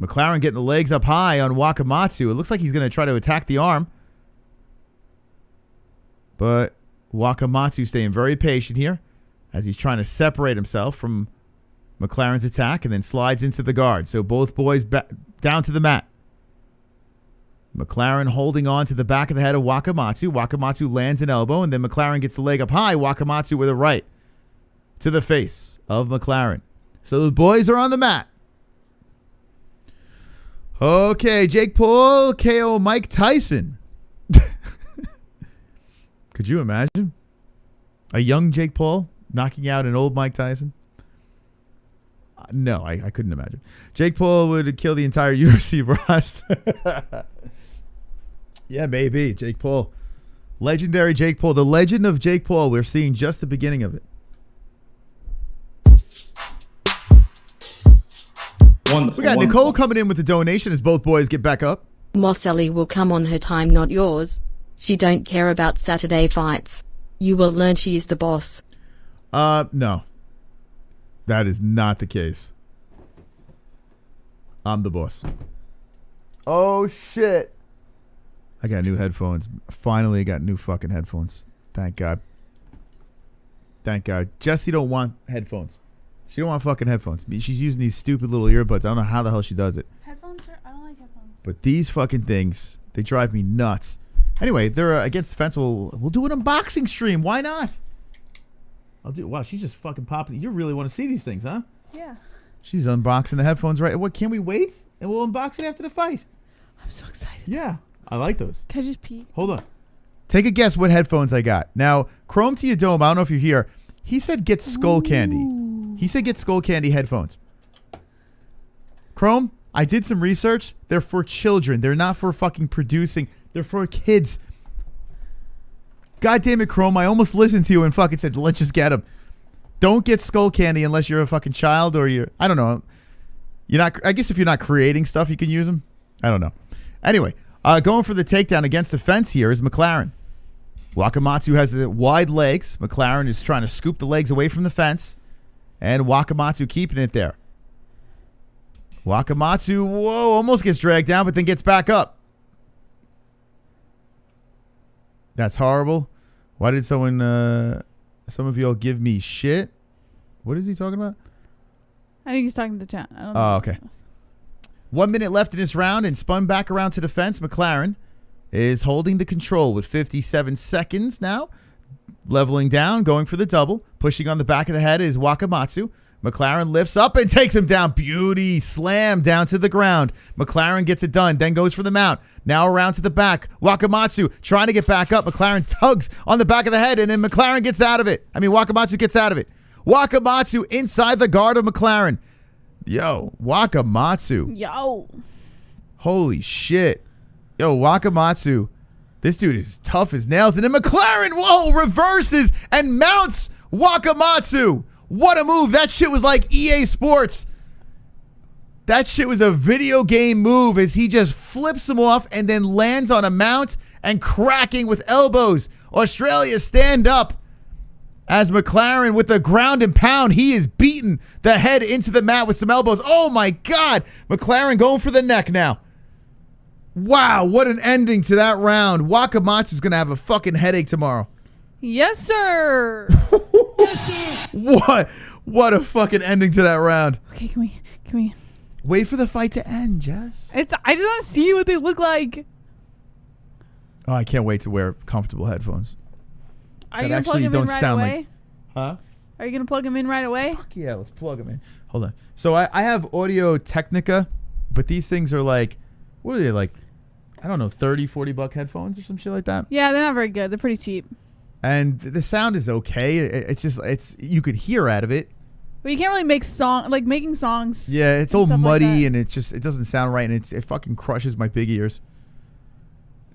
B: McLaren getting the legs up high on Wakamatsu. It looks like he's going to try to attack the arm. But Wakamatsu staying very patient here as he's trying to separate himself from McLaren's attack and then slides into the guard. So both boys down to the mat. McLaren holding on to the back of the head of Wakamatsu. Wakamatsu lands an elbow, and then McLaren gets the leg up high. Wakamatsu with a right to the face of McLaren. So the boys are on the mat. Okay, Jake Paul, KO Mike Tyson. Could you imagine? A young Jake Paul knocking out an old Mike Tyson? No, I couldn't imagine. Jake Paul would kill the entire UFC roster. Yeah, maybe. Jake Paul. Legendary Jake Paul. The legend of Jake Paul. We're seeing just the beginning of it.
G: Wonderful.
B: We got Nicole coming in with a donation as both boys get back up.
F: Mosseli will come on her time, not yours. She don't care about Saturday fights. You will learn she is the boss.
B: No. That is not the case. I'm the boss. Oh, shit. I got new headphones. Finally got new fucking headphones. Thank God. Thank God. Jessie don't want headphones. She don't want fucking headphones. She's using these stupid little earbuds. I don't know how the hell she does it.
C: Headphones? I don't like headphones.
B: But these fucking things, they drive me nuts. Anyway, they're against the fence. We'll do an unboxing stream. Why not? I'll do. Wow, she's just fucking popping. You really want to see these things, huh?
C: Yeah.
B: She's unboxing the headphones right. What? Can we wait? And we'll unbox it after the fight.
C: I'm so excited.
B: Yeah, I like those.
C: Can I just peek?
B: Hold on. Take a guess what headphones I got. Now, Chrome to your dome. I don't know if you're here. He said get Skull Candy. He said get Skull Candy headphones. Chrome, I did some research. They're for children. They're not for fucking producing. They're for kids. God damn it, Chrome. I almost listened to you and fucking said, let's just get them. Don't get Skull Candy unless you're a fucking child or you're, I don't know. You're not, I guess if you're not creating stuff, you can use them. I don't know. Anyway, going for the takedown against the fence here is McLaren. Wakamatsu has the wide legs. McLaren is trying to scoop the legs away from the fence. And Wakamatsu keeping it there. Wakamatsu, whoa, almost gets dragged down, but then gets back up. That's horrible. Why did some of y'all give me shit? What is he talking about?
C: I think he's talking to the chat. I don't know.
B: Oh, okay. 1 minute left in this round and spun back around to the fence. McLaren is holding the control with 57 seconds now. Leveling down, going for the double. Pushing on the back of the head is Wakamatsu. McLaren lifts up and takes him down. Beauty. Slam down to the ground. McLaren gets it done, then goes for the mount. Now around to the back. Wakamatsu trying to get back up. McLaren tugs on the back of the head, and then McLaren gets out of it. Wakamatsu gets out of it. Wakamatsu inside the guard of McLaren. Yo, Wakamatsu.
C: Yo.
B: Holy shit. Yo, Wakamatsu. This dude is tough as nails. And then McLaren, whoa, reverses and mounts Wakamatsu. What a move. That shit was like EA Sports. That shit was a video game move as he just flips him off and then lands on a mount and cracking with elbows. Australia stand up as McLaren with the ground and pound. He is beating the head into the mat with some elbows. Oh my God. McLaren going for the neck now. Wow, what an ending to that round. Wakamatsu's going to have a fucking headache tomorrow.
C: Yes, sir.
B: What a fucking ending to that round.
C: Okay, can we
B: wait for the fight to end, Jess?
C: I just want to see what they look like.
B: Oh, I can't wait to wear comfortable headphones.
C: Are you gonna plug them in right away?
B: Huh?
C: Are you gonna plug them in right away?
B: Fuck yeah, let's plug them in. Hold on. So I have Audio Technica, but these things are like, what are they like? I don't know, 30, 40 buck headphones or some shit like that.
C: Yeah, they're not very good. They're pretty cheap.
B: And the sound is okay. It's just you could hear out of it.
C: But you can't really make making songs.
B: Yeah, it's all muddy
C: like
B: and it doesn't sound right, and it fucking crushes my big ears.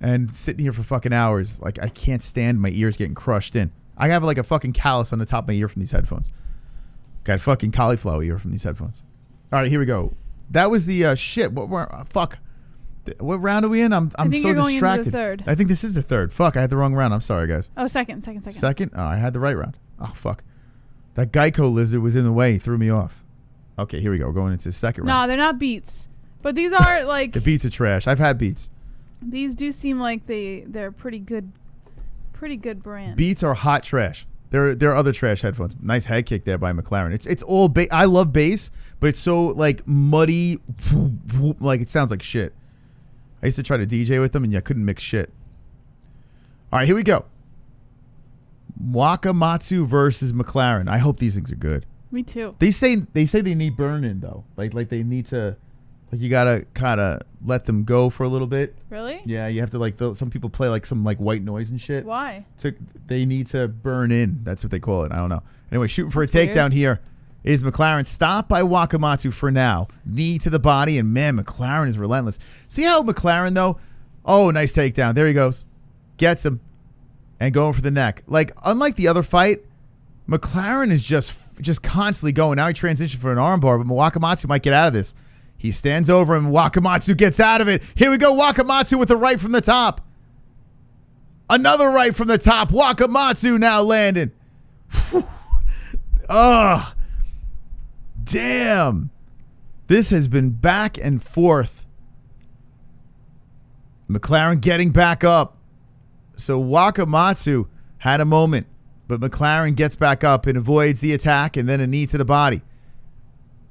B: And sitting here for fucking hours, like I can't stand my ears getting crushed in. I have like a fucking callus on the top of my ear from these headphones. Got a fucking cauliflower ear from these headphones. All right, here we go. That was the shit. Fuck. What round are we in? I'm
C: I think
B: so
C: you're going
B: distracted.
C: into the third.
B: I think this is the third. Fuck, I had the wrong round. I'm sorry, guys.
C: Oh, second.
B: Second? Oh, I had the right round. Oh, fuck. That Geico lizard was in the way. He threw me off. Okay, here we go. We're going into the second round.
C: No, they're not Beats. But these are like...
B: The Beats are trash. I've had Beats.
C: These do seem like they're pretty good brand.
B: Beats are hot trash. They're other trash headphones. Nice head kick there by McLaren. It's all bass. I love bass, but it's so like muddy, like it sounds like shit. I used to try to DJ with them, and I couldn't mix shit. All right, here we go. Wakamatsu versus McLaren. I hope these things are good.
C: Me too.
B: They say they need burn-in, though. Like they need to, like you got to kind of let them go for a little bit.
C: Really?
B: Yeah, you have to like, some people play like some like white noise and shit.
C: Why?
B: They need to burn in. That's what they call it. I don't know. Anyway, shooting for
C: That's
B: a takedown here is McLaren. Stopped by Wakamatsu for now. Knee to the body, and man, McLaren is relentless. See how McLaren, though? Oh, nice takedown. There he goes. Gets him. And going for the neck. Like, unlike the other fight, McLaren is just constantly going. Now he transitioned for an armbar, but Wakamatsu might get out of this. He stands over him. Wakamatsu gets out of it. Here we go. Wakamatsu with the right from the top. Another right from the top. Wakamatsu now landing. Ugh. Damn. This has been back and forth. McLaren getting back up. So Wakamatsu had a moment, but McLaren gets back up and avoids the attack and then a knee to the body.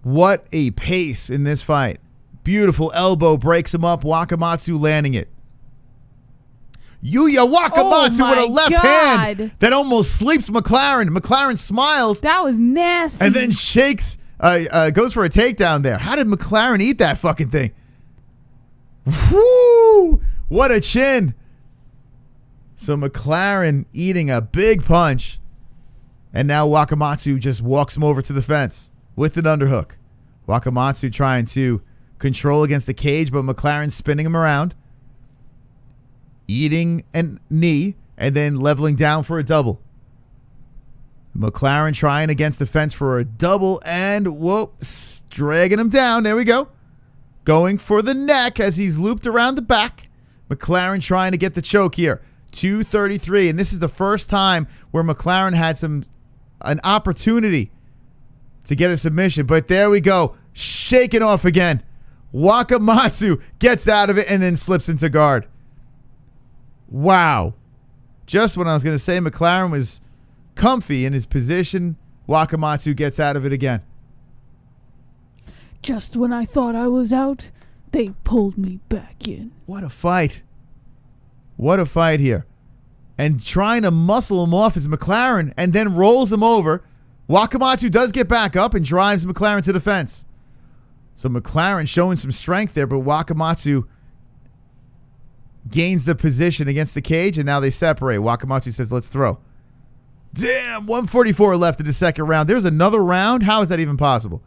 B: What a pace in this fight. Beautiful elbow breaks him up. Wakamatsu landing it. Yuya Wakamatsu
C: Oh
B: with a
C: my
B: left
C: God.
B: hand that almost sleeps McLaren. McLaren smiles
C: That was nasty.
B: and then shakes, goes for a takedown there. How did McLaren eat that fucking thing? Whoo! What a chin. So McLaren eating a big punch. And now Wakamatsu just walks him over to the fence with an underhook. Wakamatsu trying to control against the cage, but McLaren spinning him around. Eating a knee and then leveling down for a double. McLaren trying against the fence for a double and whoops, dragging him down. There we go. Going for the neck as he's looped around the back. McLaren trying to get the choke here. 233, and this is the first time where McLaren had an opportunity to get a submission, but there we go. Shaking off again. Wakamatsu gets out of it and then slips into guard. Wow. Just when I was going to say McLaren was comfy in his position, Wakamatsu gets out of it again.
C: Just when I thought I was out, they pulled me back in.
B: What a fight. What a fight here. And trying to muscle him off is McLaren and then rolls him over. Wakamatsu does get back up and drives McLaren to the fence. So McLaren showing some strength there, but Wakamatsu gains the position against the cage, and now they separate. Wakamatsu says, let's throw. Damn, 144 left in the second round. There's another round? How is that even possible?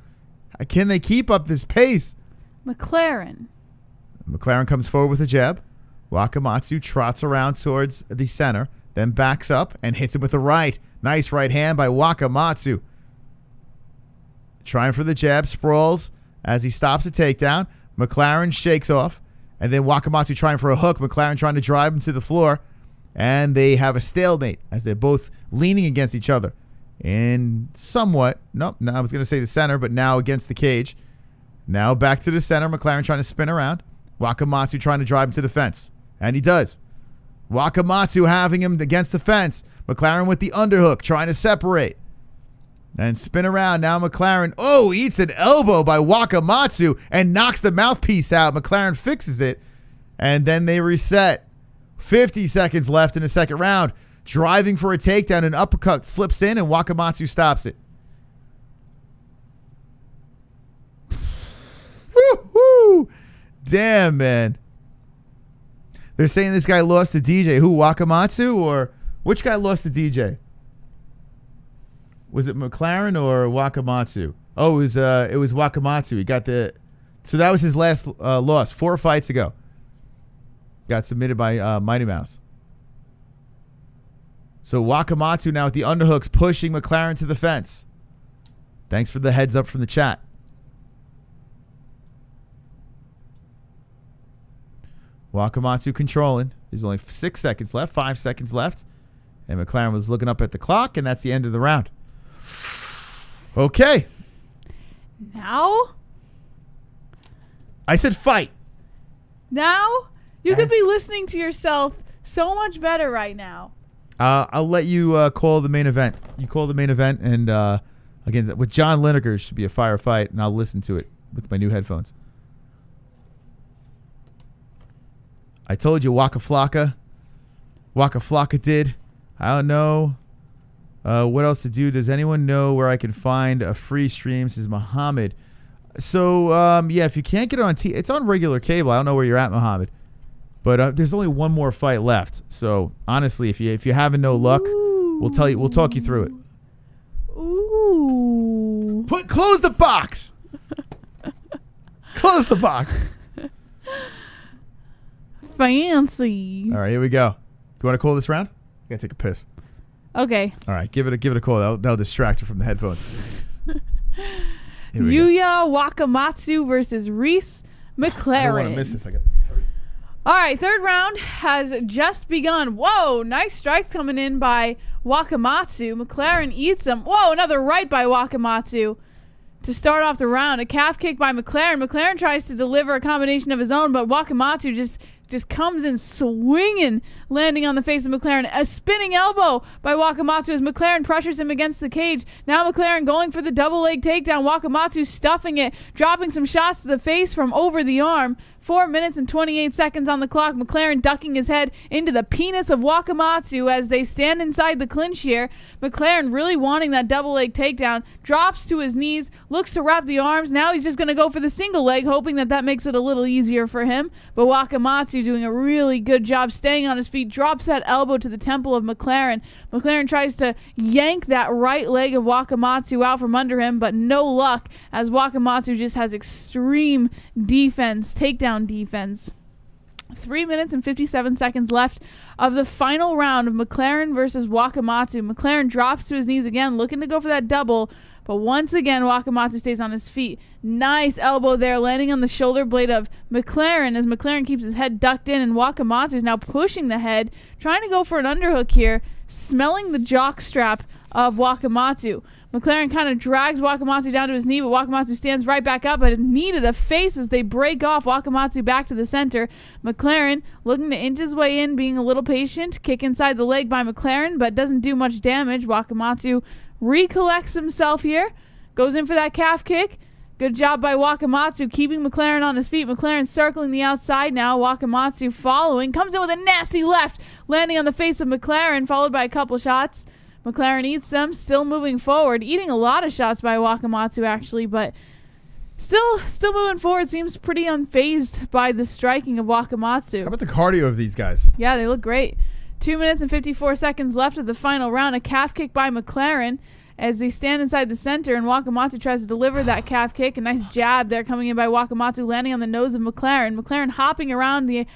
B: Can they keep up this pace?
C: McLaren
B: comes forward with a jab. Wakamatsu trots around towards the center, then backs up and hits him with a right. Nice right hand by Wakamatsu. Trying for the jab, sprawls as he stops a takedown. McLaren shakes off, and then Wakamatsu trying for a hook. McLaren trying to drive him to the floor, and they have a stalemate as they're both leaning against each other. And somewhat, I was going to say the center, but now against the cage. Now back to the center. McLaren trying to spin around. Wakamatsu trying to drive him to the fence. And he does. Wakamatsu having him against the fence. McLaren with the underhook, trying to separate. And spin around. Now McLaren, eats an elbow by Wakamatsu and knocks the mouthpiece out. McLaren fixes it. And then they reset. 50 seconds left in the second round. Driving for a takedown, an uppercut slips in, and Wakamatsu stops it. Woo-hoo! Damn, man. They're saying this guy lost to DJ. Who, Wakamatsu? Or which guy lost to DJ? Was it McLaren or Wakamatsu? Oh, it was Wakamatsu. He got so that was his last loss 4 fights ago. Got submitted by Mighty Mouse. So Wakamatsu now with the underhooks pushing McLaren to the fence. Thanks for the heads up from the chat. Wakamatsu controlling. There's only 6 seconds left, 5 seconds left. And McLaren was looking up at the clock, and that's the end of the round. Okay.
C: Now?
B: I said fight.
C: Now? You could be listening to yourself so much better right now.
B: I'll let you call the main event. You call the main event, and again, with John Lineker, should be a fire fight, and I'll listen to it with my new headphones. I told you Waka Flocka did. I don't know what else to do. Does anyone know where I can find a free stream? Says Muhammad. So, yeah, if you can't get it on it's on regular cable. I don't know where you're at, Muhammad. But there's only one more fight left. So honestly, if you're having no luck, we'll talk you through it.
C: Ooh.
B: Close the box. Close the box.
C: Fancy.
B: All right, here we go. You want to call this round? I gotta take a piss.
C: Okay.
B: All right, give it a call. That'll distract her from the headphones.
C: Yuya Wakamatsu versus Reece McLaren.
B: I don't want to miss this.
C: All right, third round has just begun. Whoa, nice strikes coming in by Wakamatsu. McLaren eats him. Whoa, another right by Wakamatsu to start off the round. A calf kick by McLaren. McLaren tries to deliver a combination of his own, but Wakamatsu just comes in swinging, landing on the face of McLaren. A spinning elbow by Wakamatsu as McLaren pressures him against the cage. Now McLaren going for the double leg takedown. Wakamatsu stuffing it, dropping some shots to the face from over the arm. 4 minutes and 28 seconds on the clock. McLaren ducking his head into the penis of Wakamatsu as they stand inside the clinch here. McLaren really wanting that double leg takedown. Drops to his knees, looks to wrap the arms. Now he's just going to go for the single leg, hoping that makes it a little easier for him. But Wakamatsu doing a really good job staying on his feet. Drops that elbow to the temple of McLaren. McLaren tries to yank that right leg of Wakamatsu out from under him, but no luck as Wakamatsu just has extreme defense, takedown defense. 3 minutes and 57 seconds left of the final round of McLaren versus Wakamatsu. McLaren drops to his knees again, looking to go for that double, but once again, Wakamatsu stays on his feet. Nice elbow there, landing on the shoulder blade of McLaren as McLaren keeps his head ducked in, and Wakamatsu is now pushing the head, trying to go for an underhook here, smelling the jock strap of Wakamatsu. McLaren kind of drags Wakamatsu down to his knee, but Wakamatsu stands right back up, but a knee to the face as they break off Wakamatsu back to the center. McLaren looking to inch his way in, being a little patient. Kick inside the leg by McLaren, but doesn't do much damage. Wakamatsu recollects himself here, goes in for that calf kick. Good job by Wakamatsu, keeping McLaren on his feet. McLaren circling the outside now. Wakamatsu following, comes in with a nasty left, landing on the face of McLaren, followed by a couple shots. McLaren eats them, still moving forward, eating a lot of shots by Wakamatsu actually, but still moving forward. Seems pretty unfazed by the striking of Wakamatsu.
B: How about the cardio of these guys?
C: Yeah, they look great. 2 minutes and 54 seconds left of the final round. A calf kick by McLaren as they stand inside the center, and Wakamatsu tries to deliver that calf kick. A nice jab there coming in by Wakamatsu, landing on the nose of McLaren. McLaren hopping around the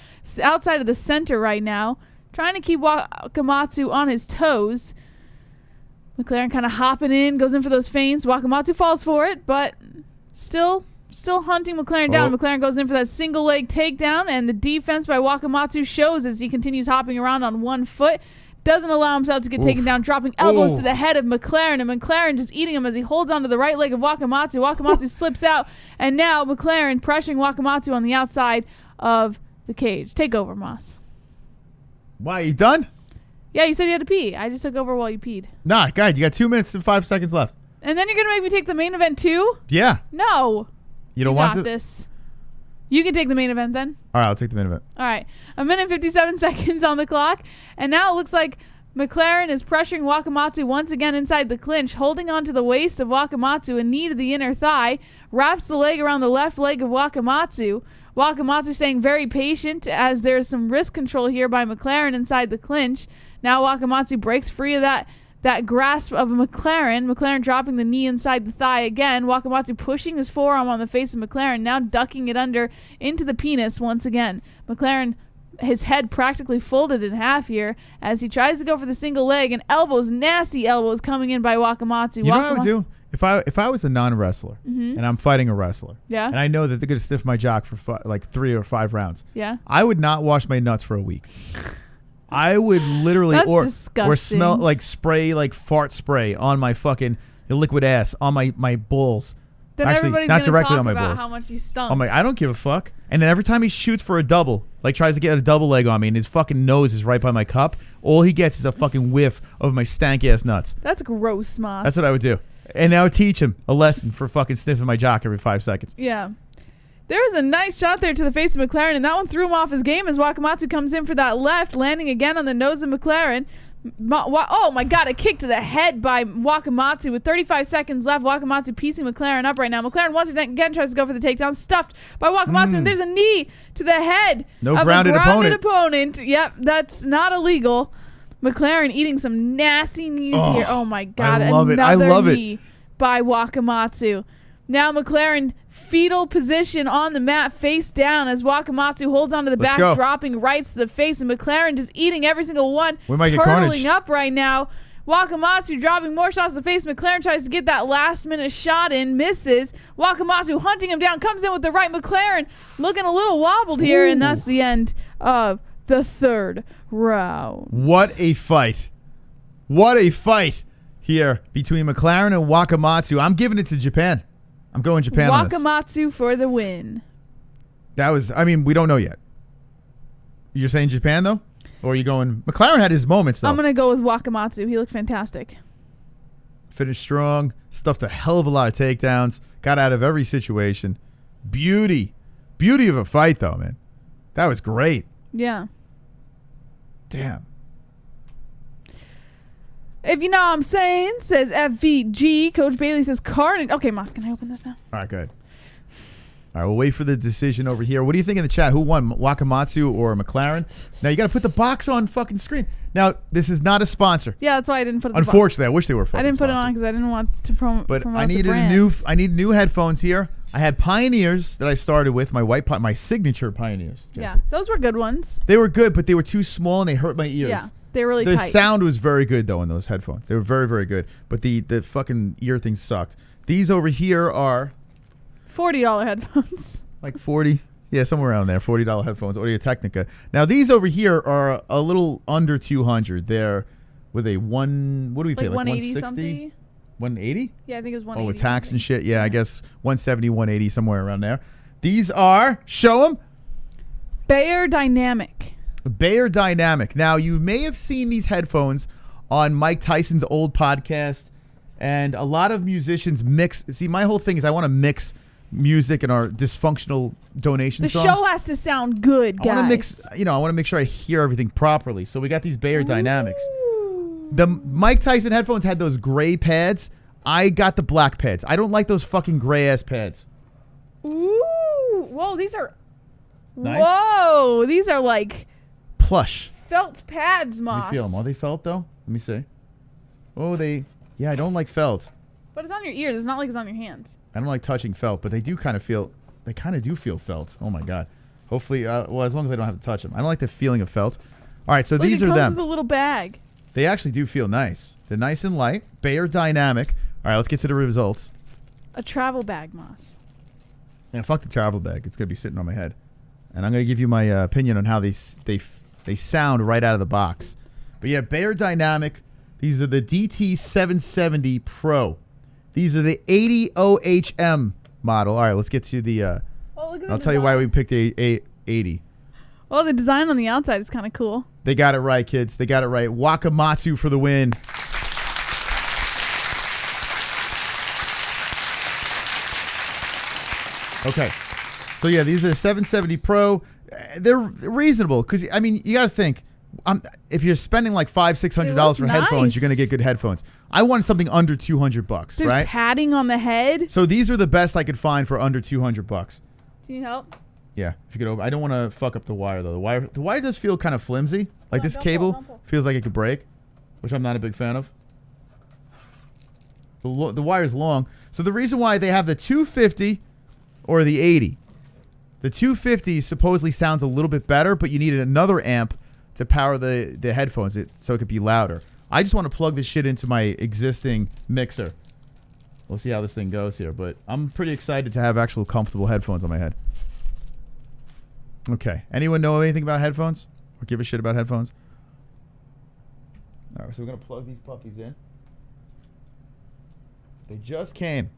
C: outside of the center right now, trying to keep Wakamatsu on his toes. McLaren kind of hopping in, goes in for those feints. Wakamatsu falls for it, but still hunting McLaren down. McLaren goes in for that single leg takedown, and the defense by Wakamatsu shows as he continues hopping around on one foot. Doesn't allow himself to get taken down, dropping elbows to the head of McLaren, and McLaren just eating him as he holds onto the right leg of Wakamatsu. Wakamatsu slips out, and now McLaren pressuring Wakamatsu on the outside of the cage. Take over, Moss.
B: Why, you done?
C: Yeah, you said you had to pee. I just took over while you peed.
B: Nah, God, you got 2 minutes and 5 seconds left.
C: And then you're going to make me take the main event too?
B: Yeah.
C: No.
B: You don't want
C: got this. You can take the main event then.
B: All right, I'll take the main event.
C: All right. 1 minute 57 seconds on the clock. And now it looks like McLaren is pressuring Wakamatsu once again inside the clinch, holding onto the waist of Wakamatsu, a knee to the inner thigh, wraps the leg around the left leg of Wakamatsu. Wakamatsu staying very patient as there's some wrist control here by McLaren inside the clinch. Now Wakamatsu breaks free of that grasp of McLaren. McLaren dropping the knee inside the thigh again. Wakamatsu pushing his forearm on the face of McLaren, now ducking it under into the penis once again. McLaren, his head practically folded in half here as he tries to go for the single leg, and elbows, nasty elbows coming in by Wakamatsu.
B: You know what I would do? If I was a non-wrestler and I'm fighting a wrestler,
C: yeah,
B: and I know that they're going to stiff my jock for like 3 or 5 rounds,
C: yeah,
B: I would not wash my nuts for a week. I would literally or smell like spray, like fart spray on my fucking liquid ass on my balls.
C: Then
B: actually,
C: everybody's
B: not
C: gonna
B: directly
C: talk
B: on my
C: about
B: balls.
C: how much you stunk.
B: I don't give a fuck. And then every time he shoots for a double, like tries to get a double leg on me, and his fucking nose is right by my cup, all he gets is a fucking whiff of my stank ass nuts.
C: That's gross, Moss.
B: That's what I would do. And I would teach him a lesson for fucking sniffing my jock every 5 seconds.
C: Yeah. There was a nice shot there to the face of McLaren, and that one threw him off his game as Wakamatsu comes in for that left, landing again on the nose of McLaren. Oh my God, a kick to the head by Wakamatsu with 35 seconds left. Wakamatsu piecing McLaren up right now. McLaren once again tries to go for the takedown, stuffed by Wakamatsu, and there's a knee to the head of
B: grounded
C: a grounded opponent. Yep, that's not illegal. McLaren eating some nasty knees here. Oh my God, another knee by Wakamatsu. Now McLaren fetal position on the mat, face down as Wakamatsu holds onto the back, dropping rights to the face, and McLaren just eating every single one, turtling up right now. Wakamatsu dropping more shots to the face. McLaren tries to get that last minute shot in, misses. Wakamatsu hunting him down, comes in with the right. McLaren looking a little wobbled here, and that's the end of the third round.
B: What a fight. What a fight here between McLaren and Wakamatsu. I'm giving it to Japan. I'm going Japan on this.
C: Wakamatsu for the win.
B: That was, we don't know yet. You're saying Japan, though? Or are you going... McLaren had his moments, though.
C: I'm going to go with Wakamatsu. He looked fantastic.
B: Finished strong. Stuffed a hell of a lot of takedowns. Got out of every situation. Beauty. Beauty of a fight, though, man. That was great.
C: Yeah.
B: Damn.
C: If you know what I'm saying, says FVG. Coach Bailey says Carnage. Okay, Moss, can I open this now?
B: All right, good. All right, we'll wait for the decision over here. What do you think in the chat? Who won, Wakamatsu or McLaren? Now, you got to put the box on fucking screen. Now, this is not a sponsor.
C: Yeah, that's why I didn't put it.
B: Unfortunately, I wish they were fucking
C: I didn't put
B: sponsored.
C: it on because I didn't want to promote.
B: But
C: promote
B: I needed I need new headphones here. I had Pioneers that I started with, my signature Pioneers. Jesse.
C: Yeah, those were good ones.
B: They were good, but they were too small and they hurt my ears.
C: Yeah, they were really
B: the
C: tight.
B: The sound was very good, though, in those headphones. They were very, very good. But the fucking ear things sucked. These over here are
C: $40 headphones.
B: Like 40, yeah, somewhere around there. $40 headphones, Audio Technica. Now these over here are a little under 200. They're with a what do we pay? Like
C: 180 something.
B: 180?
C: Yeah, I think it was 180.
B: Oh, with tax and shit. Yeah, I guess 170, 180, somewhere around there. These are, show them.
C: Bayer Dynamic.
B: Bayer Dynamic. Now you may have seen these headphones on Mike Tyson's old podcast, and a lot of musicians mix. See, my whole thing is I want to mix music and our dysfunctional donation songs.
C: The show has to sound good, guys.
B: I want to mix, I want to make sure I hear everything properly. So we got these Bayer Dynamics. The Mike Tyson headphones had those gray pads. I got the black pads. I don't like those fucking gray ass pads.
C: Ooh. Whoa, these are
B: nice.
C: Whoa, these are like
B: plush
C: felt pads, Moss.
B: Let me feel them. Are they felt though? Let me see. Oh, yeah, I don't like felt.
C: But it's on your ears. It's not like it's on your hands.
B: I don't like touching felt, but they do kind of feel felt. Oh my God. Hopefully, well, as long as I don't have to touch them. I don't like the feeling of felt. All right, so these are them. It comes
C: with a little bag.
B: They actually do feel nice. They're nice and light. Bayer Dynamic. All right, let's get to the results.
C: A travel bag, Moss.
B: Yeah, fuck the travel bag. It's going to be sitting on my head. And I'm going to give you my opinion on how they sound right out of the box. But yeah, Bayer Dynamic. These are the DT770 Pro. These are the 80 OHM model. All right, let's get to the... I'll tell you why we picked a 80.
C: Well, the design on the outside is kind of cool.
B: They got it right, kids. They got it right. Wakamatsu for the win. Okay. So, yeah, these are the 770 Pro. They're reasonable because, I mean, you got to think. If you're spending like $500-$600 for headphones, you're going to get good headphones. I wanted something under $200,
C: There's
B: right?
C: padding on the head.
B: So these are the best I could find for under $200.
C: Do you help?
B: Yeah, if you could open. I don't want to fuck up the wire though. The wire does feel kind of flimsy. Like this cable feels like it could break, which I'm not a big fan of. The wire is long. So the reason why they have the 250 or the 80, the 250 supposedly sounds a little bit better, but you needed another amp to power the headphones so it could be louder. I just want to plug this shit into my existing mixer. We'll see how this thing goes here, but I'm pretty excited to have actual comfortable headphones on my head. Okay. Anyone know anything about headphones? Or give a shit about headphones? All right, so we're going to plug these puppies in. They just came.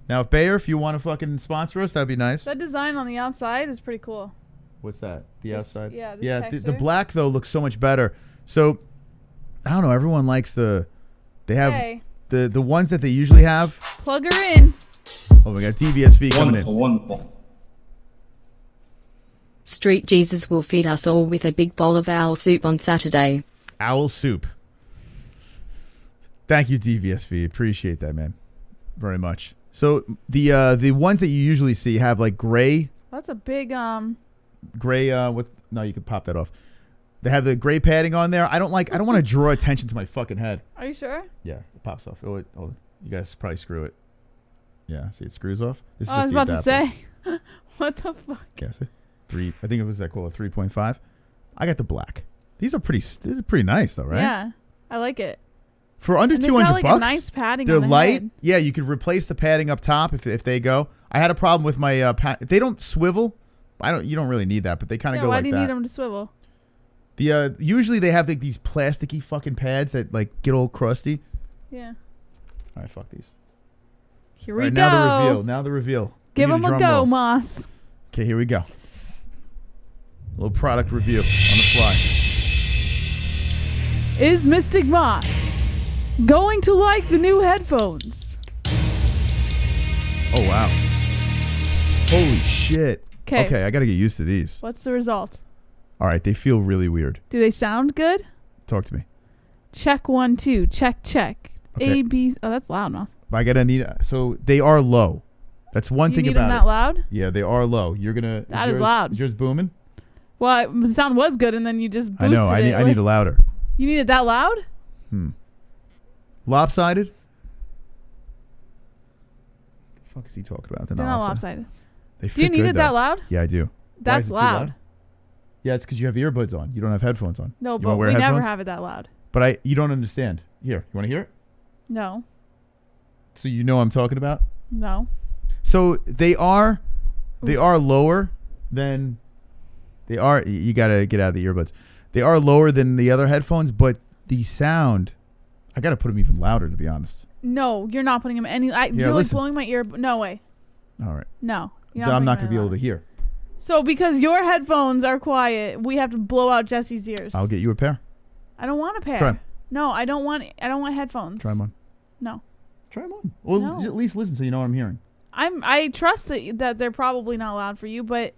B: Now, Bayer, if you want to fucking sponsor us, that'd be nice.
C: That design on the outside is pretty cool.
B: What's that? The outside?
C: Yeah,
B: the black, though, looks so much better. So, I don't know. Everyone likes they have the ones that they usually have.
C: Plug her in.
B: Oh, we got DVSV coming in.
G: Wonderful.
F: Street Jesus will feed us all with a big bowl of owl soup on Saturday.
B: Owl soup. Thank you, DVSV. Appreciate that, man. Very much. So, the ones that you usually see have, like, gray.
C: That's a big,
B: gray no, you can pop that off. They have the gray padding on there. I don't want to draw attention to my fucking head.
C: Are you sure?
B: Yeah, it pops off. Oh, you guys probably screw it. Yeah, see it screws off. This is
C: I was
B: just
C: about to say. What the fuck?
B: Yeah, see? I think it was that cool, a 3.5. I got the black. This is pretty nice though, right?
C: Yeah. I like it.
B: For under $200
C: got, like, a nice padding
B: they're
C: on the
B: light.
C: head.
B: Yeah, you could replace the padding up top if they go. I had a problem with my they don't swivel. You don't really need that, but they kind of go like that.
C: Why do you need them to swivel?
B: Usually they have like these plasticky fucking pads that like get all crusty.
C: Yeah.
B: All right, fuck these.
C: Here we go.
B: Now the reveal.
C: Give them a go, Moss.
B: Okay, here we go. A little product review on the fly.
C: Is Mystic Moss going to like the new headphones?
B: Oh, wow. Holy shit. Okay, I got to get used to these.
C: What's the result?
B: All right, they feel really weird.
C: Do they sound good?
B: Talk to me.
C: Check 1, 2. Check.
B: Okay.
C: A, B. Oh, that's loud enough.
B: I got to need... So they are low. That's one thing
C: You need
B: about
C: them
B: it.
C: that loud?
B: Yeah, they are low. You're going to...
C: That is loud.
B: Is yours booming?
C: Well, the sound was good, and then you just boosted
B: I know.
C: it.
B: I need it louder.
C: You need it that loud?
B: Lopsided? What the fuck is he talking about?
C: They're not lopsided.
B: They
C: Do you
B: fit
C: need
B: good,
C: it that
B: though.
C: loud?
B: Yeah, I do. Why
C: That's
B: is it too
C: loud.
B: Yeah, it's because you have earbuds on. You don't have headphones on.
C: No,
B: You
C: but
B: wanna wear
C: we never
B: headphones?
C: have it that loud.
B: But you don't understand. Here, you want to hear it?
C: No.
B: So you know what I'm talking about?
C: No.
B: So they are lower than they are. You got to get out of the earbuds. They are lower than the other headphones, but the sound, I got to put them even louder, to be honest.
C: No, you're not putting them any. You're like
B: listen.
C: blowing my ear. No way.
B: All right.
C: No.
B: I'm not going to be able to hear.
C: So because your headphones are quiet, we have to blow out Jesse's ears.
B: I'll get you a pair.
C: I don't want a pair.
B: Try 'em.
C: No, I don't want headphones.
B: Try them on.
C: No.
B: Try them on. Well,
C: No.
B: at least listen so you know what I'm hearing.
C: I trust that they're probably not loud for you, but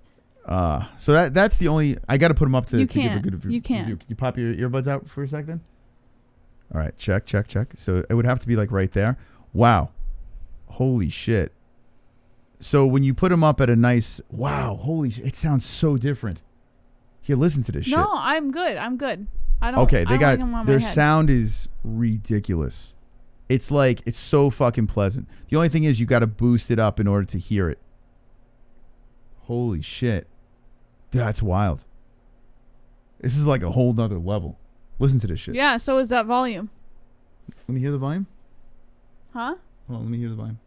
B: So that's the only. I got to put them up to
C: You
B: give a
C: can't.
B: good review.
C: You can't.
B: Can you pop your earbuds out for a sec then? All right, check. So it would have to be like right there. Wow, holy shit. So when you put them up at a nice, wow, holy shit, it sounds so different. Here, listen to this shit.
C: no, I'm good. I don't.
B: Okay,
C: I
B: they
C: don't
B: got
C: like 'em on
B: their
C: my head.
B: sound is ridiculous. It's like it's so fucking pleasant. The only thing is you got to boost it up in order to hear it. Holy shit. That's wild. This is like a whole nother level. Listen to this shit.
C: Yeah. So is that volume?
B: Let me hear the volume.
C: Huh?
B: Hold on, let me hear the volume.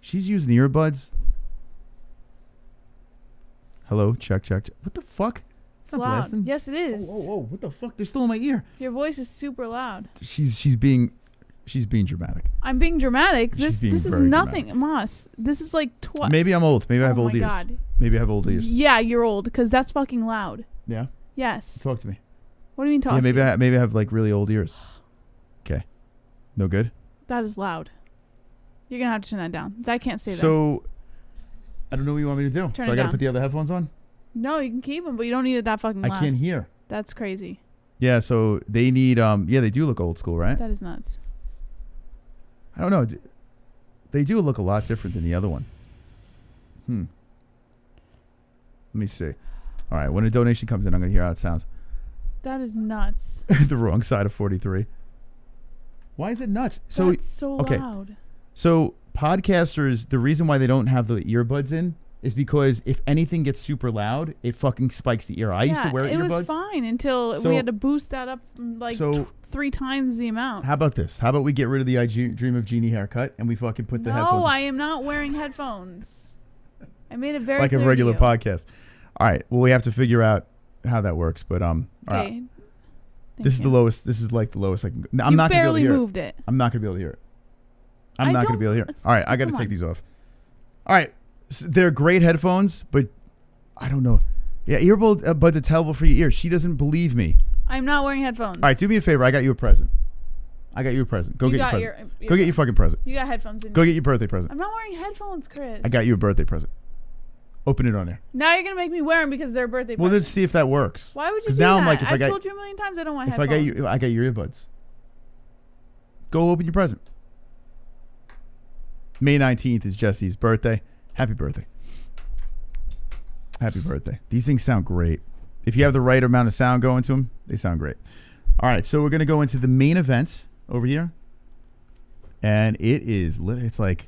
B: She's using earbuds. Hello, check. What the fuck?
C: It's loud.
B: blasting.
C: Yes, it is.
B: Whoa, what the fuck? They're still in my ear.
C: Your voice is super loud.
B: She's being dramatic.
C: I'm being dramatic.
B: She's
C: This
B: being
C: is
B: very
C: nothing, Moss. This is like
B: Maybe I'm old. Maybe I have
C: Oh
B: old
C: my
B: ears.
C: God.
B: Maybe I have old ears.
C: Yeah, you're old because that's fucking loud.
B: Yeah.
C: Yes.
B: Talk to me.
C: What do you mean talk?
B: Yeah, maybe
C: to you?
B: maybe I have like really old ears. Okay. No good.
C: That is loud. You're gonna have to turn that down. That can't stay there.
B: So I don't know what you want me to do.
C: Turn
B: so
C: it
B: I got to
C: down.
B: put the other headphones on.
C: No, you can keep them, but you don't need it that fucking loud.
B: I can't hear.
C: That's crazy.
B: Yeah. So they need. Yeah, they do look old school, right?
C: That is nuts.
B: I don't know. They do look a lot different than the other one. Let me see. All right. When a donation comes in, I'm gonna hear how it sounds.
C: That is nuts.
B: The wrong side of 43. Why is it nuts? So
C: That's so
B: okay.
C: loud.
B: So podcasters, the reason why they don't have the earbuds in is because if anything gets super loud, it fucking spikes the ear. I used to wear
C: it
B: earbuds.
C: was fine until
B: So-
C: we had to boost that up like
B: So-
C: 3 times the amount.
B: How about this? How about we get rid of the I Dream of Genie haircut and we fucking put the headphones
C: No,
B: on?
C: I am not wearing headphones. I made it very
B: Like a
C: clear to
B: regular
C: you.
B: podcast. All right. Well, we have to figure out how that works. But all right.
C: Okay.
B: This is the lowest. This is like the lowest I can go. I'm
C: You
B: not gonna be able
C: barely
B: to hear
C: moved it.
B: I'm not gonna be able to hear it. I'm
C: I
B: not gonna
C: don't-
B: be able to hear it.
C: it's-
B: All right, I got to
C: come
B: take
C: on.
B: these off. All right, so they're great headphones, but I don't know. Yeah, earbuds are terrible for your ears. She doesn't believe me.
C: I'm not wearing headphones.
B: All right, do me a favor. I got you a present. Go
C: You
B: get your
C: got
B: present.
C: your
B: Go get your fucking present.
C: You got headphones in.
B: Go get your birthday present.
C: I'm not wearing headphones, Chris.
B: I got you a birthday present. Open it on there.
C: Now you're gonna make me wear them because they're birthday
B: Well,
C: presents.
B: let's see if that works.
C: Why would you
B: 'Cause
C: do
B: now
C: that?
B: I'm like, if I
C: I've
B: got-
C: told you a million times I don't want
B: If
C: headphones.
B: I got your earbuds. Go open your present. May 19th is Jesse's birthday. Happy birthday. Happy birthday. These things sound great. If you have the right amount of sound going to them, they sound great. All right, so we're going to go into the main event over here. And it's like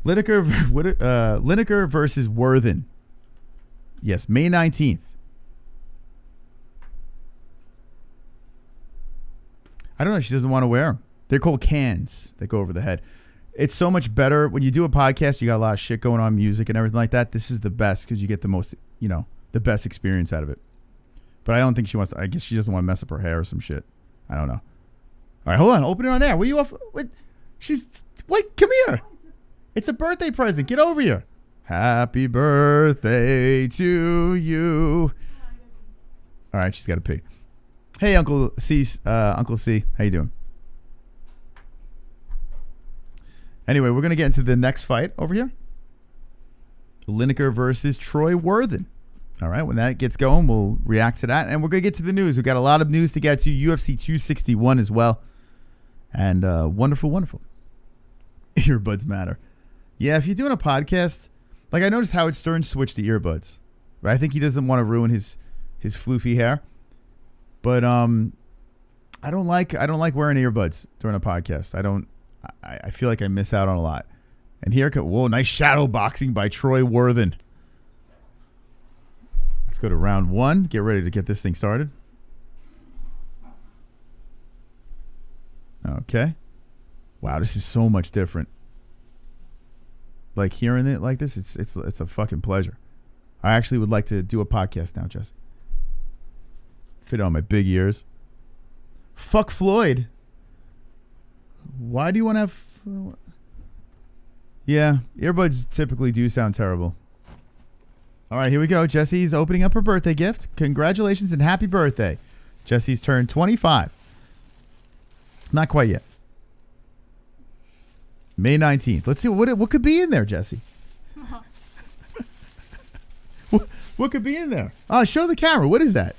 B: Lineker versus Worthen. Yes, May 19th. I don't know. She doesn't want to wear them. They're called cans that go over the head. It's so much better when you do a podcast. You got a lot of shit going on, music and everything like that. This is the best because you get the most, the best experience out of it. But I don't think she wants to. I guess she doesn't want to mess up her hair or some shit. I don't know. All right, hold on. Open it on there. What are you off? What? Come here. It's a birthday present. Get over here. Happy birthday to you. All right, she's got to pee. Hey, Uncle C. Uncle C. How you doing? Anyway, we're going to get into the next fight over here. Lineker versus Troy Worthen. All right, when that gets going, we'll react to that. And we're going to get to the news. We've got a lot of news to get to. UFC 261 as well. And wonderful, wonderful. Earbuds matter. Yeah, if you're doing a podcast, like I noticed Howard Stern switched to earbuds. Right? I think he doesn't want to ruin his floofy hair. But I don't like wearing earbuds during a podcast. I feel like I miss out on a lot. And here, whoa, nice shadow boxing by Troy Worthen. Let's go to round one. Get ready to get this thing started. Okay. Wow, this is so much different. Like hearing it like this, it's a fucking pleasure. I actually would like to do a podcast now, Jesse. Fit on my big ears. Fuck Floyd. Why do you want to have... Yeah, earbuds typically do sound terrible. All right, here we go. Jesse's opening up her birthday gift. Congratulations and happy birthday. Jesse's turned 25. Not quite yet. May 19th. Let's see what could be in there, Jesse. What could be in there? Oh, show the camera. What is that?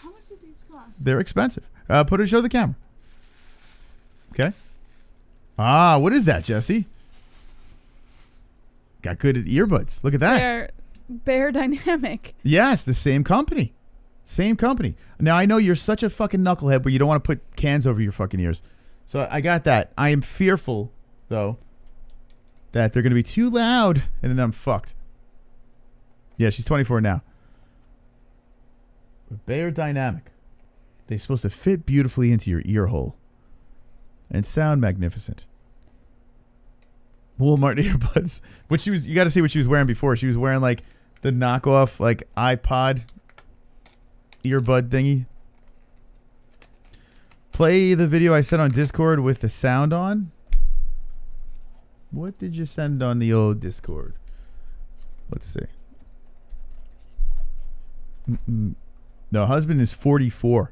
C: How much do these cost?
B: They're expensive. Show the camera. Okay. Ah, what is that, Jesse? Got good at earbuds. Look at that.
C: They're Bear Dynamic.
B: Yes, the same company. Same company. Now, I know you're such a fucking knucklehead, but you don't want to put cans over your fucking ears. So I got that. I am fearful, though, that they're going to be too loud, and then I'm fucked. Yeah, she's 24 now. But Bear Dynamic. They're supposed to fit beautifully into your ear hole and sound magnificent. Walmart earbuds. You got to see what she was wearing before. She was wearing like the knockoff like iPod earbud thingy. Play the video I sent on Discord with the sound on. What did you send on the old Discord? Let's see. No, husband is 44.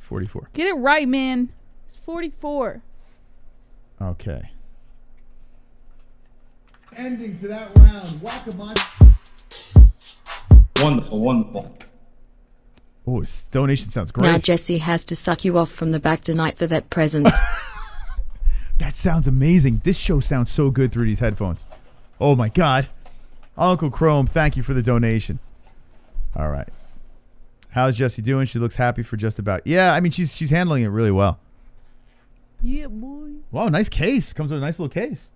B: 44.
C: Get it right, man. It's 44.
B: Okay. Ending to that round. Wakamatsu.
G: Wonderful, wonderful.
B: Oh, his donation sounds great.
F: Now Jesse has to suck you off from the back tonight for that present.
B: That sounds amazing. This show sounds so good through these headphones. Oh my God. Uncle Chrome, thank you for the donation. All right. How's Jessie doing? She looks happy for just about. Yeah, I mean she's handling it really well.
C: Yeah, boy.
B: Wow, nice case. Comes with a nice little case.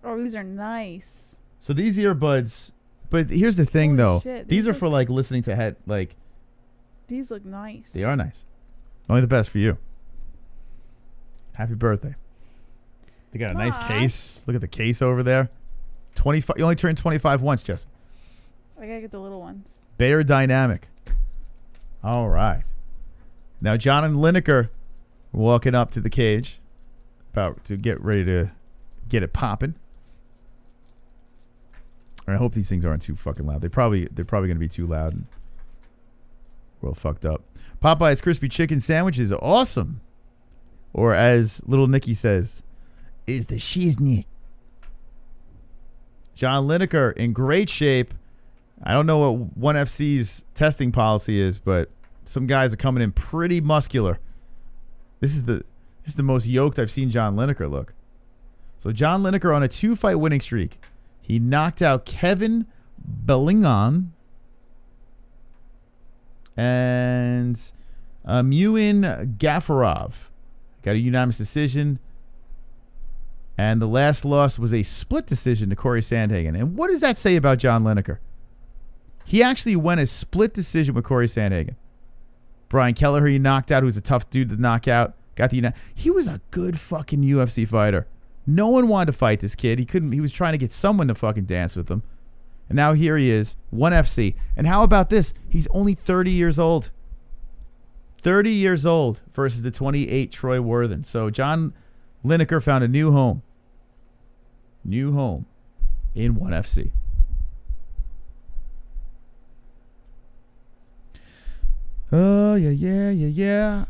C: Oh, these are nice.
B: So these earbuds, but here's the thing though.
C: Shit,
B: these are for like listening to
C: these look nice.
B: They are nice. Only the best for you. Happy birthday. They got a nice case. Look at the case over there. 25. You only turned 25 once, Jess.
C: I gotta get the little ones.
B: Bear Dynamic. All right. Now John and Lineker walking up to the cage, about to get ready to get it popping. I hope these things aren't too fucking loud. They're probably going to be too loud. And we're all fucked up. Popeye's crispy chicken sandwich is awesome. Or as little Nieky says, is the shiznit. John Lineker in great shape. I don't know what 1FC's testing policy is, but some guys are coming in pretty muscular. This is the most yoked I've seen John Lineker look. So John Lineker on a 2-fight winning streak. He knocked out Kevin Bellingham and Yuya Gafurov. Got a unanimous decision. And the last loss was a split decision to Corey Sandhagen. And what does that say about John Lineker? He actually went a split decision with Corey Sandhagen. Brian Kelleher he knocked out, who's a tough dude to knock out. He was a good fucking UFC fighter. No one wanted to fight this kid. He was trying to get someone to fucking dance with him. And now here he is, 1FC. And how about this? He's only 30 years old. 30 years old versus the 28 Troy Worthen. So John Lineker found a new home. New home in 1FC. Oh, yeah.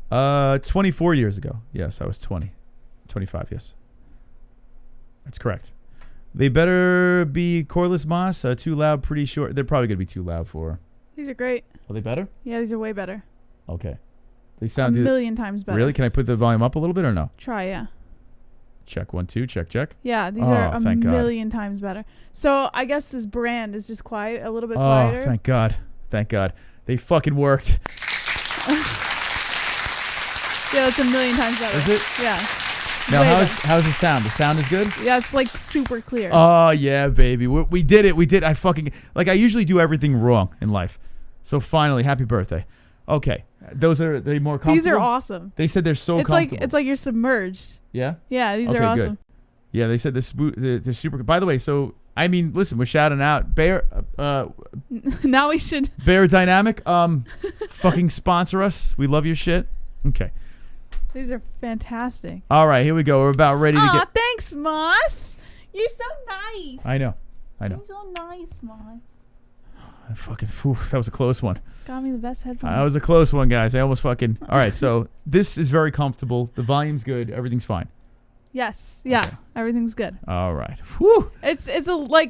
B: 24 years ago. Yes, I was 20. 25, yes. That's correct. They better be cordless moss. Too loud, pretty short. They're probably gonna be too loud for her.
C: These are great.
B: Are they better?
C: Yeah, these are way better.
B: Okay. They sound
C: a million times better.
B: Really? Can I put the volume up a little bit or no?
C: Try, yeah.
B: Check 1 2. Check.
C: Yeah, these are a million times better. So I guess this brand is just quiet, a little bit quieter.
B: Oh, thank God. Thank God. They fucking worked.
C: Yeah, it's a million times better.
B: Is it?
C: Yeah.
B: Now, how's the sound? The sound is good?
C: Yeah, it's like super clear.
B: Oh, yeah, baby. We did it. We did. I usually do everything wrong in life. So finally, happy birthday. Okay. Are they more comfortable?
C: These are awesome.
B: They said they're so comfortable.
C: It's like you're submerged.
B: Yeah?
C: Yeah, these are awesome.
B: Good. Yeah, they said they're super. By the way, so, I mean, listen, we're shouting out Bear.
C: Now we should.
B: Bear Dynamic, fucking sponsor us. We love your shit. Okay.
C: These are fantastic.
B: All right, here we go. We're about ready to get.
C: Thanks, Moss. You're so nice.
B: I know.
C: You're so nice, Moss.
B: That was a close one.
C: Got me the best headphones.
B: That was a close one, guys. I almost fucking. All right, so this is very comfortable. The volume's good. Everything's fine.
C: Yes. Yeah. Okay. Everything's good.
B: All right. Whew.
C: It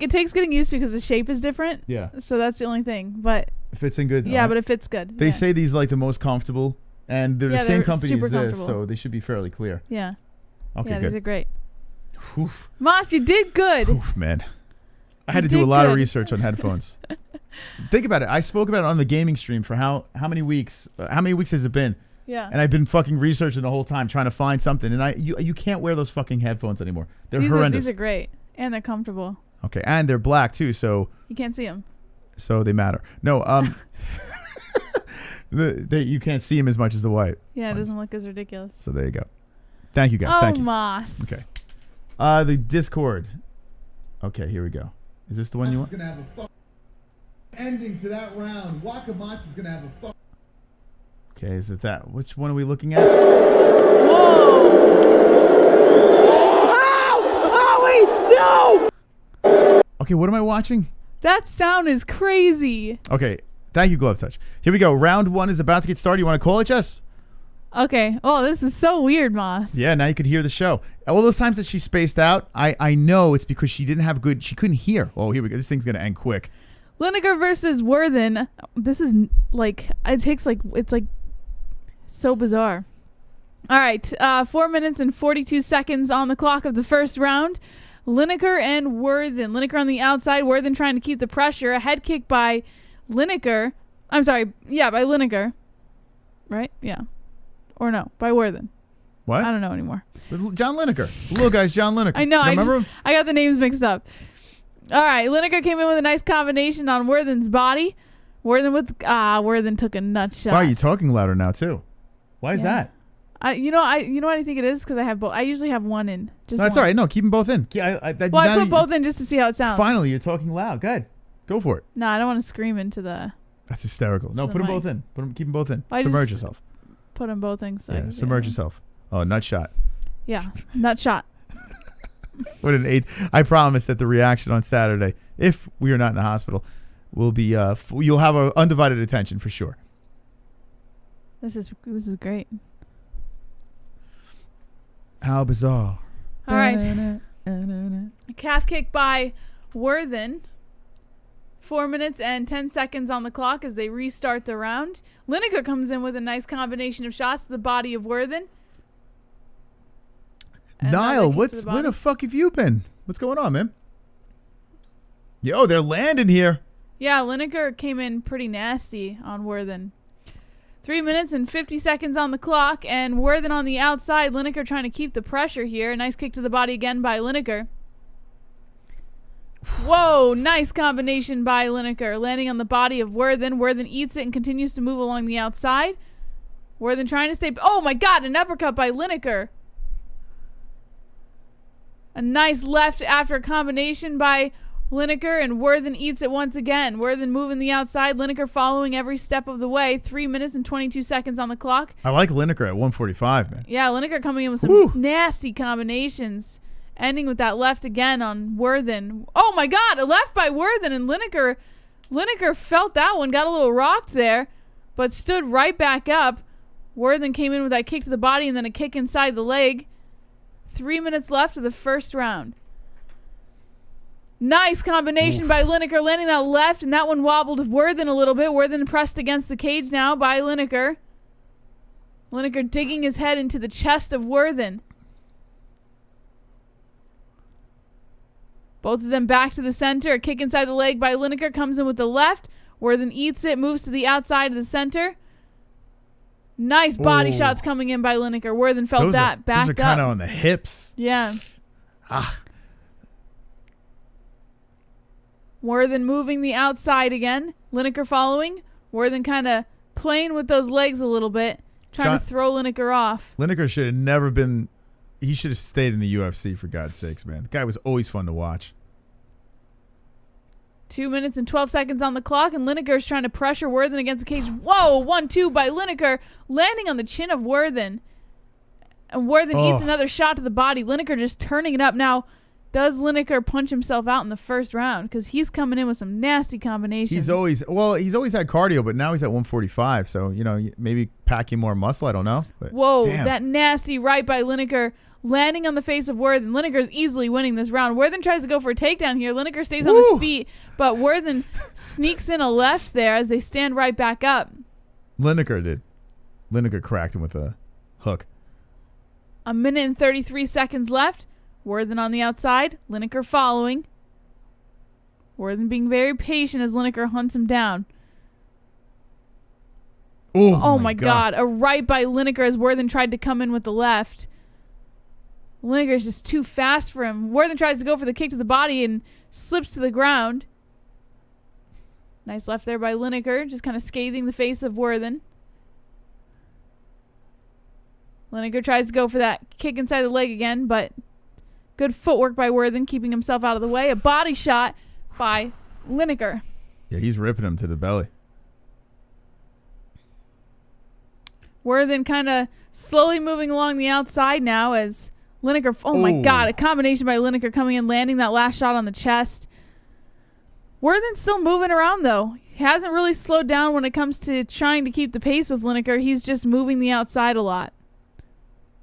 C: takes getting used to because the shape is different.
B: Yeah.
C: So that's the only thing, but.
B: It fits in good. Though,
C: yeah,
B: right?
C: But it fits good.
B: They say these like the most comfortable, and they're the same company as this, so they should be fairly clear.
C: Yeah.
B: Okay.
C: Yeah,
B: good.
C: these are great.
B: Oof.
C: Moss, you did good.
B: Oof, man. I had to do a lot of research on headphones. Think about it. I spoke about it on the gaming stream for how many weeks? How many weeks has it been?
C: Yeah.
B: And I've been fucking researching the whole time trying to find something. And you can't wear those fucking headphones anymore. They're horrendous.
C: These are great. And they're comfortable.
B: Okay. And they're black too, so.
C: You can't see them.
B: So they matter. No, you can't see them as much as the white.
C: Yeah, it doesn't look as ridiculous.
B: So there you go. Thank you guys. Thank you.
C: Moss.
B: Okay. The Discord. Okay, here we go. Is this the one you want?
I: Gonna have a ending to that round. Wakamatsu is gonna have a
B: Okay, is it that? Which one are we looking at?
C: Whoa!
B: No! Okay, what am I watching?
C: That sound is crazy.
B: Okay, thank you, Glove Touch. Here we go. Round 1 is about to get started. You want to call it, Jess?
C: Okay. Oh, this is so weird, Moss.
B: Yeah, now you could hear the show. All those times that she spaced out, I know it's because she couldn't hear. Oh, here we go. This thing's going to end quick.
C: Lineker versus Worthen. This is it's so bizarre. All right. 4 minutes and 42 seconds on the clock of the first round. Lineker and Worthen. Lineker on the outside. Worthen trying to keep the pressure. A head kick by Lineker. I'm sorry. Yeah, by Lineker. Right? Yeah. Or no, by Worthen.
B: What?
C: I don't know anymore.
B: John Lineker. The little guy's John Lineker.
C: I know.
B: Remember him?
C: I got the names mixed up. All right. Lineker came in with a nice combination on Worthen's body. Worthen took a nut shot.
B: Wow, you're talking louder now too. Why is that?
C: You know what I think it is? Because I have both. I usually have one in.
B: That's all right. No, keep them both in.
C: I put both in just to see how it sounds.
B: Finally, you're talking loud. Go ahead. Go for it.
C: No, I don't want to scream into the.
B: That's hysterical. No, put them both in. Keep them both in.
C: Well,
B: submerge yourself.
C: Put them both in. So
B: yeah, submerge yourself. Oh, nut shot.
C: Yeah, nut shot.
B: What an 8. I promise that the reaction on Saturday, if we are not in the hospital, will be you'll have our undivided attention for sure.
C: This is great.
B: How bizarre.
C: All right. Calf kick by Worthen. 4 minutes and 10 seconds on the clock as they restart the round. Lineker comes in with a nice combination of shots to the body of Worthen.
B: Niall, where the fuck have you been? What's going on, man? Yo, they're landing here.
C: Yeah, Lineker came in pretty nasty on Worthen. 3 minutes and 50 seconds on the clock, and Worthen on the outside. Lineker trying to keep the pressure here. A nice kick to the body again by Lineker. Whoa, nice combination by Lineker. Landing on the body of Worthen. Worthen eats it and continues to move along the outside. Worthen trying to stay... Oh, my God, an uppercut by Lineker. A nice left after a combination by Lineker, and Worthen eats it once again. Worthen moving the outside. Lineker following every step of the way. 3 minutes and 22 seconds on the clock.
B: I like Lineker at 145, man.
C: Yeah, Lineker coming in with some nasty combinations. Ending with that left again on Worthen. Oh, my God, a left by Worthen, and Lineker felt that one. Got a little rocked there, but stood right back up. Worthen came in with that kick to the body and then a kick inside the leg. 3 minutes left of the first round. Nice combination by Lineker, landing that left, and that one wobbled Worthen a little bit. Worthen pressed against the cage now by Lineker. Lineker digging his head into the chest of Worthen. Both of them back to the center. A kick inside the leg by Lineker comes in with the left. Worthen eats it, moves to the outside of the center. Nice body shots coming in by Lineker. Worthen felt that backed up.
B: Those are kind of on the hips.
C: Yeah. Worthen moving the outside again. Lineker following. Worthen kind of playing with those legs a little bit, trying to throw Lineker off.
B: Lineker should have never been. He should have stayed in the UFC, for God's sakes, man. The guy was always fun to watch.
C: 2 minutes and 12 seconds on the clock, and Lineker's trying to pressure Worthen against the cage. Whoa, 1-2 by Lineker, landing on the chin of Worthen. And Worthen eats another shot to the body. Lineker just turning it up. Now, does Lineker punch himself out in the first round? Because he's coming in with some nasty combinations.
B: He's always had cardio, but now he's at 145. So, maybe packing more muscle. I don't know. But
C: whoa,
B: damn.
C: That nasty right by Lineker. Landing on the face of Worthen. Lineker's easily winning this round. Worthen tries to go for a takedown here. Lineker stays on his feet, but Worthen sneaks in a left there as they stand right back up.
B: Lineker did. Lineker cracked him with a hook.
C: 1 minute and 33 seconds left. Worthen on the outside. Lineker following. Worthen being very patient as Lineker hunts him down. Oh my God. A right by Lineker as Worthen tried to come in with the left. Lineker's just too fast for him. Worthen tries to go for the kick to the body and slips to the ground. Nice left there by Lineker, just kind of scathing the face of Worthen. Lineker tries to go for that kick inside the leg again, but good footwork by Worthen, keeping himself out of the way. A body shot by Lineker.
B: Yeah, he's ripping him to the belly.
C: Worthen kind of slowly moving along the outside now as Lineker, my God, a combination by Lineker coming in, landing that last shot on the chest. Worthen's still moving around, though. He hasn't really slowed down when it comes to trying to keep the pace with Lineker. He's just moving the outside a lot.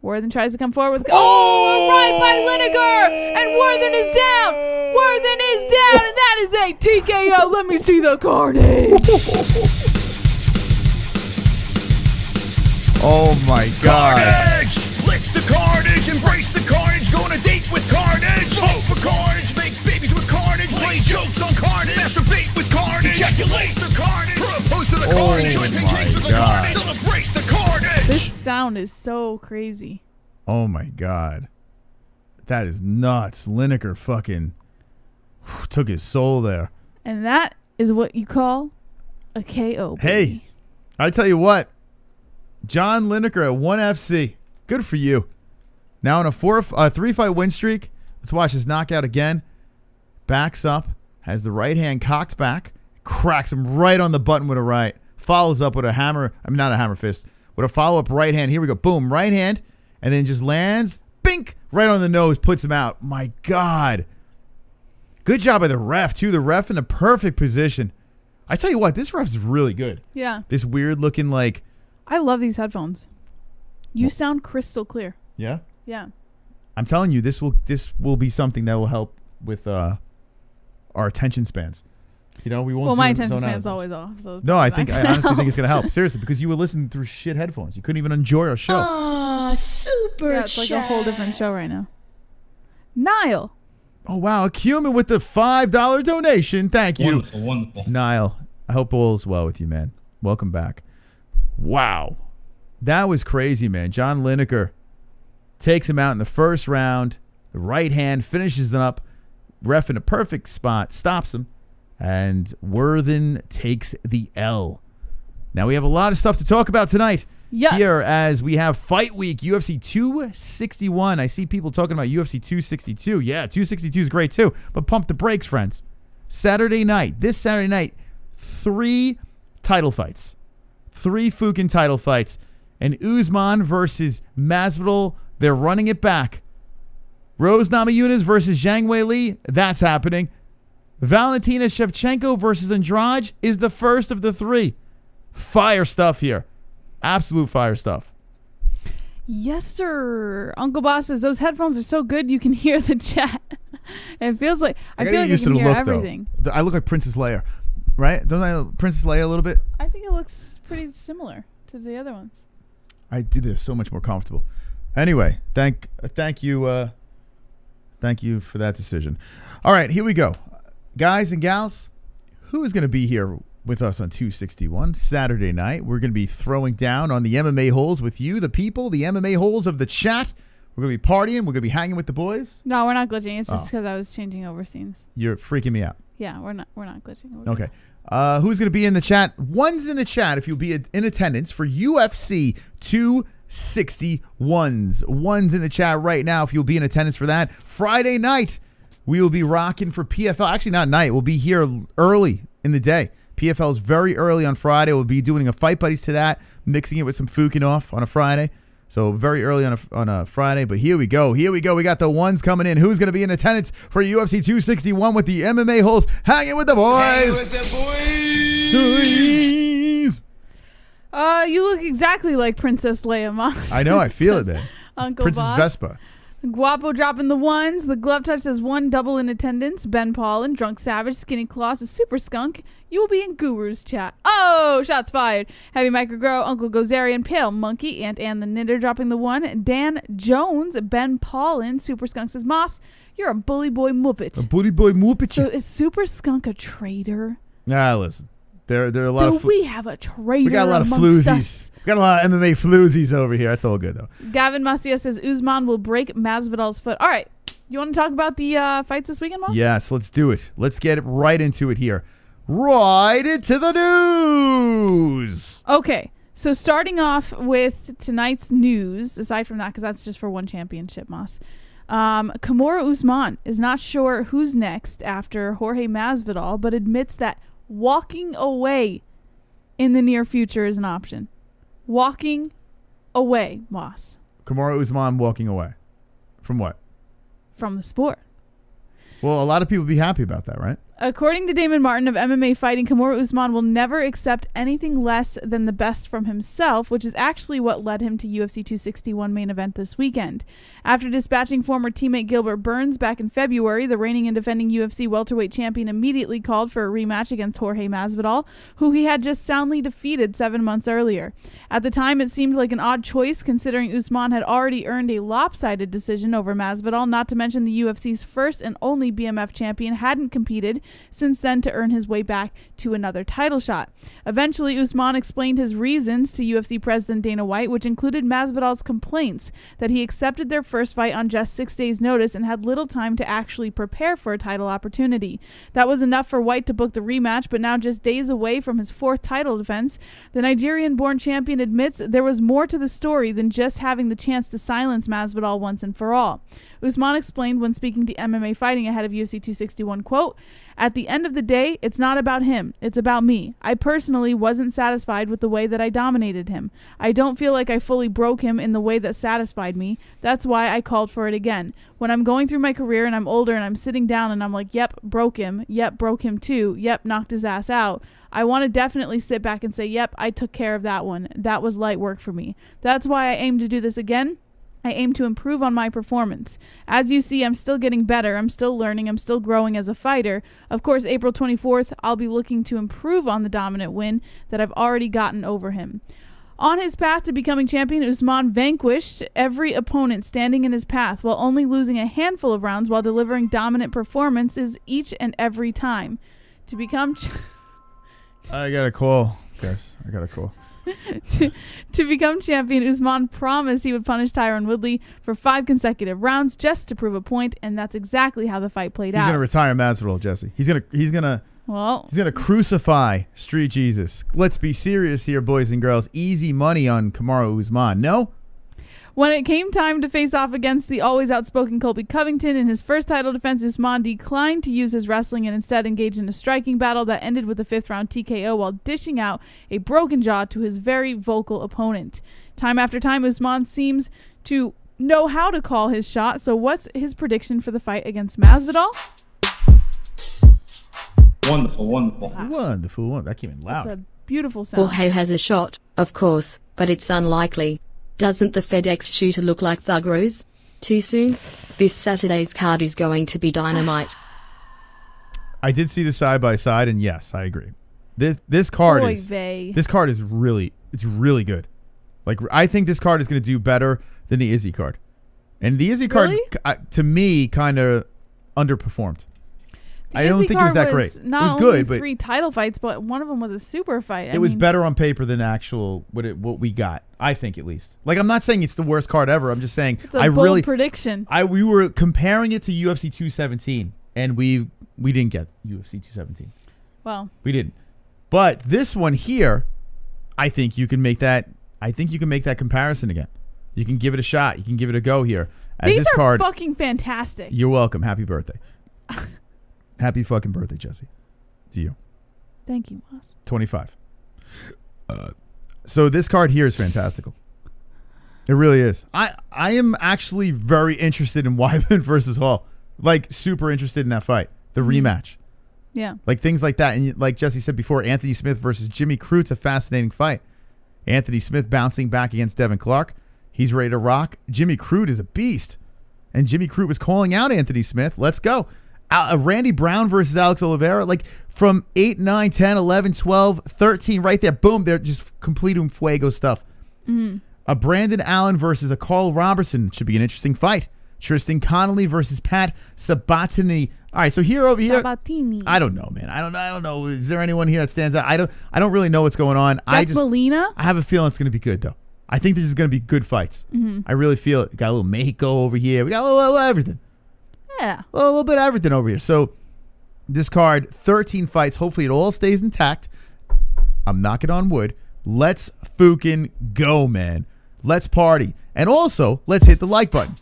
C: Worthen tries to come forward with... a right by Lineker! And Worthen is down! Worthen is down, and that is a TKO. Let me see the carnage.
B: Oh, my God.
D: Carnage! Lick the carnage, embrace the carnage, go on a date with carnage. Vote for carnage, make babies with carnage, play jokes on carnage, masturbate with carnage, ejaculate the carnage, propose to the carnage, join pancakes with the carnage, celebrate the carnage.
C: This sound is so crazy.
B: Oh, my God. That is nuts. Lineker fucking took his soul there.
C: And that is what you call a KO.
B: Hey, I tell you what. John Lineker at 1 FC. Good for you. Now on a 3-fight win streak. Let's watch his knockout again. Backs up. Has the right hand cocked back. Cracks him right on the button with a right. Follows up with a hammer. I mean, not a hammer fist. With a follow-up right hand. Here we go. Boom. Right hand. And then just lands. Bink. Right on the nose. Puts him out. My God. Good job by the ref, too. The ref in a perfect position. I tell you what. This ref is really good.
C: Yeah.
B: This weird looking like...
C: I love these headphones. You sound crystal clear.
B: Yeah?
C: Yeah.
B: I'm telling you, this will be something that will help with our attention spans. We won't.
C: Well, my attention span's always off. So
B: no, I honestly think it's gonna help. Seriously, because you were listening through shit headphones. You couldn't even enjoy our show.
E: Oh, super
C: yeah, it's like a whole different show right now. Niall.
B: Oh wow, a Cumin with the $5 donation. Thank you.
G: Wonderful.
B: Niall, I hope all is well with you, man. Welcome back. Wow. That was crazy, man. John Lineker takes him out in the first round. The right hand finishes him up. Ref in a perfect spot. Stops him. And Worthen takes the L. Now we have a lot of stuff to talk about tonight.
C: Yes.
B: Here as we have Fight Week, UFC 261. I see people talking about UFC 262. Yeah, 262 is great too. But pump the brakes, friends. This Saturday night, 3 title fights. 3 fucking title fights. And Usman versus Masvidal, they're running it back. Rose Namajunas versus Zhang Weili, that's happening. Valentina Shevchenko versus Andrade is the first of the 3. Fire stuff here. Absolute fire stuff.
C: Yes, sir. Uncle Boss says those headphones are so good you can hear the chat. It feels like I
B: gotta
C: feel
B: get
C: like I
B: used to
C: can
B: the
C: hear
B: look,
C: everything.
B: though. I look like Princess Leia, right? Don't I look Princess Leia a little bit?
C: I think it looks pretty similar to the other ones.
B: I do this so much more comfortable. Anyway, thank you for that decision. All right, here we go. Guys and gals, who is going to be here with us on 261 Saturday night? We're going to be throwing down on the MMA holes with you, the people, the MMA holes of the chat. We're going to be partying. We're going to be hanging with the boys.
C: No, we're not glitching. It's just because I was changing over scenes.
B: You're freaking me out.
C: Yeah, we're not glitching.
B: Okay. Who's going to be in the chat? One's in the chat if you'll be in attendance for UFC 261s. One's in the chat right now if you'll be in attendance for that. Friday night, we will be rocking for PFL. Actually, not night. We'll be here early in the day. PFL is very early on Friday. We'll be doing a Fight Buddies to that, mixing it with some Fukin off on a Friday. So very early on a Friday. But here we go. We got the ones coming in. Who's going to be in attendance for UFC 261 with the MMA holes? Hanging with the boys.
D: Hanging with the boys.
C: You look exactly like Princess Leia Moss.
B: I know. I feel it, man.
C: Uncle
B: Princess
C: Boss.
B: Vespa.
C: Guapo dropping the ones. The glove touch says one double in attendance. Ben Paul and Drunk Savage. Skinny Claus is Super Skunk. You will be in Guru's chat. Oh, shots fired. Heavy Micro Grow, Uncle Gozarian, Pale Monkey, Aunt Ann the Knitter dropping the one. Dan Jones, Ben Paulin, Super Skunk says, Moss, you're a bully boy muppet.
B: A bully boy muppet.
C: So is Super Skunk a traitor?
B: Listen. There are a lot of...
C: we have a traitor.
B: We got a lot of floozies. We got a lot of MMA floozies over here. That's all good, though.
C: Gavin Macias says Usman will break Masvidal's foot. All right. You want to talk about the fights this weekend, Moss?
B: Yes, let's do it. Let's get right into it here. Right into the news.
C: Okay. So starting off with tonight's news, aside from that, because that's just for one championship, Moss. Kamaru Usman is not sure who's next after Jorge Masvidal, but admits that walking away in the near future is an option. Walking away, Moss.
B: Kamaru Usman walking away. From what?
C: From the sport.
B: Well, a lot of people be happy about that, right?
C: According to Damon Martin of MMA Fighting, Kamaru Usman will never accept anything less than the best from himself, which is actually what led him to UFC 261 main event this weekend. After dispatching former teammate Gilbert Burns back in February, the reigning and defending UFC welterweight champion immediately called for a rematch against Jorge Masvidal, who he had just soundly defeated 7 months earlier. At the time, it seemed like an odd choice considering Usman had already earned a lopsided decision over Masvidal, not to mention the UFC's first and only BMF champion hadn't competed since then to earn his way back to another title shot. Eventually, Usman explained his reasons to UFC President Dana White, which included Masvidal's complaints that he accepted their first fight on just 6 days' notice and had little time to actually prepare for a title opportunity. That was enough for White to book the rematch, but now just days away from his fourth title defense, the Nigerian-born champion admits there was more to the story than just having the chance to silence Masvidal once and for all. Usman explained when speaking to MMA Fighting ahead of UFC 261, quote, "At the end of the day, it's not about him. It's about me. I personally wasn't satisfied with the way that I dominated him. I don't feel like I fully broke him in the way that satisfied me. That's why I called for it again. When I'm going through my career and I'm older and I'm sitting down and I'm like, yep, broke him. Yep, broke him too. Yep, knocked his ass out. I want to definitely sit back and say, yep, I took care of that one. That was light work for me. That's why I aim to do this again. I aim to improve on my performance. As you see, I'm still getting better. I'm still learning. I'm still growing as a fighter. Of course, April 24th, I'll be looking to improve on the dominant win that I've already gotten over him." On his path to becoming champion, Usman vanquished every opponent standing in his path while only losing a handful of rounds while delivering dominant performances each and every time. To become...
B: I got a call, guys. I got a call.
C: To become champion, Usman promised he would punish Tyron Woodley for 5 consecutive rounds just to prove a point, and that's exactly how the fight played out.
B: He's gonna retire Masvidal, Jesse. He's gonna crucify Street Jesus. Let's be serious here, boys and girls. Easy money on Kamaru Usman. No?
C: When it came time to face off against the always outspoken Colby Covington in his first title defense, Usman declined to use his wrestling and instead engaged in a striking battle that ended with a 5th-round TKO while dishing out a broken jaw to his very vocal opponent. Time after time, Usman seems to know how to call his shot, so what's his prediction for the fight against Masvidal?
G: Wonderful, wonderful.
B: Wonderful. That came in loud.
C: That's a beautiful sound.
F: Jorge has a shot, of course, but it's unlikely. Doesn't the FedEx shooter look like Thug Rose? Too soon? This Saturday's card is going to be dynamite.
B: I did see the side by side, and yes, I agree. This card
C: Oy
B: is
C: vey.
B: this card is really good. Like, I think this card is going to do better than the Izzy card, and the Izzy card to me kind of underperformed. I don't think it was that great. It was good, but
C: 3 title fights, but one of them was a super fight.
B: It was better on paper than actual what we got. I think, at least. Like, I'm not saying it's the worst card ever. I'm just saying
C: it's a bold prediction.
B: We were comparing it to UFC 217, and we didn't get UFC 217.
C: Well,
B: we didn't. But this one here, I think you can make that. I think you can make that comparison again. You can give it a shot. You can give it a go here.
C: These are fucking fantastic.
B: You're welcome. Happy birthday. Happy fucking birthday, Jesse. To you.
C: Thank you, Moss.
B: 25. So this card here is fantastical. It really is. I am actually very interested in Wyman versus Hall. Like, super interested in that fight. The rematch.
C: Yeah.
B: Like, things like that. And like Jesse said before, Anthony Smith versus Jimmy Crute's a fascinating fight. Anthony Smith bouncing back against Devin Clark. He's ready to rock. Jimmy Crute is a beast. And Jimmy Crute was calling out Anthony Smith. Let's go. Randy Brown versus Alex Oliveira. Like, from 8, 9, 10, 11, 12, 13, right there. Boom. They're just complete fuego stuff. A Brandon Allen versus a Carl Robertson should be an interesting fight. Tristan Connolly versus Pat Sabatini. All right, so over here.
C: Sabatini.
B: I don't know, man. I don't know. Is there anyone here that stands out? I don't really know what's going on.
C: Molina?
B: I have a feeling it's going to be good, though. I think this is going to be good fights. I really feel it. We got a little Mexico over here. We got a little everything.
C: Yeah.
B: A little bit of everything over here. So this card, 13 fights. Hopefully it all stays intact. I'm knocking on wood. Let's fucking go, man. Let's party. And also, let's hit the like button.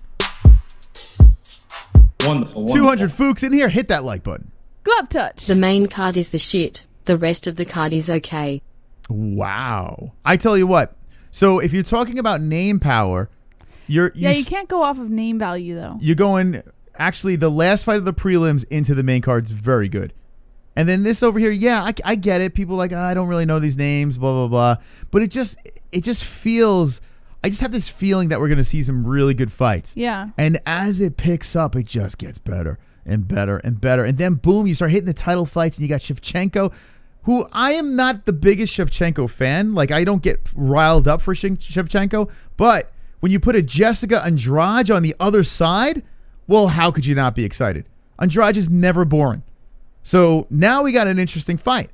G: Wonderful.
B: 200 Fooks in here. Hit that like button.
C: Glove touch.
F: The main card is the shit. The rest of the card is okay.
B: Wow. I tell you what. So if you're talking about name power, you
C: can't go off of name value, though.
B: You're going... Actually, the last fight of the prelims into the main card is very good. And then this over here, yeah, I get it. People are like, I don't really know these names, blah, blah, blah. But it just feels... I just have this feeling that we're going to see some really good fights.
C: Yeah.
B: And as it picks up, it just gets better and better and better. And then, boom, you start hitting the title fights, and you got Shevchenko, who I am not the biggest Shevchenko fan. Like, I don't get riled up for Shevchenko. But when you put a Jessica Andrade on the other side, well, how could you not be excited? Andrade is never boring. So now we got an interesting fight.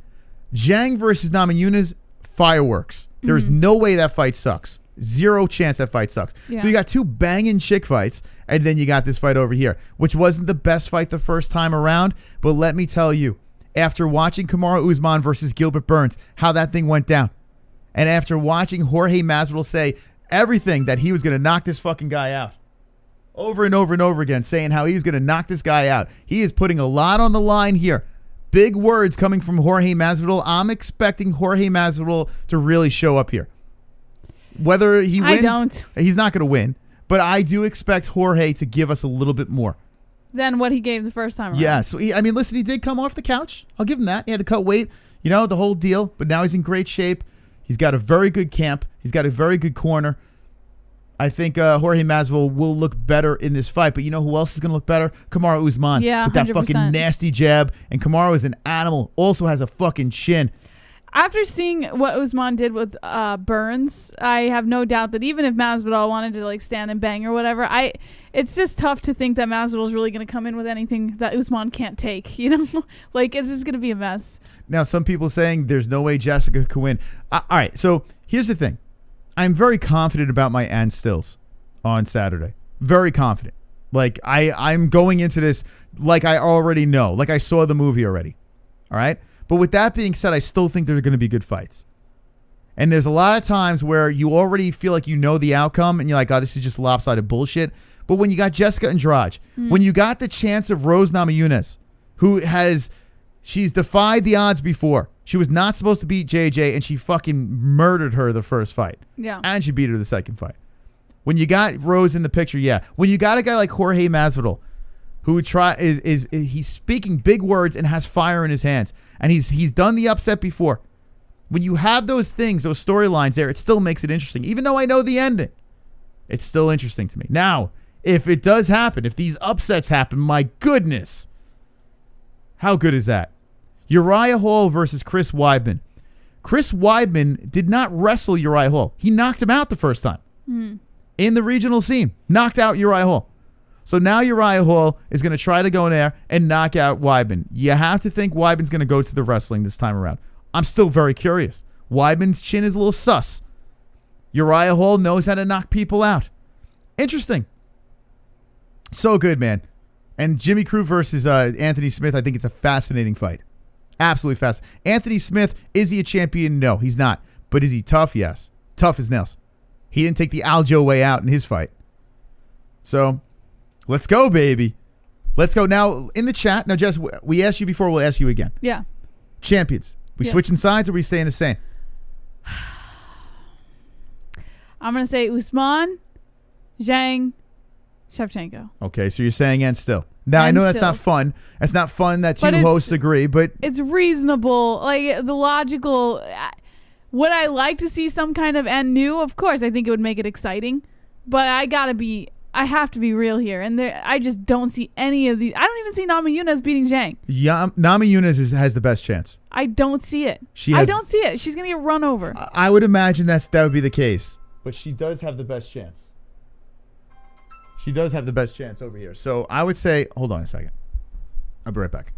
B: Zhang versus Namajunas, fireworks. There's no way that fight sucks. Zero chance that fight sucks.
C: Yeah.
B: So you got two banging chick fights, and then you got this fight over here, which wasn't the best fight the first time around, but let me tell you, after watching Kamaru Usman versus Gilbert Burns, how that thing went down, and after watching Jorge Masvidal say everything that he was going to knock this fucking guy out, over and over and over again, saying how he was going to knock this guy out. He is putting a lot on the line here. Big words coming from Jorge Masvidal. I'm expecting Jorge Masvidal to really show up here. Whether he wins, he's not going to win. But I do expect Jorge to give us a little bit more
C: than what he gave the first time around.
B: Yeah. So, listen, he did come off the couch. I'll give him that. He had to cut weight, the whole deal. But now he's in great shape. He's got a very good camp. He's got a very good corner. I think Jorge Masvidal will look better in this fight. But you know who else is going to look better? Kamaru Usman.
C: Yeah,
B: with that
C: 100%.
B: fucking nasty jab. And Kamaru is an animal. Also has a fucking chin.
C: After seeing what Usman did with Burns, I have no doubt that even if Masvidal wanted to stand and bang or whatever, it's just tough to think that Masvidal is really going to come in with anything that Usman can't take. It's just going to be a mess. Now, some people saying there's no way Jessica could win. All right, so here's the thing. I'm very confident about my Ann Stills on Saturday. Very confident. I'm going into this like I already know. Like I saw the movie already. All right? But with that being said, I still think there are going to be good fights. And there's a lot of times where you already feel like you know the outcome and you're like, oh, this is just lopsided bullshit. But when you got Jessica Andrade, when you got the chance of Rose Namajunas, she's defied the odds before. She was not supposed to beat JJ, and she fucking murdered her the first fight. Yeah.
B: And she beat her the second fight. When you got Rose in the picture, yeah. When you got a guy like Jorge Masvidal, who he's speaking big words and has fire in his hands, and he's done the upset before. When you have those things, those storylines there, it still makes it interesting. Even though I know the ending, it's still interesting to me. Now, if it does happen, if these upsets happen, my goodness. How good is that? Uriah Hall versus Chris Weidman. Chris Weidman did not wrestle Uriah Hall. He knocked him out the first time. In the regional scene. Knocked out Uriah Hall. So now Uriah Hall is going to try to go in there and knock out Weidman. You have to think Weidman's going to go to the wrestling this time around. I'm still very curious. Weidman's chin is a little sus. Uriah Hall knows how to knock people out. Interesting. So good, man. And Jimmy Crute versus Anthony Smith, I think it's a fascinating fight. Absolutely fast. Anthony Smith, is he a champion? No, he's not. But is he tough? Yes. Tough as nails. He didn't take the Aljo way out in his fight. So, let's go, baby. Let's go. Now, in the chat, now, Jess, we asked you before, we'll ask you again.
C: Yeah.
B: Champions. We switching sides or we staying the same?
C: I'm going to say Usman, Zhang, Shevchenko.
B: Okay, so you're saying and still. Now, I know that's not fun. That's not fun that two hosts agree, but... It's
C: reasonable. Like, the logical... Would I like to see some kind of end new? Of course, I think it would make it exciting. But I have to be real here. And I just don't see any of these. I don't even see Namajunas beating Zhang.
B: Yeah, Namajunas has the best chance.
C: I don't see it. I don't see it. She's going to get run over.
B: I would imagine that would be the case. But she does have the best chance. She does have the best chance over here. So I would say, hold on a second. I'll be right back.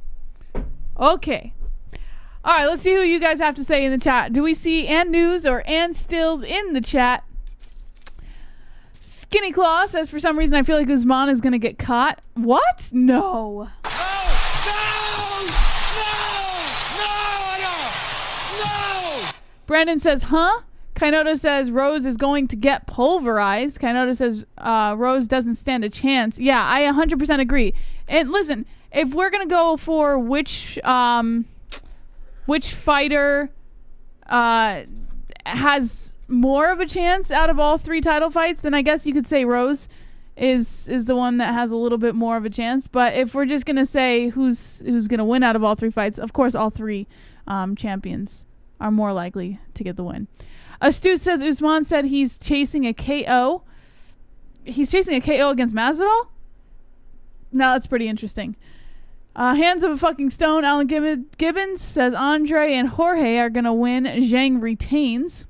C: Okay. All right, let's see who you guys have to say in the chat. Do we see and news or and stills in the chat? Skinny Claw says, for some reason, I feel like Usman is going to get caught. What? No. No. Brandon says, huh? Kainoto says Rose is going to get pulverized. Kainoto says Rose doesn't stand a chance. Yeah, I 100% agree. And listen, if we're going to go for which fighter has more of a chance out of all three title fights, then I guess you could say Rose is the one that has a little bit more of a chance. But if we're just going to say who's going to win out of all three fights, of course all three champions are more likely to get the win. Astute says Usman said he's chasing a KO. He's chasing a KO against Masvidal? No, that's pretty interesting. Hands of a fucking stone. Alan Gibbons says Andre and Jorge are going to win. Zhang retains.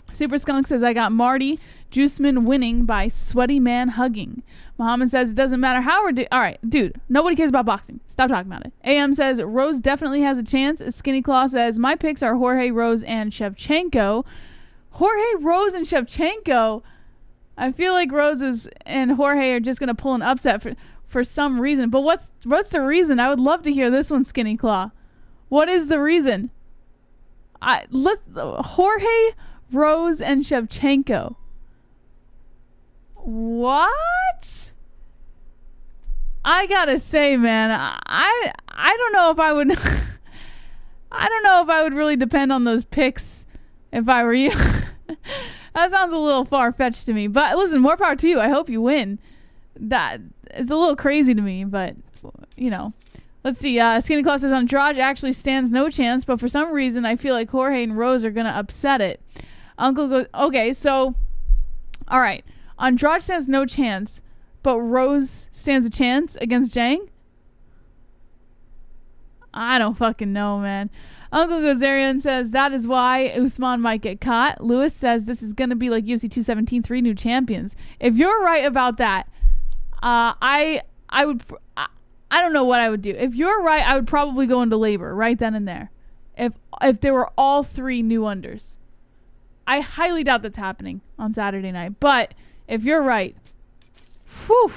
C: Super Skunk says I got Marty Juiceman winning by sweaty man hugging. Muhammad says it doesn't matter how we're all right, dude, nobody cares about boxing. Stop talking about it. AM says Rose definitely has a chance. Skinny Claw says my picks are Jorge, Rose, and Shevchenko. Jorge, Rose, and Shevchenko. I feel like Rose and Jorge are just going to pull an upset for some reason. But what's the reason? I would love to hear this one, Skinny Claw. What is the reason? Jorge, Rose, and Shevchenko. What? I gotta say, man, I don't know if I would I don't know if I would really depend on those picks if I were you. That sounds a little far-fetched to me. But listen, more power to you. I hope you win. That it's a little crazy to me, but you know. Let's see. Skinny Claw says Andrade actually stands no chance, but for some reason I feel like Jorge and Rose are gonna upset it. Uncle goes, okay, so all right. Andrade stands no chance, but Rose stands a chance against Zhang? I don't fucking know, man. Uncle Gozarian says that is why Usman might get caught. Lewis says this is going to be like UFC 217, 3 new champions. If you're right about that, I don't know what I would do. If you're right, I would probably go into labor right then and there. If there were all 3 new unders. I highly doubt that's happening on Saturday night, but if you're right, whew.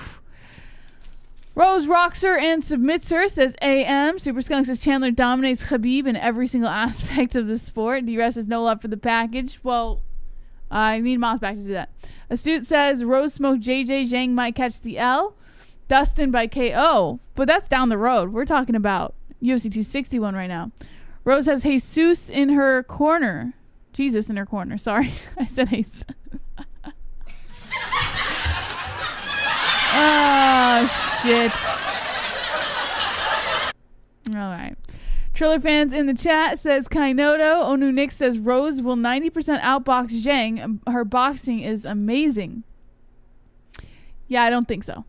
C: Rose rocks her and submits her, says AM. Super Skunk says Chandler dominates Khabib in every single aspect of the sport. DRS says no love for the package. Well, I need Moss back to do that. Astute says Rose smoked JJ. Zhang might catch the L. Dustin by KO. But that's down the road. We're talking about UFC 261 right now. Rose has Jesus in her corner. Jesus in her corner. Sorry. I said Jesus. Oh, shit. All right. Triller fans in the chat says Kainoto. Onu Nick says Rose will 90% outbox Zhang. Her boxing is amazing. Yeah, I don't think so.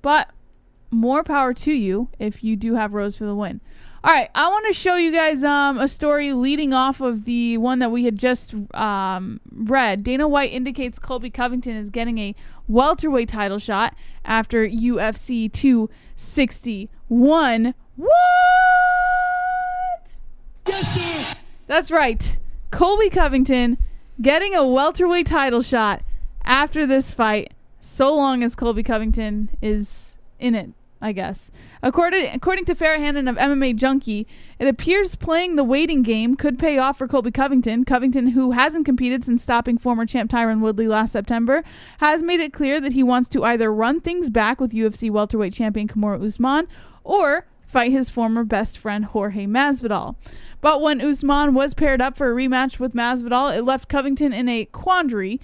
C: But more power to you if you do have Rose for the win. All right, I want to show you guys a story leading off of the one that we had just read. Dana White indicates Colby Covington is getting a welterweight title shot after UFC 261. What?
D: Yes, sir.
C: That's right. Colby Covington getting a welterweight title shot after this fight, so long as Colby Covington is in it, I guess. According to Farrah Hannon of MMA Junkie, it appears playing the waiting game could pay off for Colby Covington. Covington, who hasn't competed since stopping former champ Tyron Woodley last September, has made it clear that he wants to either run things back with UFC welterweight champion Kamaru Usman or fight his former best friend Jorge Masvidal. But when Usman was paired up for a rematch with Masvidal, it left Covington in a quandary.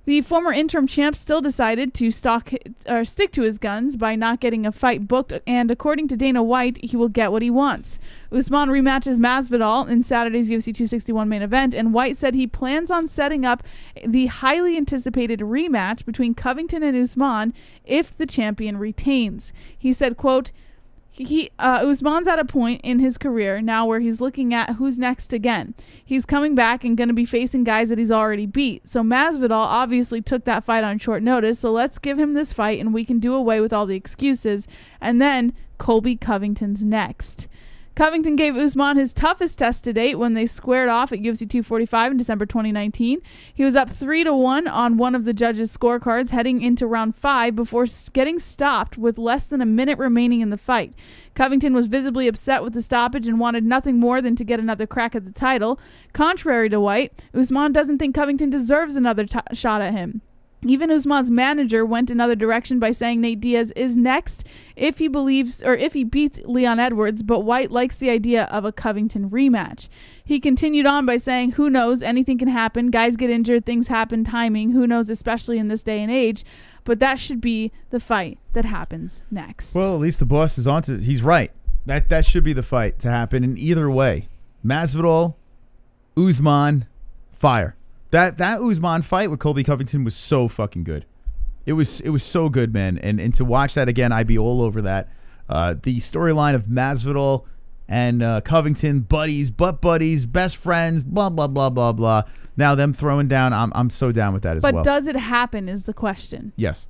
C: The former interim champ still decided to stick to his guns by not getting a fight booked, and according to Dana White, he will get what he wants. Usman rematches Masvidal in Saturday's UFC 261 main event, and White said he plans on setting up the highly anticipated rematch between Covington and Usman if the champion retains. He said, quote, Usman's at a point in his career now where he's looking at who's next again. He's coming back and going to be facing guys that he's already beat. So Masvidal obviously took that fight on short notice. So let's give him this fight and we can do away with all the excuses. And then Colby Covington's next. Covington gave Usman his toughest test to date when they squared off at UFC 245 in December 2019. He was up 3-1 on one of the judges' scorecards heading into round 5 before getting stopped with less than a minute remaining in the fight. Covington was visibly upset with the stoppage and wanted nothing more than to get another crack at the title. Contrary to White, Usman doesn't think Covington deserves another shot at him. Even Usman's manager went another direction by saying Nate Diaz is next if he beats Leon Edwards, but White likes the idea of a Covington rematch. He continued on by saying, who knows, anything can happen. Guys get injured, things happen, timing, who knows, especially in this day and age. But that should be the fight that happens next.
B: Well, at least the boss is on to he's right. That should be the fight to happen in either way. Masvidal, Usman, fire. That Usman fight with Colby Covington was so fucking good. It was so good, man. And to watch that again, I'd be all over that. The storyline of Masvidal and Covington, buddies, best friends, blah blah blah blah blah. Now them throwing down, I'm so down with that as well.
C: But does it happen is the question.
B: Yes.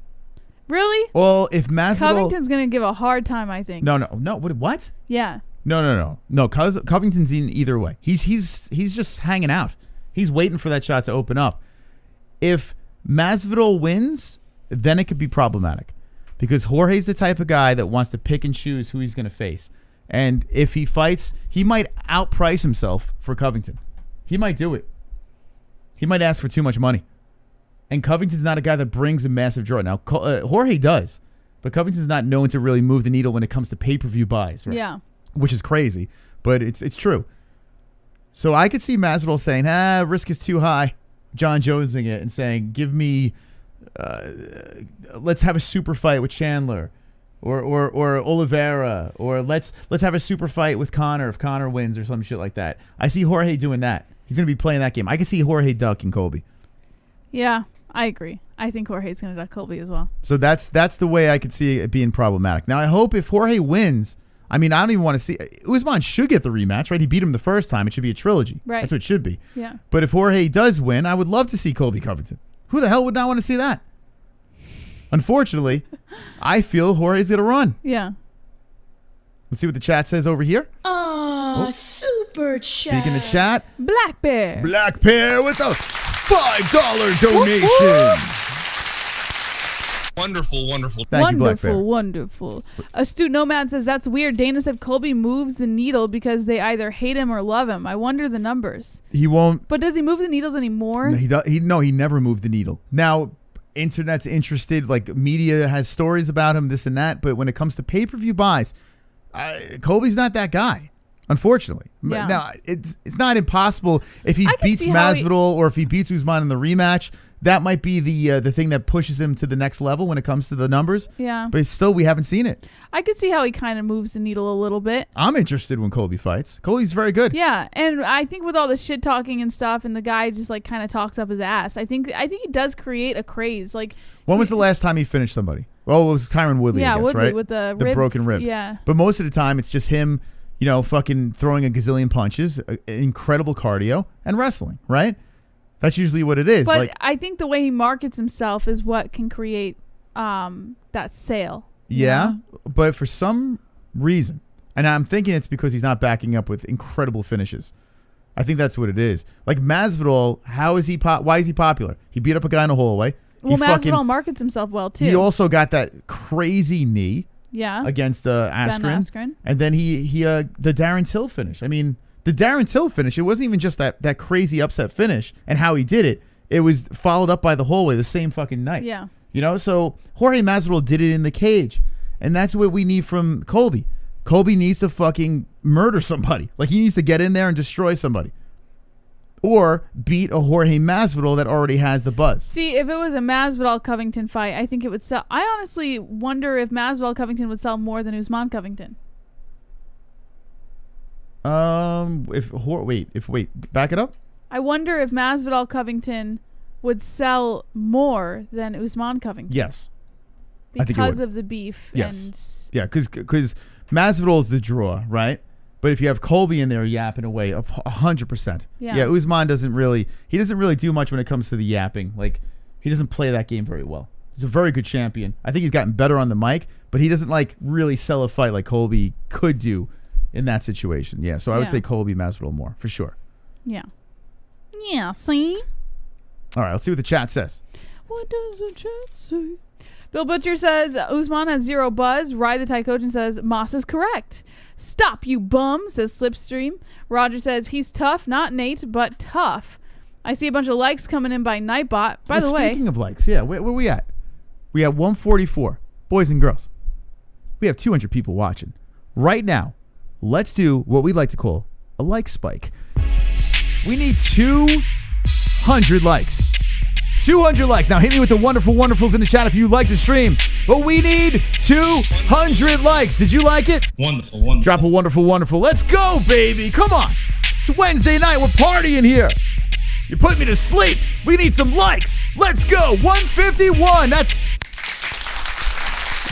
C: Really?
B: Well, if Masvidal,
C: Covington's gonna give a hard time, I think.
B: No. What?
C: Yeah.
B: No. Covington's in either way. He's just hanging out. He's waiting for that shot to open up. If Masvidal wins, then it could be problematic because Jorge's the type of guy that wants to pick and choose who he's going to face. And if he fights, he might outprice himself for Covington. He might do it. He might ask for too much money. And Covington's not a guy that brings a massive draw. Now, Jorge does, but Covington's not known to really move the needle when it comes to pay-per-view buys. Right?
C: Yeah. Which
B: is crazy, but it's true. So I could see Masvidal saying, risk is too high, John Jonesing it and saying, give me, let's have a super fight with Chandler or Oliveira, or let's have a super fight with Conor if Conor wins or some shit like that. I see Jorge doing that. He's going to be playing that game. I can see Jorge ducking Colby.
C: Yeah, I agree. I think Jorge's going to duck Colby as well.
B: So that's the way I could see it being problematic. Now I hope if Jorge wins, I mean, I don't even want to see. Usman should get the rematch, right? He beat him the first time. It should be a trilogy.
C: Right.
B: That's what it should be.
C: Yeah.
B: But if Jorge does win, I would love to see Colby Covington. Who the hell would not want to see that? Unfortunately, I feel Jorge's going to run.
C: Yeah.
B: Let's see what the chat says over here.
E: Oh, super chat.
B: Speaking of chat.
C: Black Bear
B: with a $5 donation.
G: Wonderful.
B: Thank you, Black Bear.
C: Wonderful. Astute Nomad says, that's weird. Dana said Colby moves the needle because they either hate him or love him. I wonder the numbers.
B: He won't.
C: But does he move the needles anymore?
B: No, he never moved the needle. Now, internet's interested. Like, media has stories about him, this and that. But when it comes to pay-per-view buys, Colby's not that guy, unfortunately.
C: Yeah.
B: Now, it's not impossible if he beats Masvidal or if he beats Usman in the rematch. that might be the thing that pushes him to the next level when it comes to the numbers.
C: Yeah.
B: But still, we haven't seen it.
C: I could see how he kind of moves the needle a little bit.
B: I'm interested when Colby fights. Colby's very good.
C: Yeah, and I think with all the shit talking and stuff, and the guy just like kind of talks up his ass, I think he does create a craze. Like,
B: when was the last time he finished somebody? Well, it was Tyron Woodley,
C: yeah,
B: I guess,
C: Woodley
B: right?
C: with the
B: broken rib.
C: Yeah.
B: But most of the time, it's just him, fucking throwing a gazillion punches, incredible cardio, and wrestling, right? That's usually what it is.
C: But
B: like,
C: I think the way he markets himself is what can create that sale.
B: Yeah, but for some reason, and I'm thinking it's because he's not backing up with incredible finishes. I think that's what it is. Like Masvidal, why is he popular? He beat up a guy in a hallway.
C: Well, Masvidal markets himself well, too.
B: He also got that crazy knee against Askren.
C: Ben Askren.
B: And then he the Darren Till finish. I mean, the Darren Till finish, it wasn't even just that crazy upset finish and how he did it. It was followed up by the hallway the same fucking night.
C: Yeah.
B: So Jorge Masvidal did it in the cage. And that's what we need from Colby. Colby needs to fucking murder somebody. Like, he needs to get in there and destroy somebody. Or beat a Jorge Masvidal that already has the buzz.
C: See, if it was a Masvidal-Covington fight, I think it would sell. I honestly wonder if Masvidal-Covington would sell more than Usman-Covington.
B: Back it up.
C: I wonder if Masvidal-Covington would sell more than Usman-Covington.
B: Yes.
C: Because of the beef.
B: Yes. Yeah, because Masvidal is the draw, right? But if you have Colby in there yapping away, 100%. Yeah, Usman doesn't really do much when it comes to the yapping. Like, he doesn't play that game very well. He's a very good champion. I think he's gotten better on the mic, but he doesn't like really sell a fight like Colby could do in that situation. Yeah, so I would say Colby Masvidal more for sure.
C: Yeah. Yeah, see?
B: All right, let's see what the chat says.
C: What does the chat say? Bill Butcher says Usman has zero buzz. Ride the Tycogen says Moss is correct. Stop, you bum, says Slipstream. Roger says he's tough, not Nate, but tough. I see a bunch of likes coming in by Nightbot. By the way,
B: speaking of likes, where we at? We at 144, boys and girls. We have 200 people watching right now. Let's do what we like to call a like spike. We need 200 likes. 200 likes. Now hit me with the wonderful wonderfuls in the chat if you like the stream. But we need 200 likes. Did you like it?
G: Wonderful.
B: Drop a wonderful wonderful. Let's go, baby. Come on. It's Wednesday night. We're partying here. You put me to sleep. We need some likes. Let's go. 151. That's...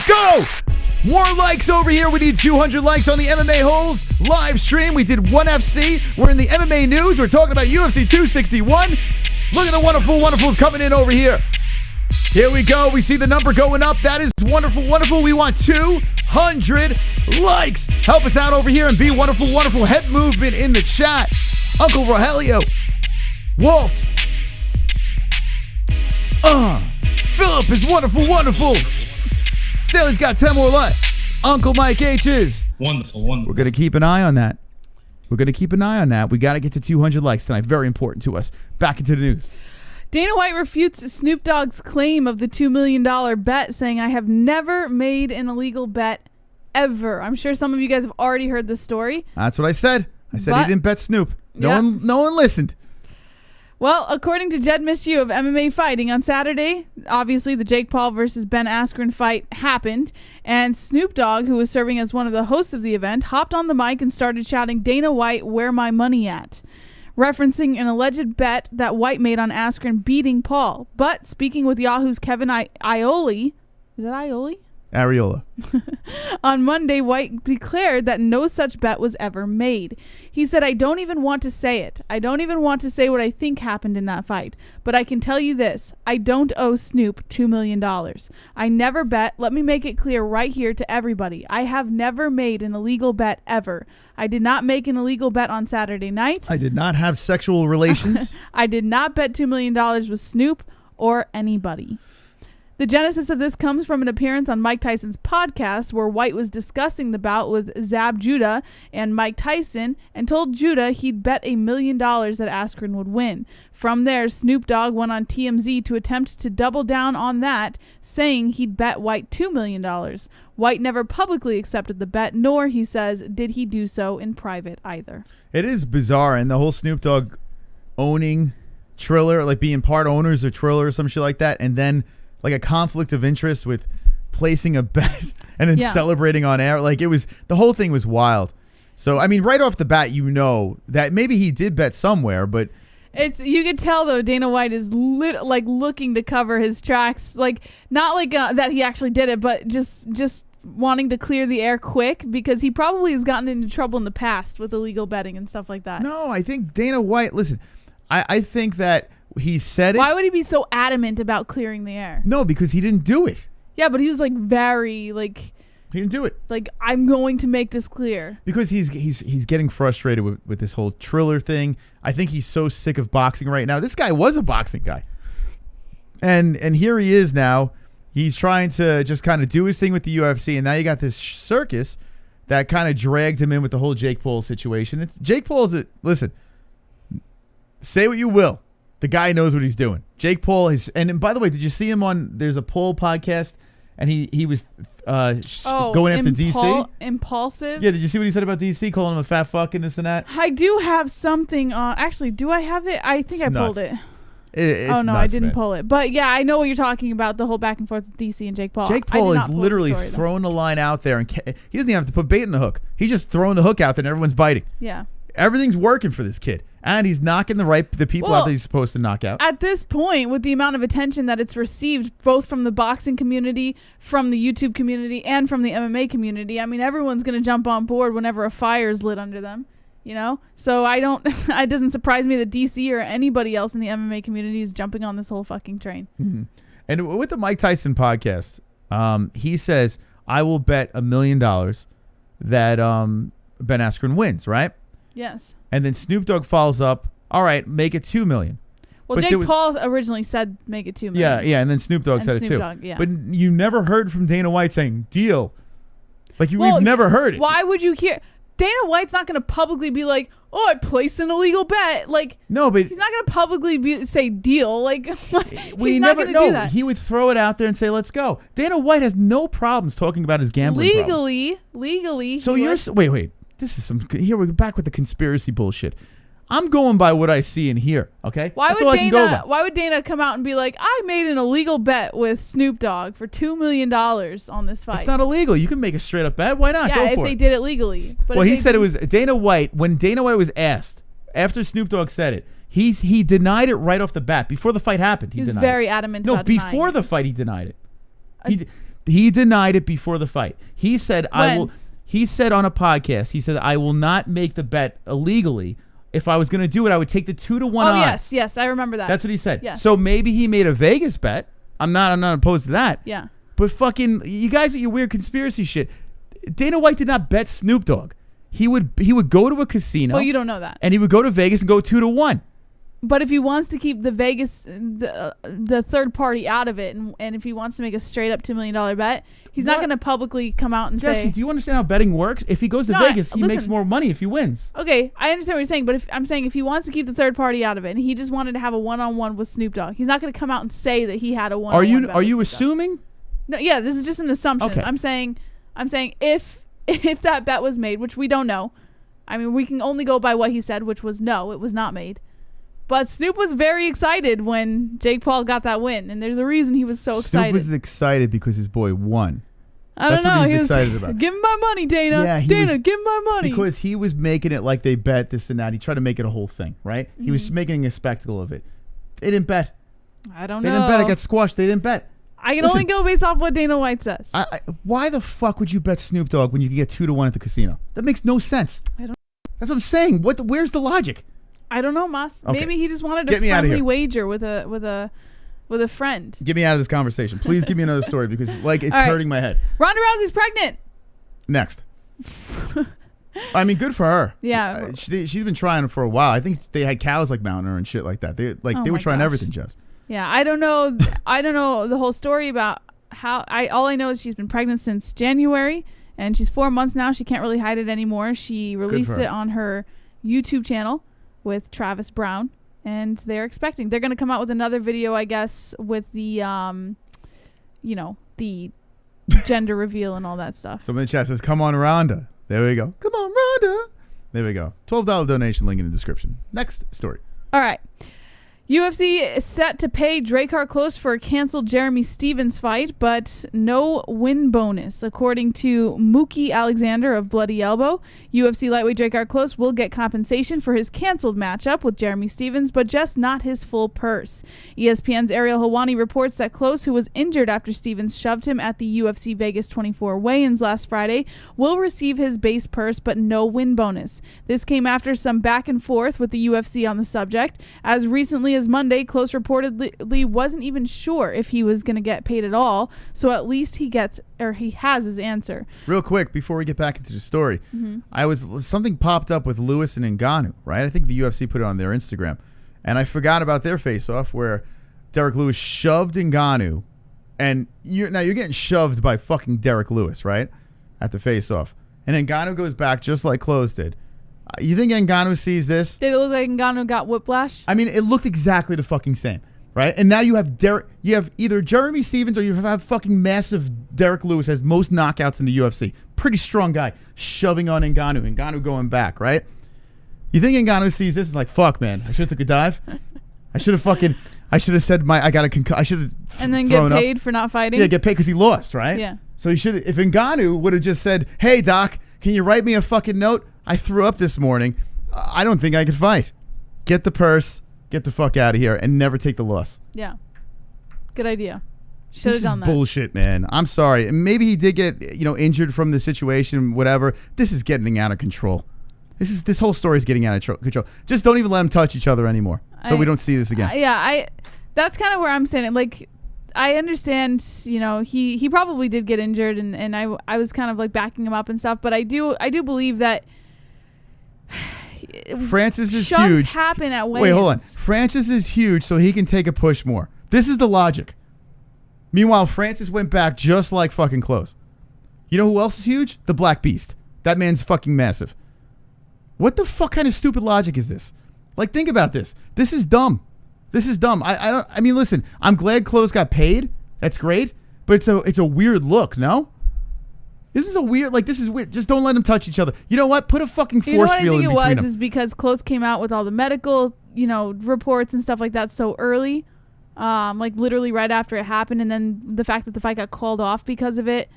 B: Go. More likes over here. We need 200 likes on the MMA-Holes live stream. We did 1 FC. We're in the MMA news. We're talking about UFC 261. Look at the wonderful wonderfuls coming in over here. Here we go. We see the number going up. That is wonderful, wonderful. We want 200 likes. Help us out over here and be wonderful, wonderful. Head movement in the chat. Uncle Rogelio. Walt. Philip is wonderful, wonderful. Staley's got 10 more likes. Uncle Mike H is.
G: Wonderful.
B: We're going to keep an eye on that. We got to get to 200 likes tonight. Very important to us. Back into the news.
C: Dana White refutes Snoop Dogg's claim of the $2 million bet, saying, I have never made an illegal bet ever. I'm sure some of you guys have already heard this story.
B: That's what I said. I said he didn't bet Snoop. No one listened.
C: Well, according to Jed Mishu of MMA Fighting, on Saturday, obviously the Jake Paul versus Ben Askren fight happened, and Snoop Dogg, who was serving as one of the hosts of the event, hopped on the mic and started shouting, Dana White, where my money at? Referencing an alleged bet that White made on Askren beating Paul. But speaking with Yahoo's Kevin Aioli, is that Aioli?
B: Ariola.
C: On Monday, White declared that no such bet was ever made. He said, I don't even want to say it. I don't even want to say what I think happened in that fight. But I can tell you this. I don't owe Snoop $2 million. I never bet. Let me make it clear right here to everybody. I have never made an illegal bet ever. I did not make an illegal bet on Saturday night.
B: I did not have sexual relations.
C: I did not bet $2 million with Snoop or anybody. The genesis of this comes from an appearance on Mike Tyson's podcast where White was discussing the bout with Zab Judah and Mike Tyson and told Judah he'd bet $1 million that Askren would win. From there, Snoop Dogg went on TMZ to attempt to double down on that, saying he'd bet White $2 million. White never publicly accepted the bet, nor, he says, did he do so in private either.
B: It is bizarre, and the whole Snoop Dogg owning Triller, like being part owners of Triller or some shit like that, and then like a conflict of interest with placing a bet and then celebrating on air. Like the whole thing was wild. So I mean, right off the bat, you know that maybe he did bet somewhere, but
C: you could tell though Dana White is looking to cover his tracks, like not like that he actually did it, but just wanting to clear the air quick because he probably has gotten into trouble in the past with illegal betting and stuff like that.
B: No, I think Dana White. Listen, I think that he said it.
C: Why would he be so adamant about clearing the air?
B: No, because he didn't do it.
C: Yeah, but he was like very like.
B: He didn't do it.
C: Like, I'm going to make this clear.
B: Because he's getting frustrated with this whole Triller thing. I think he's so sick of boxing right now. This guy was a boxing guy. And here he is now. He's trying to just kind of do his thing with the UFC. And now you got this circus that kind of dragged him in with the whole Jake Paul situation. Jake Paul's listen, say what you will. The guy knows what he's doing. Jake Paul is, and by the way, did you see him on, there's a Paul podcast, and he was going after DC?
C: Impulsive?
B: Yeah, did you see what he said about DC, calling him a fat fuck and this and that?
C: I do have something, actually, do I have it? I think I pulled it.
B: It's
C: oh, no,
B: nuts,
C: I didn't
B: man.
C: pull it. But yeah, I know what you're talking about, the whole back and forth with DC and Jake Paul.
B: Jake Paul is literally throwing the line out there, and he doesn't even have to put bait in the hook. He's just throwing the hook out there and everyone's biting.
C: Yeah.
B: Everything's working for this kid. And he's knocking the people out that he's supposed to knock out.
C: At this point, with the amount of attention that it's received, both from the boxing community, from the YouTube community, and from the MMA community, I mean, everyone's going to jump on board whenever a fire is lit under them, you know? So it doesn't surprise me that DC or anybody else in the MMA community is jumping on this whole fucking train.
B: Mm-hmm. And with the Mike Tyson podcast, he says, I will bet $1 million that Ben Askren wins, right?
C: Yes.
B: And then Snoop Dogg follows up, all right, make it $2 million.
C: Well, Jake Paul originally said make it $2 million.
B: Yeah, and then Snoop Dogg said it too. But you never heard from Dana White saying deal. Like we've never heard it.
C: Why would you hear? Dana White's not going to publicly be like, "Oh, I placed an illegal bet." Like,
B: no, but
C: he's not going to publicly say deal. Like,
B: we never know. He would throw it out there and say, "Let's go." Dana White has no problems talking about his gambling.
C: Legally.
B: So wait. This is here we're back with the conspiracy bullshit. I'm going by what I see and hear, okay?
C: Why would Dana come out and be like, I made an illegal bet with Snoop Dogg for $2 million on this fight?
B: It's not illegal. You can make a straight up bet. Why not?
C: Yeah,
B: Go
C: if
B: for
C: they
B: it.
C: did it legally. But
B: well, he said it was Dana White. When Dana White was asked, after Snoop Dogg said it, he denied it right off the bat. Before the fight happened, he was
C: very adamant about denying it.
B: No, before the fight, he denied it. He denied it before the fight. He said, He said on a podcast, he said, I will not make the bet illegally. If I was going to do it, I would take the 2-1 odds.
C: Yes, I remember that.
B: That's what he said.
C: Yes.
B: So maybe he made a Vegas bet. I'm not opposed to that.
C: Yeah.
B: But fucking, you guys with your weird conspiracy shit. Dana White did not bet Snoop Dogg. He would go to a casino.
C: Well, you don't know that.
B: And he would go to Vegas and go 2-1.
C: But if he wants to keep the Vegas, the third party out of it, and if he wants to make a straight up $2 million bet, he's not going to publicly come out and
B: say. Jesse, do you understand how betting works? If he goes to Vegas, he makes more money if he wins.
C: Okay, I understand what you're saying, but I'm saying if he wants to keep the third party out of it, and he just wanted to have a one-on-one with Snoop Dogg, he's not going to come out and say that he had a one-on-one.
B: Are you assuming?
C: No, yeah, this is just an assumption. Okay. I'm saying if that bet was made, which we don't know. I mean, we can only go by what he said, which was no, it was not made. But Snoop was very excited when Jake Paul got that win, and there's a reason he was so excited.
B: Snoop was excited because his boy won.
C: That's what
B: he was excited about.
C: Give him my money, Dana.
B: Yeah,
C: give him my money.
B: Because he was making it like they bet this and that. He tried to make it a whole thing, right? Mm-hmm. He was making a spectacle of it. They didn't bet.
C: I don't know.
B: They didn't bet. It got squashed. They didn't bet.
C: I can only go based off what Dana White says.
B: Why the fuck would you bet Snoop Dogg when you can get 2-1 at the casino? That makes no sense.
C: I don't.
B: That's what I'm saying. Where's the logic?
C: I don't know, Mas.
B: Okay.
C: Maybe he just wanted a friendly wager with a friend.
B: Get me out of this conversation. Please give me another story because it's hurting my head.
C: Ronda Rousey's pregnant.
B: Next. I mean, good for her.
C: Yeah.
B: She's been trying for a while. I think they had cows mounting her and shit like that. They were trying everything, Jess.
C: Yeah, I don't know. I don't know the whole story about how. All I know is she's been pregnant since January, and she's 4 months now. She can't really hide it anymore. She released it on her YouTube channel with Travis Brown, and they're going to come out with another video, I guess, with the the gender reveal and all that stuff.
B: Someone in the chat says, come on, Rhonda. There we go. Come on, Rhonda. There we go. $12 donation link in the description. Next story.
C: All right. UFC is set to pay Drakkar Klose for a canceled Jeremy Stephens fight, but no win bonus. According to Mookie Alexander of Bloody Elbow, UFC lightweight Drakkar Klose will get compensation for his canceled matchup with Jeremy Stephens, but just not his full purse. ESPN's ARIEL HELWANI reports that Klose, who was injured after Stephens shoved him at the UFC Vegas 24 weigh-ins last Friday, will receive his base purse but no win bonus. This came after some back and forth with the UFC on the subject. As recently as Monday, Klose reportedly wasn't even sure if he was going to get paid at all, so at least he has his answer.
B: Real quick, before we get back into the story, something popped up with Lewis and Ngannou, right? I think the UFC put it on their Instagram, and I forgot about their face-off where Derek Lewis shoved Ngannou, and you're getting shoved by fucking Derek Lewis, right, at the face-off, and Ngannou goes back just like Klose did. You think Ngannou sees this?
C: Did it look like Ngannou got whiplash?
B: I mean, it looked exactly the fucking same, right? And now you have either Jeremy Stephens or you have fucking massive Derek Lewis has most knockouts in the UFC. Pretty strong guy shoving on Ngannou. Ngannou going back, right? You think Ngannou sees this and is like, fuck, man, I should have took a dive. I should have said I should have
C: and then get paid for not fighting.
B: Yeah, get paid because he lost, right?
C: Yeah.
B: So he should. If Ngannou would have just said, hey doc, can you write me a fucking note? I threw up this morning. I don't think I could fight. Get the purse, get the fuck out of here, and never take the loss.
C: Yeah. Good idea. Should have done that.
B: This is bullshit, man. I'm sorry. Maybe he did get injured from the situation, whatever. This is getting out of control. This whole story is getting out of control. Just don't even let them touch each other anymore, so we don't see this again.
C: That's kind of where I'm standing. Like, I understand, he probably did get injured, and I was kind of like backing him up and stuff, but I do believe that
B: Francis is
C: shoves
B: huge.
C: Happen at weigh-ins.
B: Wait, hold on. Francis is huge, so he can take a push more. This is the logic. Meanwhile, Francis went back just like fucking Klose. You know who else is huge? The Black Beast. That man's fucking massive. What the fuck kind of stupid logic is this? Like, think about this. This is dumb. This is dumb. I mean, listen. I'm glad Klose got paid. That's great. But it's a weird look. No. This is weird. Just don't let them touch each other. You know what? Put a fucking force field in between them.
C: I think it was is because Klose came out with all the medical, reports and stuff like that so early, like literally right after it happened, and then the fact that the fight got called off because of it,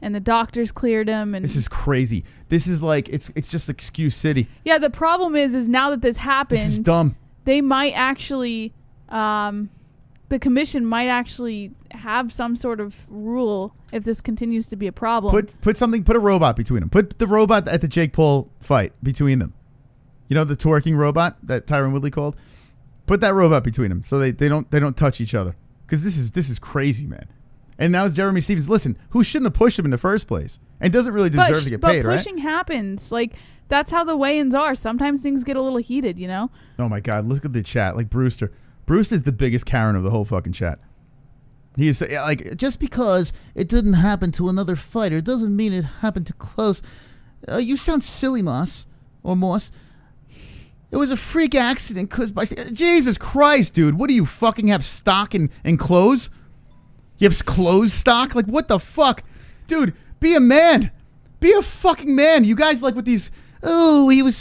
C: and the doctors cleared him. And
B: this is crazy. This is like it's just excuse city.
C: Yeah. The problem is now that this happened,
B: this is dumb. They
C: might actually, the commission might actually have some sort of rule if this continues to be a problem.
B: Put a robot between them. Put the robot at the Jake Paul fight between them. You know, the twerking robot that Tyron Woodley called? Put that robot between them so they don't touch each other. Because this is crazy, man. And now it's Jeremy Stephens. Listen, who shouldn't have pushed him in the first place and doesn't really deserve to get paid, right?
C: But pushing happens. Like, that's how the weigh-ins are. Sometimes things get a little heated,
B: Oh, my God. Look at the chat. Like, Brewster. Brewster's the biggest Karen of the whole fucking chat. He's like, just because it didn't happen to another fighter doesn't mean it happened to Klose. You sound silly, Moss. Or Moss. It was a freak accident caused by... Jesus Christ, dude. What do you fucking have stock in clothes? You have clothes stock? Like, what the fuck? Dude, be a man. Be a fucking man. You guys like with these... Oh, he was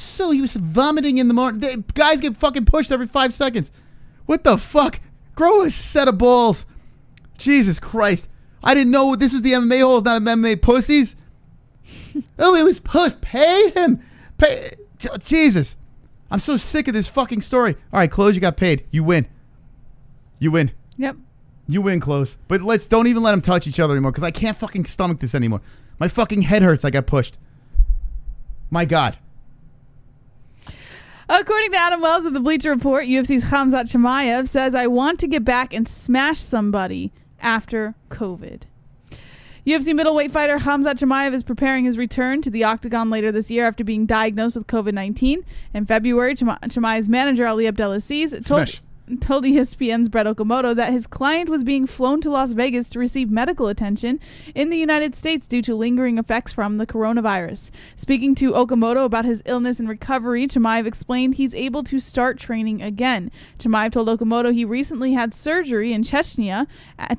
B: vomiting in the morning. Guys get fucking pushed every 5 seconds. What the fuck? Grow a set of balls. Jesus Christ. I didn't know this was the MMA-Holes, not MMA pussies. Oh, it was puss. Pay him. Pay. Jesus. I'm so sick of this fucking story. All right, Klose, you got paid. You win.
C: Yep.
B: You win, Klose. But don't even let them touch each other anymore because I can't fucking stomach this anymore. My fucking head hurts. I got pushed. My God.
C: According to Adam Wells of the Bleacher Report, UFC's Khamzat Chimaev says, I want to get back and smash somebody after COVID. UFC middleweight fighter Khamzat Chimaev is preparing his return to the octagon later this year after being diagnosed with COVID-19. In February, Chimaev's manager, Ali Abdelaziz, told ESPN's Brett Okamoto that his client was being flown to Las Vegas to receive medical attention in the United States due to lingering effects from the coronavirus. Speaking to Okamoto about his illness and recovery, Chimaev explained he's able to start training again. Chimaev told Okamoto he recently had surgery in Chechnya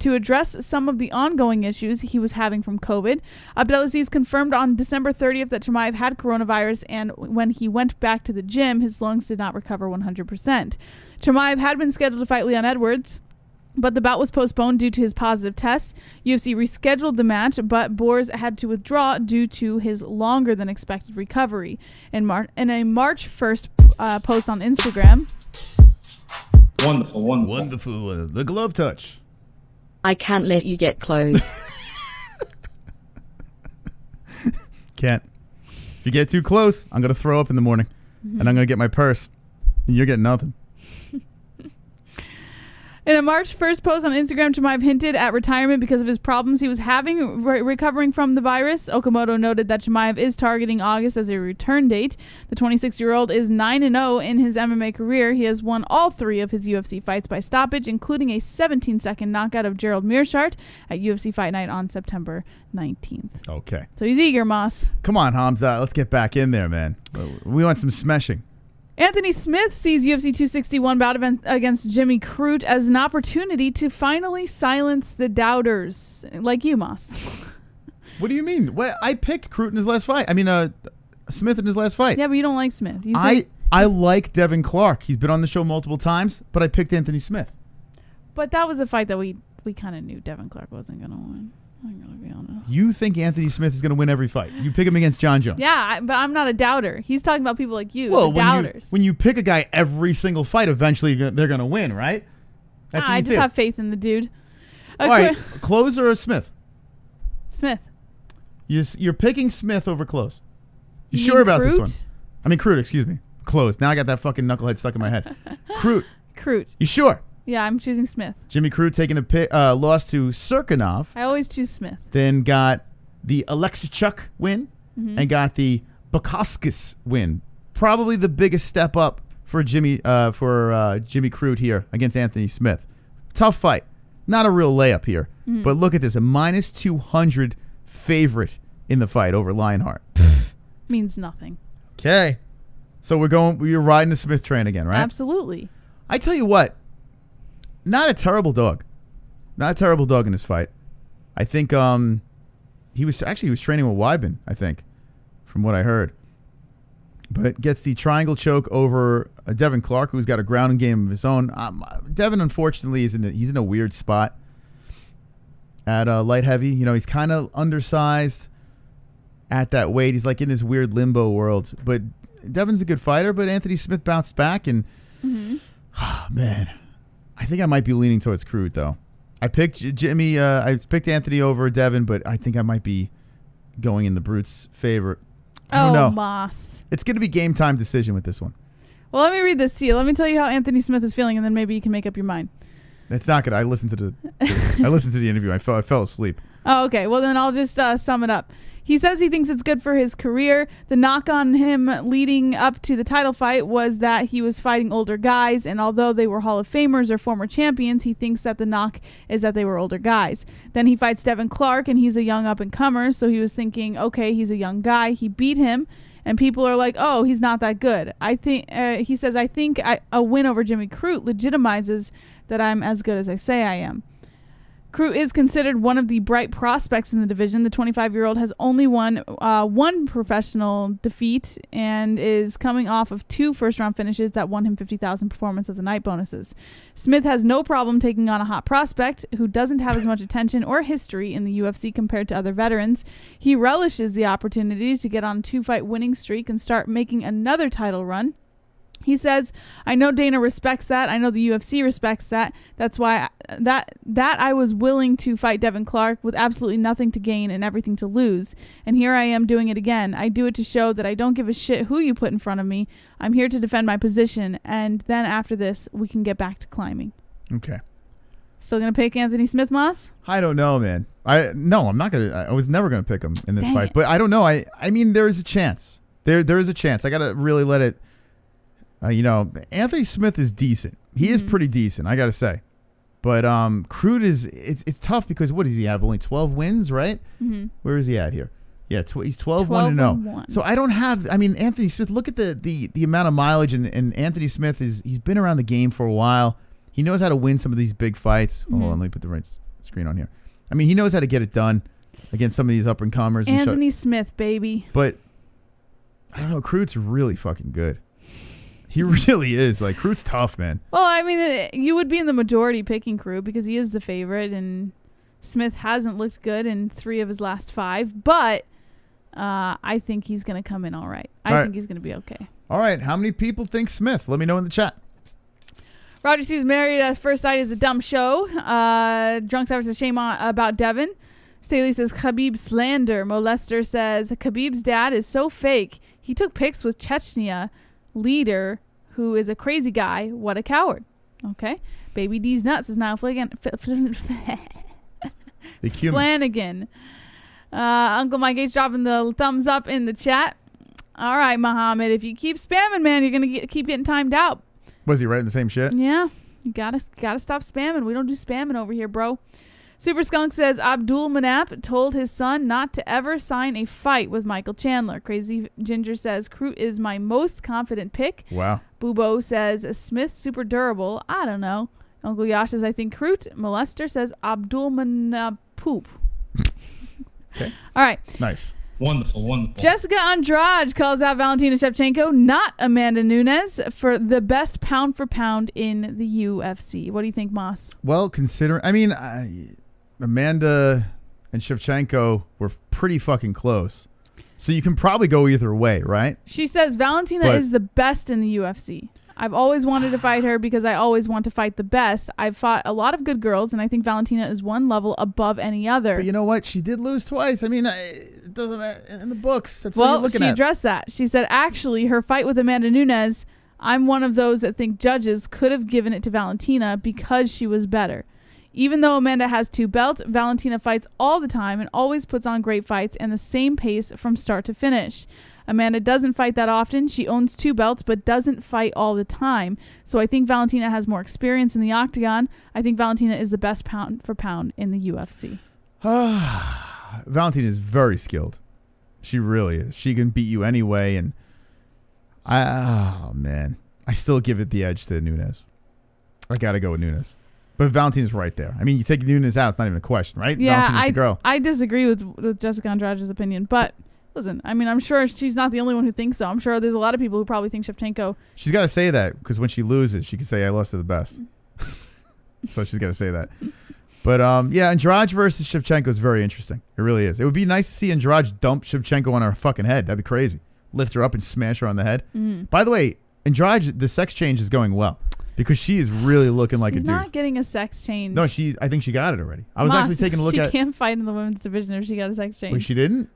C: to address some of the ongoing issues he was having from COVID. Abdelaziz confirmed on December 30th that Chimaev had coronavirus, and when he went back to the gym, his lungs did not recover 100%. Chimaev had been scheduled to fight Leon Edwards, but the bout was postponed due to his positive test. UFC rescheduled the match, but Borz had to withdraw due to his longer than expected recovery. In a March 1st post on Instagram.
B: Wonderful. The glove touch.
F: I can't let you get close.
B: Can't. If you get too close, I'm going to throw up in the morning. And I'm going to get my purse. And you're getting nothing.
C: In a March 1st post on Instagram, Chimaev hinted at retirement because of his problems he was having recovering from the virus. Okamoto noted that Chimaev is targeting August as a return date. The 26-year-old is 9-0 in his MMA career. He has won all 3 of his UFC fights by stoppage, including a 17-second knockout of Gerald Meerschaert at UFC Fight Night on September 19th.
B: Okay.
C: So he's eager, Moss.
B: Come on, Hamza. Let's get back in there, man. We want some smashing.
C: Anthony Smith sees UFC 261 bout event against Jimmy Crute as an opportunity to finally silence the doubters, like you, Moss.
B: What do you mean? What? I picked Crute in his last fight. I mean, Smith in his last fight.
C: Yeah, but you don't like Smith.
B: I like Devin Clark. He's been on the show multiple times, but I picked Anthony Smith.
C: But that was a fight that we kind of knew Devin Clark wasn't going to win. I'm going to be honest.
B: You think Anthony Smith is going to win every fight? You pick him against John Jones.
C: Yeah, but I'm not a doubter. He's talking about people like you,
B: well,
C: the doubters.
B: When you pick a guy every single fight, eventually they're going to win, right? That's
C: I just have faith in the dude.
B: All right, Close or Smith?
C: Smith.
B: You're picking Smith over Close. You
C: You
B: sure
C: mean
B: about this one?
C: Crute?
B: I mean Crute, excuse me. Close. Now I got that fucking knucklehead stuck in my head.
C: Crute.
B: You sure?
C: Yeah, I'm choosing Smith.
B: Jimmy Crute taking a loss to Serkinov.
C: I always choose Smith.
B: Then got the Alexichuk win and got the Bukauskas win. Probably the biggest step up for Jimmy Crute here against Anthony Smith. Tough fight. Not a real layup here. But look at this. A minus 200 favorite in the fight over Lionheart.
C: Means nothing.
B: Okay. So we're riding the Smith train again, right?
C: Absolutely.
B: I tell you what. Not a terrible dog. Not a terrible dog in this fight. I think he was training with Weidman, I think, from what I heard. But gets the triangle choke over Devin Clark, who's got a grounding game of his own. Devin, unfortunately, he's in a weird spot at light heavy. You know, he's kind of undersized at that weight. He's like in this weird limbo world. But Devin's a good fighter, but Anthony Smith bounced back. And, man, I think I might be leaning towards Crute, though. I picked I picked Anthony over Devin, but I think I might be going in the Brute's favor. I don't know.
C: Moss.
B: It's going to be game time decision with this one.
C: Well, let me read this to you. Let me tell you how Anthony Smith is feeling, and then maybe you can make up your mind.
B: It's not good. I listened to the interview. I fell asleep.
C: Oh, okay. Well, then I'll just sum it up. He says he thinks it's good for his career. The knock on him leading up to the title fight was that he was fighting older guys, and although they were Hall of Famers or former champions, he thinks that the knock is that they were older guys. Then he fights Devin Clark, and he's a young up-and-comer, so he was thinking, okay, he's a young guy. He beat him, and people are like, oh, he's not that good. He says, I think a win over Jimmy Crute legitimizes that I'm as good as I say I am. Crute is considered one of the bright prospects in the division. The 25-year-old has only won one professional defeat and is coming off of 2 first-round finishes that won him $50,000 performance of the night bonuses. Smith has no problem taking on a hot prospect who doesn't have as much attention or history in the UFC compared to other veterans. He relishes the opportunity to get on a 2-fight winning streak and start making another title run. He says, I know Dana respects that. I know the UFC respects that. That's why that I was willing to fight Devin Clark with absolutely nothing to gain and everything to lose. And here I am doing it again. I do it to show that I don't give a shit who you put in front of me. I'm here to defend my position. And then after this, we can get back to climbing.
B: Okay.
C: Still going to pick Anthony Smith, Moss?
B: I don't know, man. I'm not going to. I was never going to pick him in this fight. But I don't know. I mean, there is a chance. There is a chance. I got to really let it. Anthony Smith is decent. He is pretty decent, I got to say. But Crute it's tough because what does he have? Only 12 wins, right? Mm-hmm. Where is he at here? Yeah, he's 12-1-0. So I don't have. I mean, Anthony Smith. Look at the amount of mileage, and Anthony Smith he's been around the game for a while. He knows how to win some of these big fights. Mm-hmm. Hold on, let me put the right screen on here. I mean, he knows how to get it done against some of these up and comers.
C: Anthony Smith, baby.
B: But I don't know. Crute's really fucking good. He really is. Like, Crew's tough, man.
C: Well, I mean, you would be in the majority picking Crew because he is the favorite, and Smith hasn't looked good in 3 of his last 5, but I think he's going to come in all right. I think he's going to be okay.
B: All right. How many people think Smith? Let me know in the chat.
C: Roger C's Married at First Sight is a dumb show. Drunk Savage says shame about Devin. Staley says Khabib slander. Molester says Khabib's dad is so fake. He took pics with Chechnya leader who is a crazy guy. What a coward. Okay. Baby D's nuts is now Flanagan. Uncle Mike H dropping the thumbs up in the chat. All right, Muhammad. If you keep spamming, man, you're gonna keep getting timed out.
B: Was he writing the same shit?
C: Yeah. You gotta stop spamming. We don't do spamming over here, bro. Super Skunk says Abdul Manap told his son not to ever sign a fight with Michael Chandler. Crazy Ginger says Crute is my most confident pick.
B: Wow.
C: Bubo says Smith super durable. I don't know. Uncle Yash says I think Crute. Molester says Abdul Manap poop.
B: Okay.
C: All right.
B: Nice.
G: Wonderful.
C: Jessica Andrade calls out Valentina Shevchenko, not Amanda Nunes, for the best pound for pound in the UFC. What do you think, Moss?
B: Well, Amanda and Shevchenko were pretty fucking close. So you can probably go either way, right?
C: She says Valentina is the best in the UFC. I've always wanted to fight her because I always want to fight the best. I've fought a lot of good girls, and I think Valentina is one level above any other.
B: But you know what? She did lose twice. I mean, it doesn't matter. In the books. That's what you're looking
C: she
B: at.
C: addressed that. She said, actually, her fight with Amanda Nunes, I'm one of those that think judges could have given it to Valentina because she was better. Even though Amanda has 2 belts, Valentina fights all the time and always puts on great fights and the same pace from start to finish. Amanda doesn't fight that often. She owns 2 belts, but doesn't fight all the time. So I think Valentina has more experience in the octagon. I think Valentina is the best pound for pound in the UFC.
B: Valentina is very skilled. She really is. She can beat you anyway. And man, I still give it the edge to Nunes. I got to go with Nunes. But Valentina's right there. I mean, you take Nunes out, it's not even a question, right?
C: Yeah, I disagree with Jessica Andrade's opinion, but listen, I mean, I'm sure she's not the only one who thinks so. I'm sure there's a lot of people who probably think Shevchenko. She's
B: got to say that because when she loses, she can say, I lost to the best. So she's got to say that. But, yeah, Andrade versus Shevchenko is very interesting. It really is. It would be nice to see Andrade dump Shevchenko on her fucking head. That'd be crazy. Lift her up and smash her on the head. By the way, Andrade, the sex change is going well. Because she is really looking like a dude.
C: She's not getting a sex change.
B: No, I think she got it already. I was actually taking a look at.
C: She can't fight in the women's division if she got a sex change.
B: Wait, she didn't?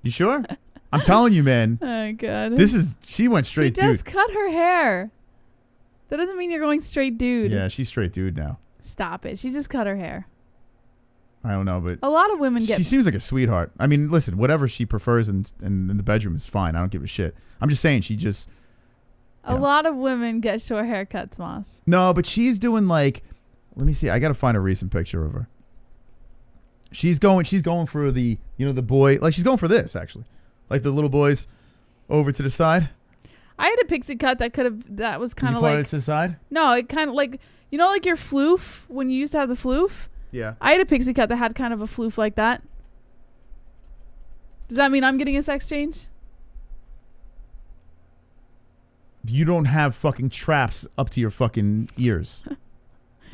B: You sure? I'm telling you, man.
C: Oh God.
B: She went straight dude.
C: She just cut her hair. That doesn't mean you're going straight dude.
B: Yeah, she's straight dude now.
C: Stop it. She just cut her hair.
B: I don't know, but
C: a lot of women get.
B: She seems like a sweetheart. I mean, listen, whatever she prefers in the bedroom is fine. I don't give a shit. I'm just saying she just.
C: A lot of women get short haircuts, Moss.
B: No, but she's doing like, let me see. I got to find a recent picture of her. She's going for the, the boy, like she's going for this actually. Like the little boys over to the side.
C: I had a pixie cut that was kind of like.
B: You it to the side?
C: No, it kind of like, like your floof when you used to have the floof?
B: Yeah.
C: I had a pixie cut that had kind of a floof like that. Does that mean I'm getting a sex change?
B: You don't have fucking traps up to your fucking ears.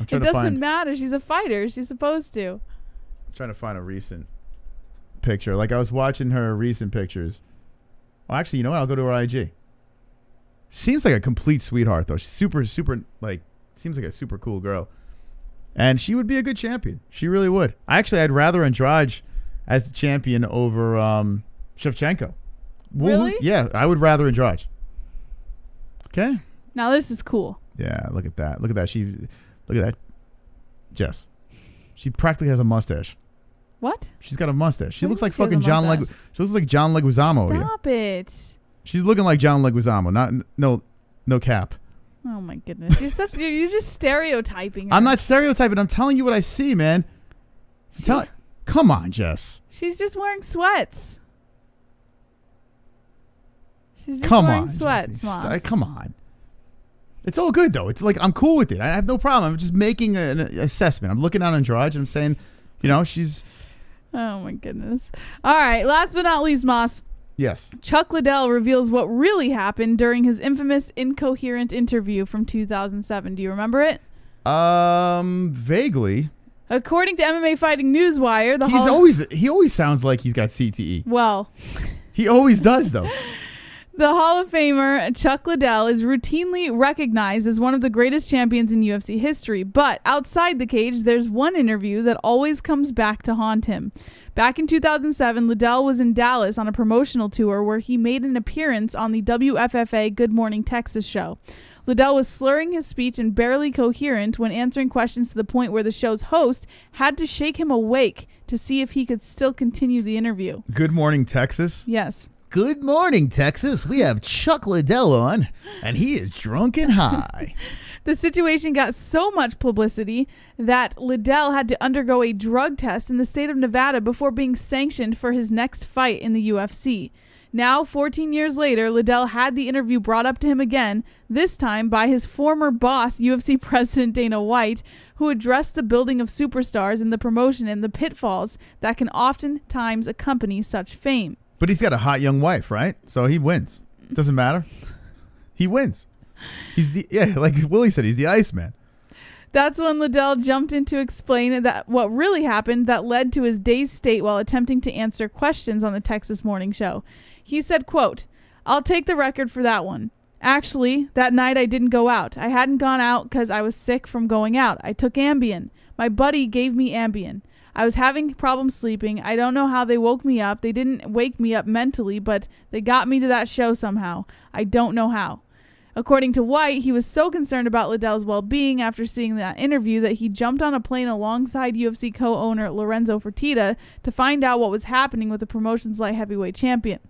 C: It doesn't matter. She's a fighter. She's supposed to.
B: I'm trying to find a recent picture. Like I was watching her recent pictures. Well, actually, you know what? I'll go to her IG. Seems like a complete sweetheart, though. She's super, seems like a super cool girl. And she would be a good champion. She really would. I'd rather Andrade as the champion over Shevchenko.
C: Really?
B: Yeah, I would rather Andrade. Okay.
C: Now this is cool.
B: Yeah, look at that. Look at that. Jess. She practically has a mustache.
C: What?
B: She's got a mustache. She looks like fucking John Leguizamo. She looks like John Leguizamo.
C: Stop it.
B: She's looking like John Leguizamo. No cap.
C: Oh my goodness. You're just stereotyping her.
B: I'm not stereotyping. I'm telling you what I see, man. Come on, Jess.
C: She's just wearing sweats. She's just
B: come
C: wearing
B: on,
C: sweats, Mom.
B: Come on. It's all good, though. It's like, I'm cool with it. I have no problem. I'm just making an assessment. I'm looking at Andrade and I'm saying, she's...
C: Oh, my goodness. All right. Last but not least, Moss.
B: Yes.
C: Chuck Liddell reveals what really happened during his infamous incoherent interview from 2007. Do you remember it?
B: Vaguely.
C: According to MMA Fighting Newswire,
B: he always sounds like he's got CTE.
C: Well,
B: he always does though.
C: The Hall of Famer Chuck Liddell is routinely recognized as one of the greatest champions in UFC history, but outside the cage, there's one interview that always comes back to haunt him. Back in 2007, Liddell was in Dallas on a promotional tour where he made an appearance on the WFFA Good Morning Texas show. Liddell was slurring his speech and barely coherent when answering questions to the point where the show's host had to shake him awake to see if he could still continue the interview.
B: Good Morning Texas?
C: Yes.
B: Good morning, Texas. We have Chuck Liddell on, and he is drunk and high.
C: The situation got so much publicity that Liddell had to undergo a drug test in the state of Nevada before being sanctioned for his next fight in the UFC. Now, 14 years later, Liddell had the interview brought up to him again, this time by his former boss, UFC President Dana White, who addressed the building of superstars in the promotion and the pitfalls that can oftentimes accompany such fame.
B: But he's got a hot young wife, right? So he wins. Doesn't matter. He wins. Like Willie said, he's the Iceman.
C: That's when Liddell jumped in to explain that what really happened that led to his dazed state while attempting to answer questions on the Texas Morning Show. He said, quote, "I'll take the record for that one. Actually, that night I didn't go out. I hadn't gone out because I was sick from going out. I took Ambien. My buddy gave me Ambien. I was having problems sleeping. I don't know how they woke me up. They didn't wake me up mentally, but they got me to that show somehow. I don't know how." According to White, he was so concerned about Liddell's well-being after seeing that interview that he jumped on a plane alongside UFC co-owner Lorenzo Fertitta to find out what was happening with the promotion's light heavyweight champion.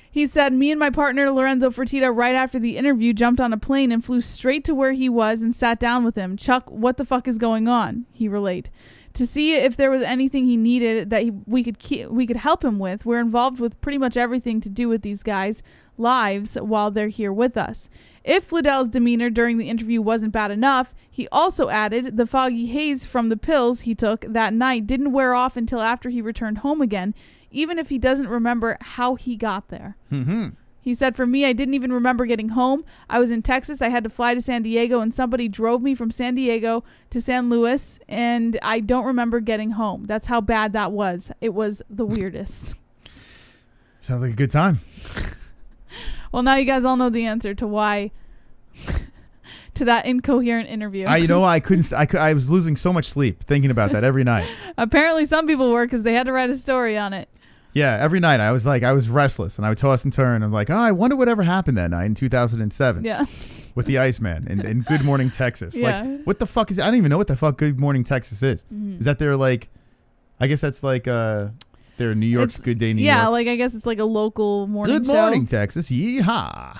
C: He said, "Me and my partner Lorenzo Fertitta right after the interview jumped on a plane and flew straight to where he was and sat down with him. Chuck, what the fuck is going on?" he relayed. "To see if there was anything he needed that we could help him with. We're involved with pretty much everything to do with these guys' lives while they're here with us." If Liddell's demeanor during the interview wasn't bad enough, he also added the foggy haze from the pills he took that night didn't wear off until after he returned home again, even if he doesn't remember how he got there.
B: Mm-hmm.
C: He said, "For me, I didn't even remember getting home. I was in Texas. I had to fly to San Diego, and somebody drove me from San Diego to San Luis, and I don't remember getting home. That's how bad that was. It was the weirdest."
B: Sounds like a good time.
C: Well, now you guys all know the answer to why, to that incoherent interview.
B: I was losing so much sleep thinking about that every night.
C: Apparently some people were because they had to write a story on it.
B: Yeah, every night I was restless and I would toss and turn. I'm like, I wonder whatever happened that night in 2007.
C: Yeah.
B: With the Iceman in Good Morning Texas.
C: Yeah.
B: Like, what the fuck is it? I don't even know what the fuck Good Morning Texas is.
C: Mm-hmm.
B: Is that their I guess that's their New York's Good Day New York.
C: Yeah, I guess it's like a local morning show.
B: Good morning, Texas. Yeehaw.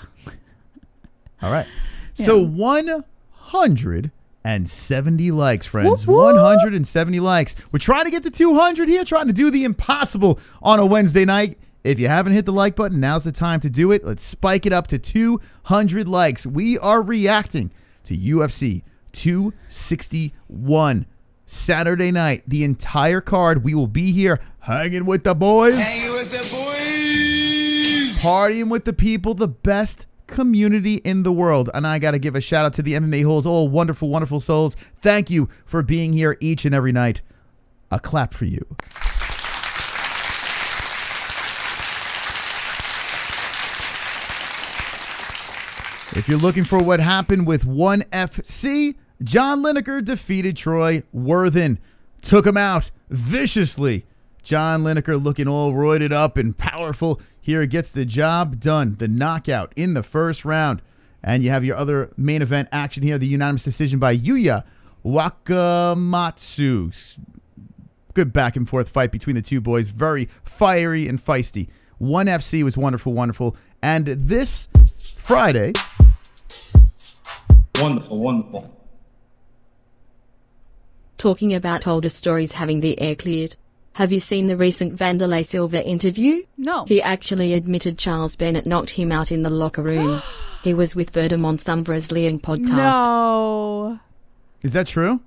B: All right.
C: Yeah.
B: So 170 likes, friends.
C: Whoop, whoop.
B: 170 likes. We're trying to get to 200 here, trying to do the impossible on a Wednesday night. If you haven't hit the like button, now's the time to do it. Let's spike it up to 200 likes. We are reacting to UFC 261. Saturday night, the entire card. We will be here hanging with the boys.
D: Hanging with the boys.
B: Partying with the people, the best community in the world. And I got to give a shout out to the MMA-Holes, all wonderful, wonderful souls. Thank you for being here each and every night. A clap for you. If you're looking for what happened with ONE FC, John Lineker defeated Troy Worthen. Took him out viciously. John Lineker looking all roided up and powerful. Here gets the job done. The knockout in the first round. And you have your other main event action here. The unanimous decision by Yuya Wakamatsu. Good back and forth fight between the two boys. Very fiery and feisty. ONE FC was wonderful, wonderful. And this Friday.
G: Wonderful, wonderful.
F: Talking about older stories having the air cleared. Have you seen the recent Vanderlei Silva interview?
C: No.
F: He actually admitted Charles Bennett knocked him out in the locker room. He was with Verdum on some Brazilian podcast.
C: No.
B: Is that true?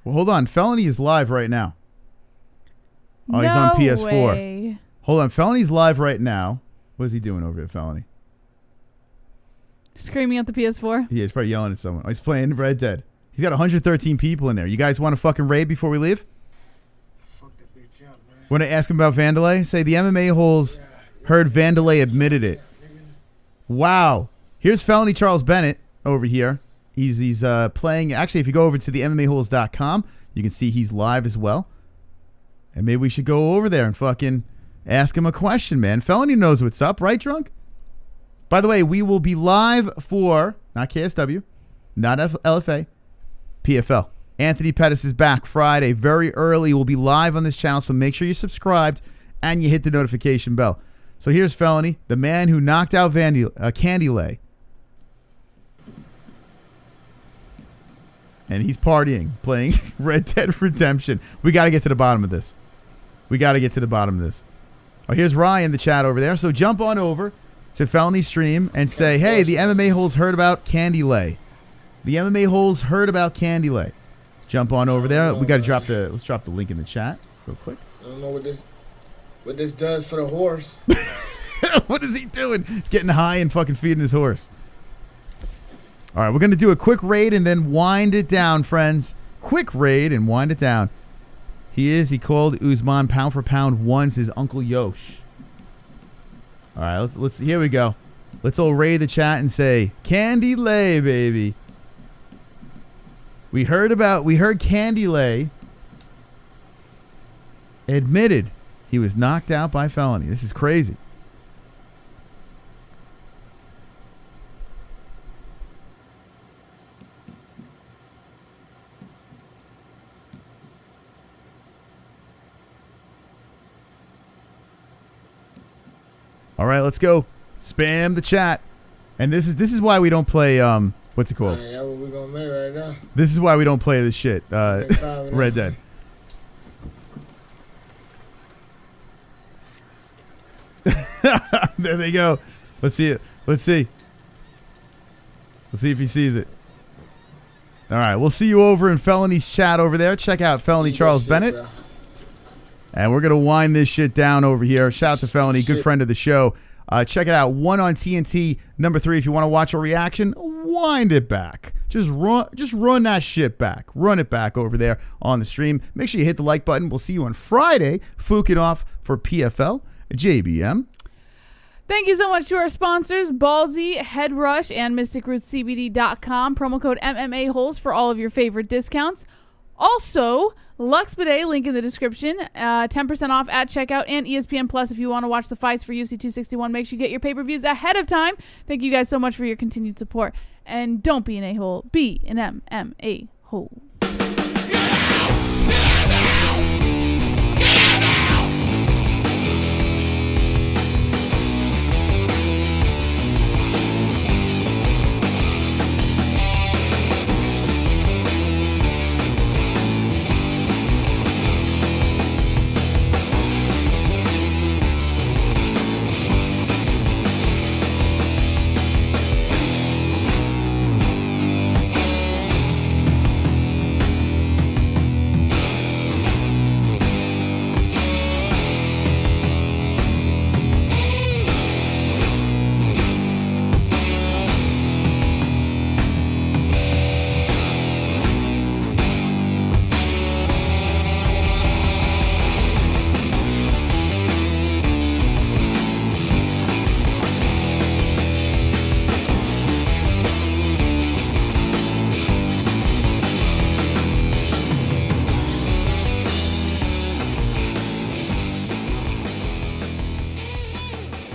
B: Well, hold on. Felony is live right now. Oh, he's on PS4.
C: Way.
B: Hold on. Felony's live right now. What is he doing over at Felony?
C: Screaming at the PS4?
B: Yeah, he's probably yelling at someone. Oh, he's playing Red Dead. He's got 113 people in there. You guys want to fucking raid before we leave?
J: Fuck that bitch up, man.
B: Want to ask him about Vandalay? Say the MMA-Holes heard Vandalay admitted it. Wow. Here's Felony Charles Bennett over here. He's playing. Actually, if you go over to the MMAHoles.com, you can see he's live as well. And maybe we should go over there and fucking ask him a question, man. Felony knows what's up, right, Drunk? By the way, we will be live for, not KSW, not LFA, PFL. Anthony Pettis is back Friday, very early. We'll be live on this channel, so make sure you're subscribed and you hit the notification bell. So here's Felony, the man who knocked out Candylay. And he's partying, playing Red Dead Redemption. We got to get to the bottom of this. Oh, here's Ryan in the chat over there. So jump on over to Felony Stream and say, hey, the MMA Holes heard about Candylay. The MMA Holes heard about Candylay. Jump on over there. We got to drop the, let's drop the link in the chat real quick.
J: I don't know what this does for the horse.
B: What is he doing? He's getting high and fucking feeding his horse. All right, we're going to do a quick raid and then wind it down, friends. Quick raid and wind it down. He called Usman pound for pound once his Uncle Yosh. All right, let's here we go. Let's all raid the chat and say, Candylay, baby. We heard Candylay admitted he was knocked out by Felony. This is crazy. All right, let's go. Spam the chat. And this is why we don't play what's it called?
J: That's what we're gonna make right now.
B: This is why we don't play this shit. Red Dead. There they go. Let's see it. Let's see if he sees it. All right, we'll see you over in Felony's chat over there. Check out Felony Charles Bennett. Bro. And we're going to wind this shit down over here. Shout out to Felony, good friend of the show. Check it out. 1 on TNT. Number 3, if you want to watch a reaction, wind it back. Just run that shit back. Run it back over there on the stream. Make sure you hit the like button. We'll see you on Friday. Fuking off for PFL, JBM.
C: Thank you so much to our sponsors, Ballsy, Head Rush, and MysticRootsCBD.com. Promo code MMA-Holes for all of your favorite discounts. Also, Lux Bidet, link in the description. 10% off at checkout, and ESPN Plus if you want to watch the fights for UFC 261. Make sure you get your pay-per-views ahead of time. Thank you guys so much for your continued support. And don't be an a-hole. Be an MMA-hole.